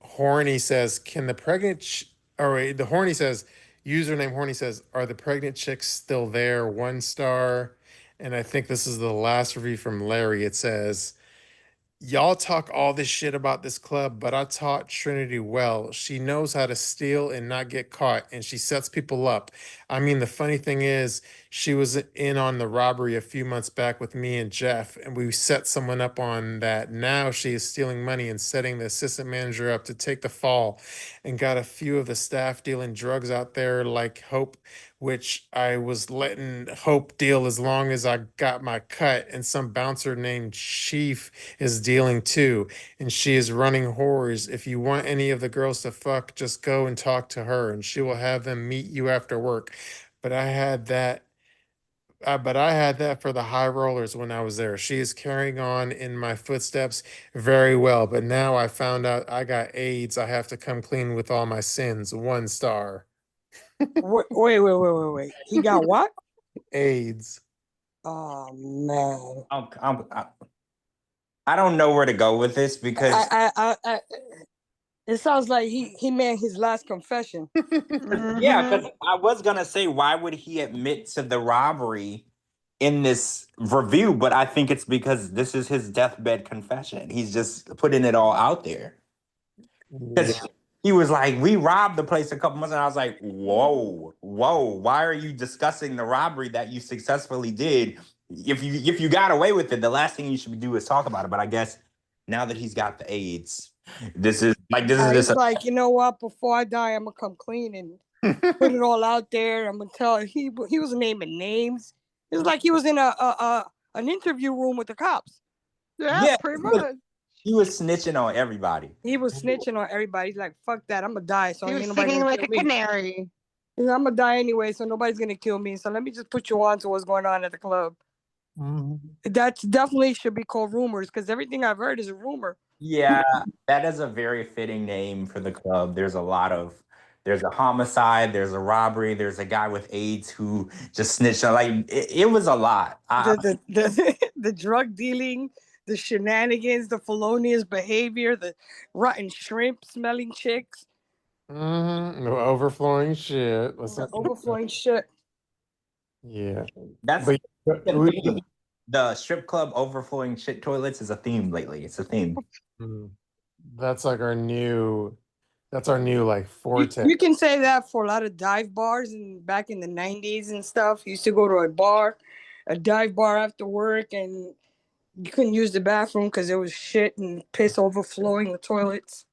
Horny says, can the pregnant, or wait, the Horny says, username Horny says, are the pregnant chicks still there? 1 star. And I think this is the last review from Larry. It says, y'all talk all this shit about this club, but I taught Trinity well. She knows how to steal and not get caught, and she sets people up. I mean, the funny thing is, she was in on the robbery a few months back with me and Jeff, and we set someone up on that. Now she is stealing money and setting the assistant manager up to take the fall, and got a few of the staff dealing drugs out there like Hope, which I was letting Hope deal as long as I got my cut, and some bouncer named Chief is dealing too, and she is running whores. If you want any of the girls to fuck, just go and talk to her, and she will have them meet you after work. But I had that. But I had that for the high rollers when I was there. She is carrying on in my footsteps very well. But now I found out I got AIDS. I have to come clean with all my sins. 1 star. Wait. He got what? AIDS. Oh man. I don't know where to go with this because It sounds like he made his last confession. yeah, because I was gonna say, why would he admit to the robbery in this review? But I think it's because this is his deathbed confession. He's just putting it all out there. Because he was like, we robbed the place a couple months, and I was like, whoa, why are you discussing the robbery that you successfully did? If you got away with it, the last thing you should do is talk about it. But I guess now that he's got the AIDS, this is He's like, you know what? Before I die, I'm gonna come clean and put it all out there. I'm gonna tell. He was naming names. It's like he was in an interview room with the cops. Yeah, pretty much. He was snitching on everybody. He was snitching on everybody. He's like, fuck that. I'm gonna die. So He was ain't nobody singing gonna like kill a me. canary. He's like, I'm gonna die anyway, so nobody's gonna kill me. So let me just put you on to what's going on at the club. That definitely should be called rumors, because everything I've heard is a rumor. Yeah, that is a very fitting name for the club. There's a homicide, there's a robbery, there's a guy with AIDS who just snitched on. Like it was a lot. The drug dealing, the shenanigans, the felonious behavior, the rotten shrimp smelling chicks. No overflowing shit. Overflowing shit. Yeah. That's the strip club overflowing shit toilets is a theme lately. It's a theme. That's like our new like forte. You can say that for a lot of dive bars and back in the 90s and stuff. You used to go to a dive bar after work, and you couldn't use the bathroom because there was shit and piss overflowing the toilets.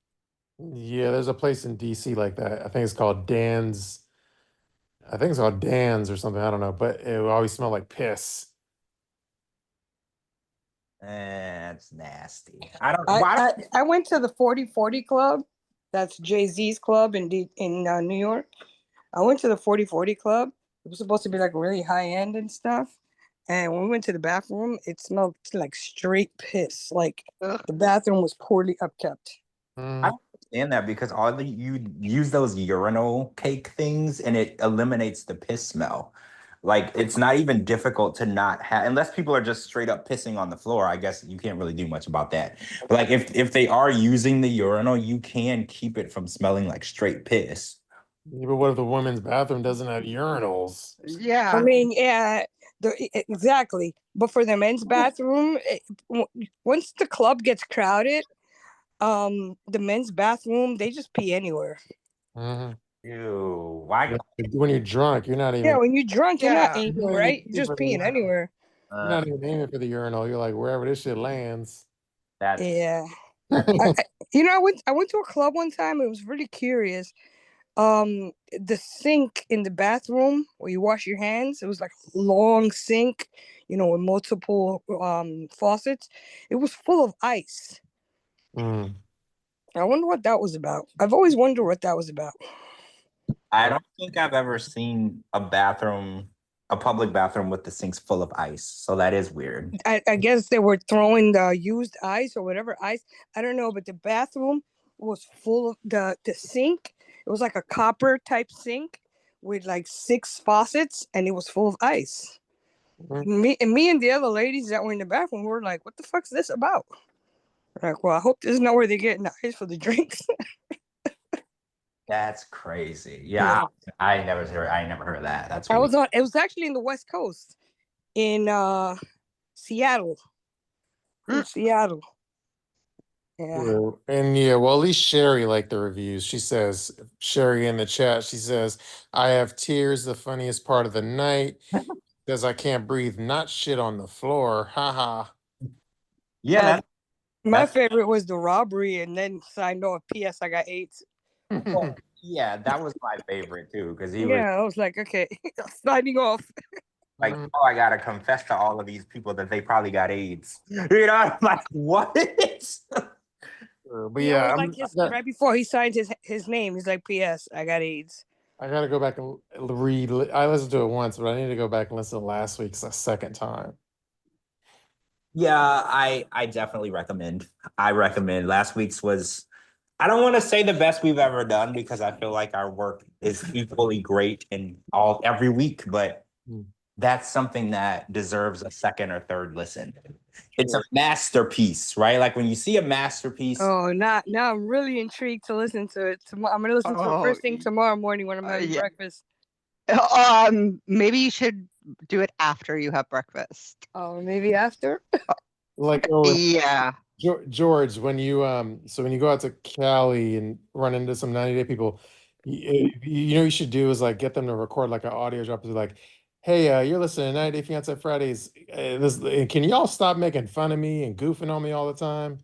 Yeah, there's a place in DC like that. I think it's called Dan's. I think it's called Dan's or something. I don't know, but it always smelled like piss. That's nasty. I went to the 4040 club. That's Jay-Z's club in New York. I went to the 4040 club. It was supposed to be like really high end and stuff. And when we went to the bathroom, it smelled like straight piss. Like the bathroom was poorly upkept. I understand that because you use those urinal cake things and it eliminates the piss smell. Like it's not even difficult to not have, unless people are just straight up pissing on the floor. I guess you can't really do much about that. But like if they are using the urinal, you can keep it from smelling like straight piss. Yeah, but what if the women's bathroom doesn't have urinals? Yeah. I mean, yeah, exactly. But for the men's bathroom, once the club gets crowded, the men's bathroom, they just pee anywhere. Ew. Why? When you're drunk, you're not even. Yeah, when you're drunk, you're not Yeah. aiming, You're not right? even You're just for the peeing urinal. anywhere. You're not even aiming for the urinal. You're like wherever this shit lands. That's Yeah. that's I went to a club one time. It was really curious. The sink in the bathroom where you wash your hands, it was like a long sink, with multiple faucets. It was full of ice. Mm. I wonder what that was about. I've always wondered what that was about. I don't think I've ever seen a bathroom, a public bathroom with the sinks full of ice. So that is weird. I guess they were throwing the used ice or whatever ice. I don't know, but the bathroom was full of the sink. It was like a copper type sink with like 6 faucets, and it was full of ice. Me and the other ladies that were in the bathroom were like, "What the fuck's this about?" Like, well, I hope this is not where they get the ice for the drinks. That's crazy. Yeah, I never heard of that. That's really It was actually in the West Coast in Seattle. In Seattle. Yeah. True. And yeah, well, at least Sherry liked the reviews. She says, Sherry in the chat, she says, I have tears, the funniest part of the night. Says, I can't breathe, not shit on the floor. Haha. yeah. My favorite was the robbery, and then signed off. P.S. I got AIDS. Yeah, that was my favorite too, because he was Yeah, I was like, okay, signing off. like, oh, I gotta confess to all of these people that they probably got AIDS. I'm like, what? But Yeah, yeah, it was like right before he signed his name. He's like, P.S. I got AIDS. I gotta go back and read. I listened to it once, but I need to go back and listen to last week's a second time. Yeah, I definitely recommend. I recommend. Last week's was, I don't want to say the best we've ever done because I feel like our work is equally great in every week, but that's something that deserves a second or third listen. It's a masterpiece, right? Like when you see a masterpiece. Oh, now I'm really intrigued to listen to it. I'm gonna listen to it first thing tomorrow morning when I'm having breakfast. Maybe you should do it after you have breakfast. Oh, maybe after. Like Yeah. George, when you when you go out to Cali and run into some 90-day people, you know what you should do is like get them to record like an audio drop. Is like, hey, you're listening to 90-Day Fiance Fridays. Can y'all stop making fun of me and goofing on me all the time?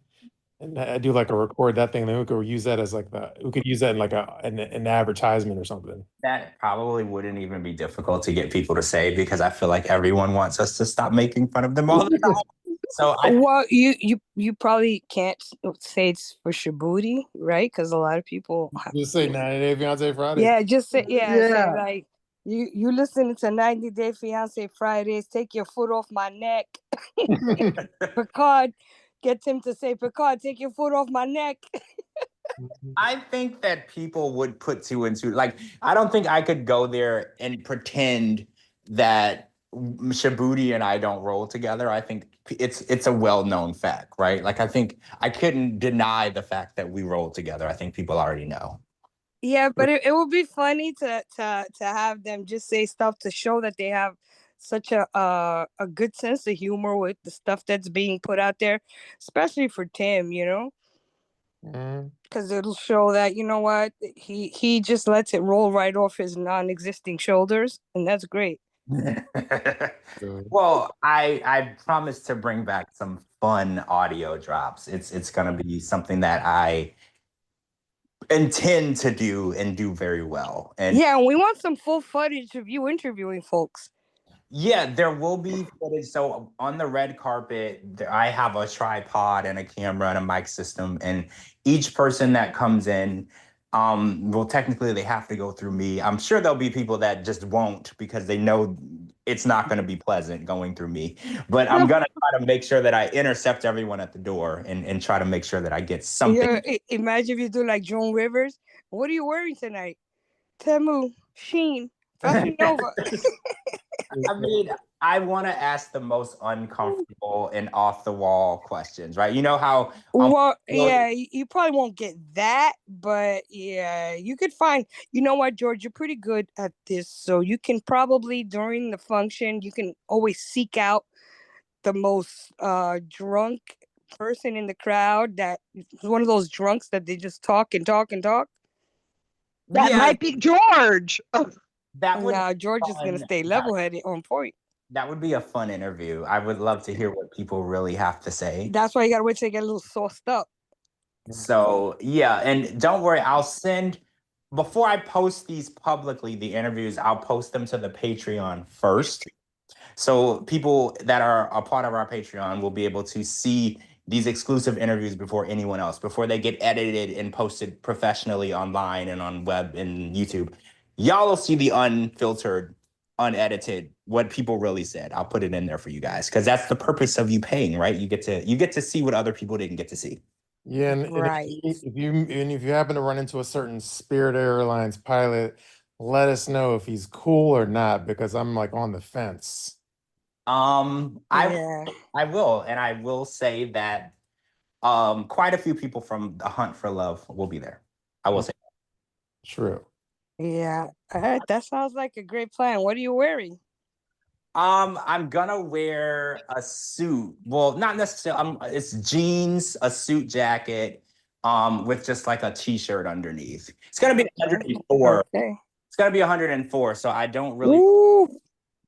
And I do like a record that thing. Then we could use that as like we could use that in like an advertisement or something. That probably wouldn't even be difficult to get people to say because I feel like everyone wants us to stop making fun of them all the time. So well, you probably can't say it's for Shabooty, right? Because a lot of people just say 90-Day Fiance Fridays. Yeah, just say say like you listening to 90-Day Fiance Fridays. Take your foot off my neck. Piccard gets him to say, Piccard, take your foot off my neck. I think that people would put two and two. Like, I don't think I could go there and pretend that Shabooty and I don't roll together. I think it's a well-known fact, right? Like, I think I couldn't deny the fact that we roll together. I think people already know. Yeah, but it would be funny to have them just say stuff to show that they have such a good sense of humor with the stuff that's being put out there, especially for Tim, because it'll show that, you know what, he just lets it roll right off his non-existing shoulders, and that's great. Well, I promise to bring back some fun audio drops. It's gonna be something that I intend to do and do very well. And yeah, we want some full footage of you interviewing folks. Yeah, there will be footage. So on the red carpet, I have a tripod and a camera and a mic system, and each person that comes in, well, technically they have to go through me. I'm sure there'll be people that just won't because they know it's not going to be pleasant going through me. But I'm gonna try to make sure that I intercept everyone at the door and try to make sure that I get something. Yeah, imagine if you do like Joan Rivers. What are you wearing tonight? Temu, Sheen, Fashion Nova. I mean, I want to ask the most uncomfortable and off the wall questions, right? You know how well, yeah, you probably won't get that, but yeah, you could find, you know what, George, you're pretty good at this. So you can probably during the function, you can always seek out the most drunk person in the crowd that is one of those drunks that they just talk and talk and talk. That Yeah, might be George. Ugh. that would Now be George is gonna fun. stay level-headed on point. That would be a fun interview. I would love to hear what people really have to say. That's why you gotta wait till you get a little sauced up. So yeah, and don't worry, I'll send before I post these publicly, the interviews, I'll post them to the Patreon first. So people that are a part of our Patreon will be able to see these exclusive interviews before anyone else, before they get edited and posted professionally online and on web and YouTube. Y'all will see the unfiltered, unedited, what people really said. I'll put it in there for you guys because that's the purpose of you paying, right? You get to see what other people didn't get to see. Yeah, and Right. if you happen to run into a certain Spirit Airlines pilot, let us know if he's cool or not, because I'm like on the fence. Yeah. I will, and I will say that quite a few people from the Hunt for Love will be there. I will say. True. Yeah. That sounds like a great plan. What are you wearing? I'm gonna wear a suit. Well, not necessarily. It's jeans, a suit jacket, with just like a t-shirt underneath. It's gonna be 104. Okay. It's gonna be 104, so I don't really Ooh.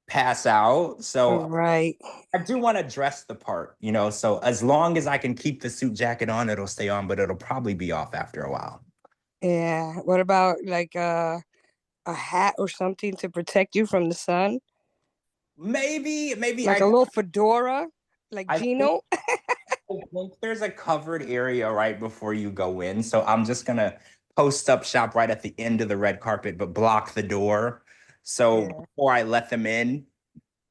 pass out. So Right. I do want to dress the part, you know. So as long as I can keep the suit jacket on, it'll stay on, but it'll probably be off after a while. Yeah. What about like a hat or something to protect you from the sun? Maybe Like a little fedora, like I Gino? think there's a covered area right before you go in. So I'm just gonna post up shop right at the end of the red carpet, but block the door. So Yeah. before I let them in,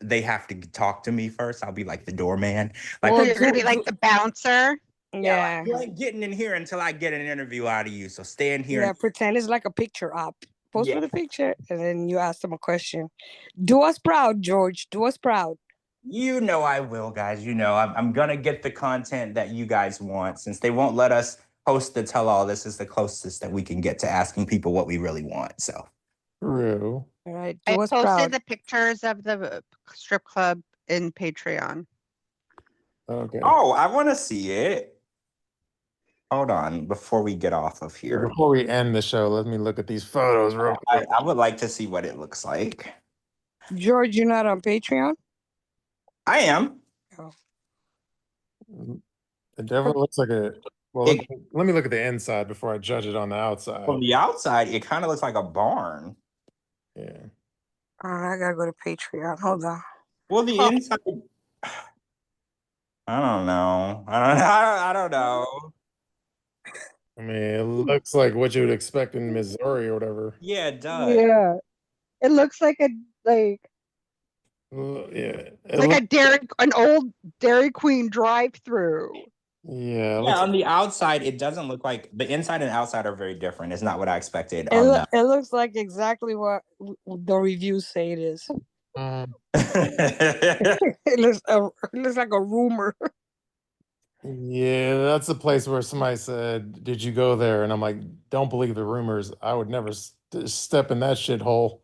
they have to talk to me first. I'll be like the doorman. Like, So Well, you're gonna be like the bouncer. yeah, Yeah. like, you ain't getting in here until I get an interview out of you. So stand here. Yeah, And, pretend it's like a picture op. Post Yeah. with a picture and then you ask them a question. Do us proud, George. Do us proud. you know I will, guys. You know I'm gonna get the content that you guys want. Since they won't let us host the tell all, this is the closest that we can get to asking people what we really want. So True. All right. I Do us posted proud. the pictures of the strip club in Patreon. Okay. oh, I want to see it. Hold on, before we get off of here, Before we end the show, let me look at these photos real quick. I would like to see what it looks like. George, you're not on Patreon? I am. It definitely looks like a. Well, let me look at the inside before I judge it on the outside. From the outside, it kind of looks like a barn. Yeah. I gotta go to Patreon. Hold on. Well, the inside, I don't know. I don't know. I mean, it looks like what you would expect in Missouri or whatever. Yeah, it does. Yeah, it looks like a Yeah. it's like an old Dairy Queen drive-through. Yeah. Yeah, on the outside, it doesn't look like the inside and outside are very different. It's not what I expected. It looks like exactly what the reviews say it is. It looks like a rumor. Yeah, that's the place where somebody said, "Did you go there?" And I'm like, "Don't believe the rumors. I would never step in that shithole."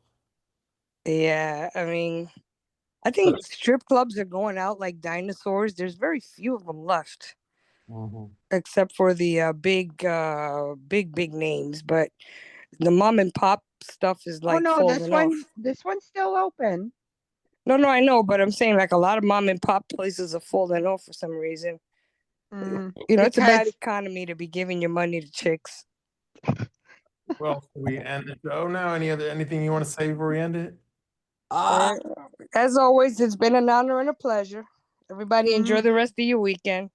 Yeah, I mean, I think strip clubs are going out like dinosaurs. There's very few of them left, except for the big names. But the mom and pop stuff is like Oh no, falling off. this one's still open. No, I know, but I'm saying like a lot of mom and pop places are falling off for some reason. You know, it's a bad economy to be giving your money to chicks. Well, we end the show now. Anything you want to say before we end it? As always, it's been an honor and a pleasure. Everybody enjoy the rest of your weekend.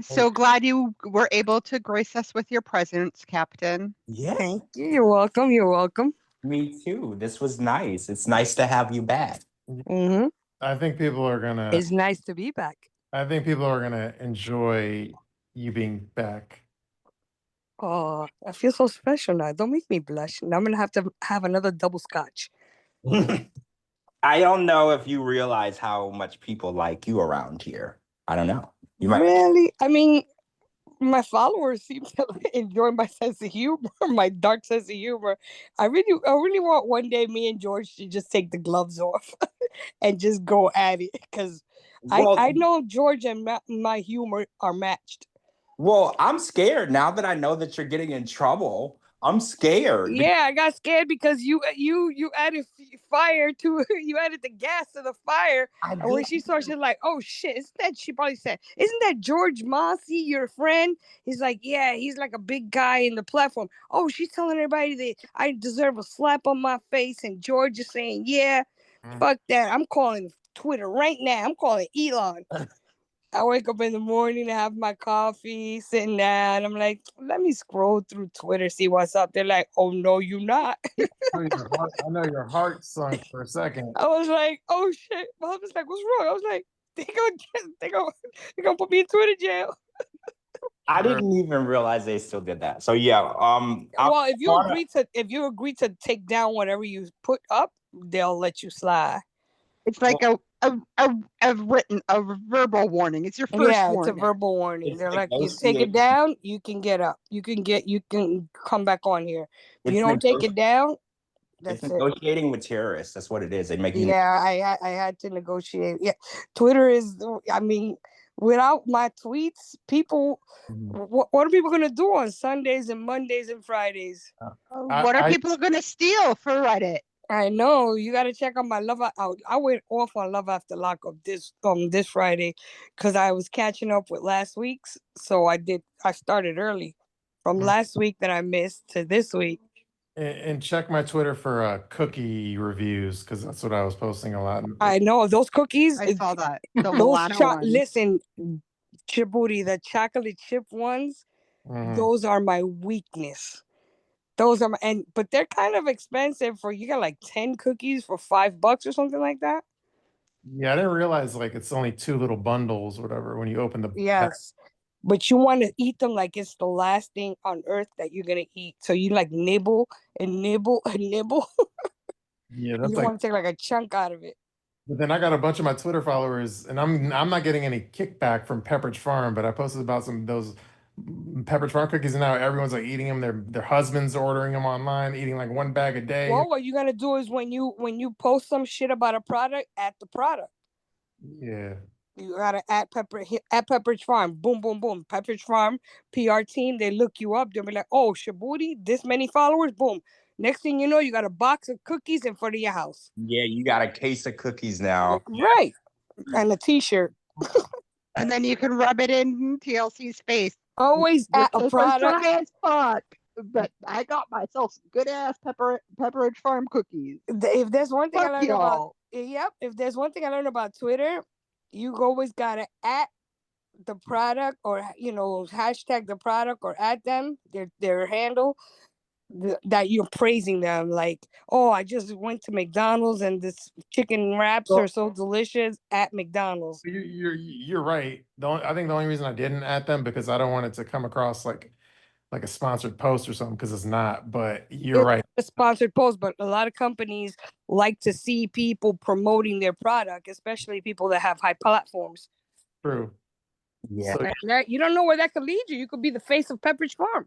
So glad you were able to grace us with your presence, Captain. Yeah. Thank you. You're welcome. You're welcome. Me too. This was nice. It's nice to have you back. Mm-hmm. I think people are gonna. It's nice to be back. I think people are gonna enjoy you being back. Oh, I feel so special now. Don't make me blush. Now I'm gonna have to have another double scotch. I don't know if you realize how much people like you around here. I don't know. You might. Really? I mean, my followers seem to enjoy my sense of humor, my dark sense of humor. I really want one day me and George to just take the gloves off and just go at it, because I know George and my humor are matched. Well, I'm scared now that I know that you're getting in trouble. I'm scared. Yeah, I got scared because you added fire to you added the gas to the fire. And when she saw, she's like, "Oh shit!" Isn't that? She probably said, "Isn't that George Mossy, your friend?" He's like, "Yeah, he's like a big guy in the platform." Oh, she's telling everybody that I deserve a slap on my face, and George is saying, "Yeah, fuck that. I'm calling Twitter right now. I'm calling Elon." I wake up in the morning to have my coffee, sitting down. I'm like, let me scroll through Twitter, see what's up. They're like, oh no, you not. I know your heart sunk for a second. I was like, oh shit. Mom was like, what's wrong? I was like, they gonna put me in Twitter jail. I didn't even realize they still did that. So yeah, well, if you agree to take down whatever you put up, they'll let you slide. It's like a verbal warning. It's your first Yeah, warning. it's a verbal warning. It's They're like, you take it down, you can get up. You can come back on here. If you don't take it down, that's it's negotiating with terrorists. That's what it is. They make you. Yeah, I had to negotiate. Yeah, Twitter is. I mean, without my tweets, people. What are people gonna do on Sundays and Mondays and Fridays? What are people gonna steal for Reddit? I know you got to check on my love out. I went off on Love After Lockup this Friday because I was catching up with last week's. So I started early from last week that I missed to this week. And check my Twitter for cookie reviews because that's what I was posting a lot. I know those cookies. I saw that. The Milano ones. Listen, Shabooty, the chocolate chip ones. Those are my weakness. Those are but they're kind of expensive you got like 10 cookies for $5 or something like that. Yeah, I didn't realize like it's only 2 little bundles or whatever when you open the yes. But you want to eat them like it's the last thing on earth that you're gonna eat. So you like nibble and nibble and nibble. Yeah, that's you want to take like a chunk out of it. But then I got a bunch of my Twitter followers, and I'm not getting any kickback from Pepperidge Farm, but I posted about some of those Pepperidge Farm cookies, and now everyone's like eating them. Their husbands ordering them online, eating like 1 bag a day. Well, what you're gonna do is when you post some shit about a product, add the product. Yeah. You gotta add Pepperidge Farm. Boom, boom, boom. Pepperidge Farm PR team. They look you up. They'll be like, "Oh, Shabooty, this many followers." Boom. Next thing you know, you got a box of cookies in front of your house. Yeah, you got a case of cookies now. Right. And a T-shirt. And then you can rub it in TLC's face. Always add a product. Dry as fuck, but I got myself some good ass Pepperidge Farm cookies. If there's one thing I learned about, if there's one thing I learned about Twitter, you always gotta add the product or hashtag the product or add them their handle that you're praising them. Like, oh, I just went to McDonald's and this chicken wraps are so delicious at McDonald's. You're right. I think the only reason I didn't add them because I don't want it to come across like a sponsored post or something because it's not. But you're right. A sponsored post, but a lot of companies like to see people promoting their product, especially people that have high platforms. True. Yeah. So, you don't know where that could lead you. You could be the face of Pepperidge Farm.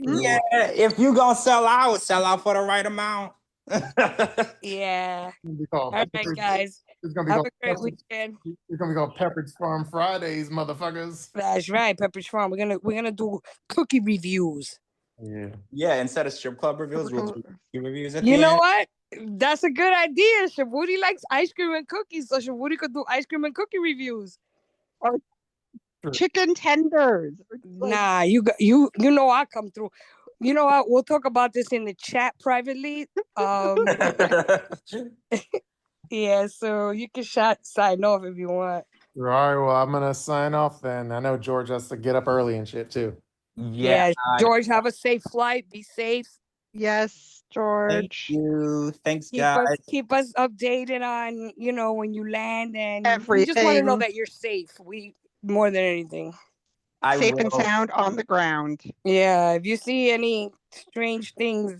Yeah, if you gonna sell out for the right amount. Yeah. All right, guys. Have a great weekend. It's gonna be called Pepperidge Farm Fridays, motherfuckers. That's right, Pepperidge Farm. We're gonna do cookie reviews. Yeah, instead of strip club reviews, we'll do cookie reviews at the You know end. what? That's a good idea. Shabooty likes ice cream and cookies, so Shabooty could do ice cream and cookie reviews. Or chicken tenders. Nah, you know I come through. You know what? We'll talk about this in the chat privately. Yeah, so you can sign off if you want. All right, well, I'm gonna sign off then. I know George has to get up early and shit too. Yeah, George, have a safe flight. Be safe. Yes, George. Thank you. Thanks, guys. Keep us updated on, when you land, and everything. We just want to know that you're safe. We more than anything. Safe and sound on the ground. Yeah, if you see any strange things,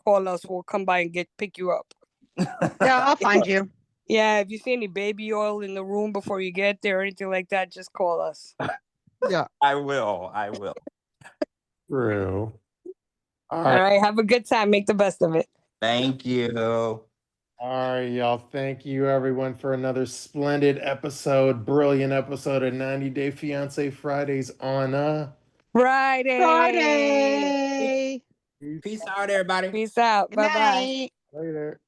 call us. We'll come by and pick you up. Yeah, I'll find you. Yeah, if you see any baby oil in the room before you get there or anything like that, just call us. Yeah, I will. True. All right, have a good time. Make the best of it. Thank you. All right, y'all. Thank you, everyone, for another splendid episode, brilliant episode of 90 Day Fiancé Fridays on Friday. Peace out, everybody. Peace out. Good Bye bye. night. Later.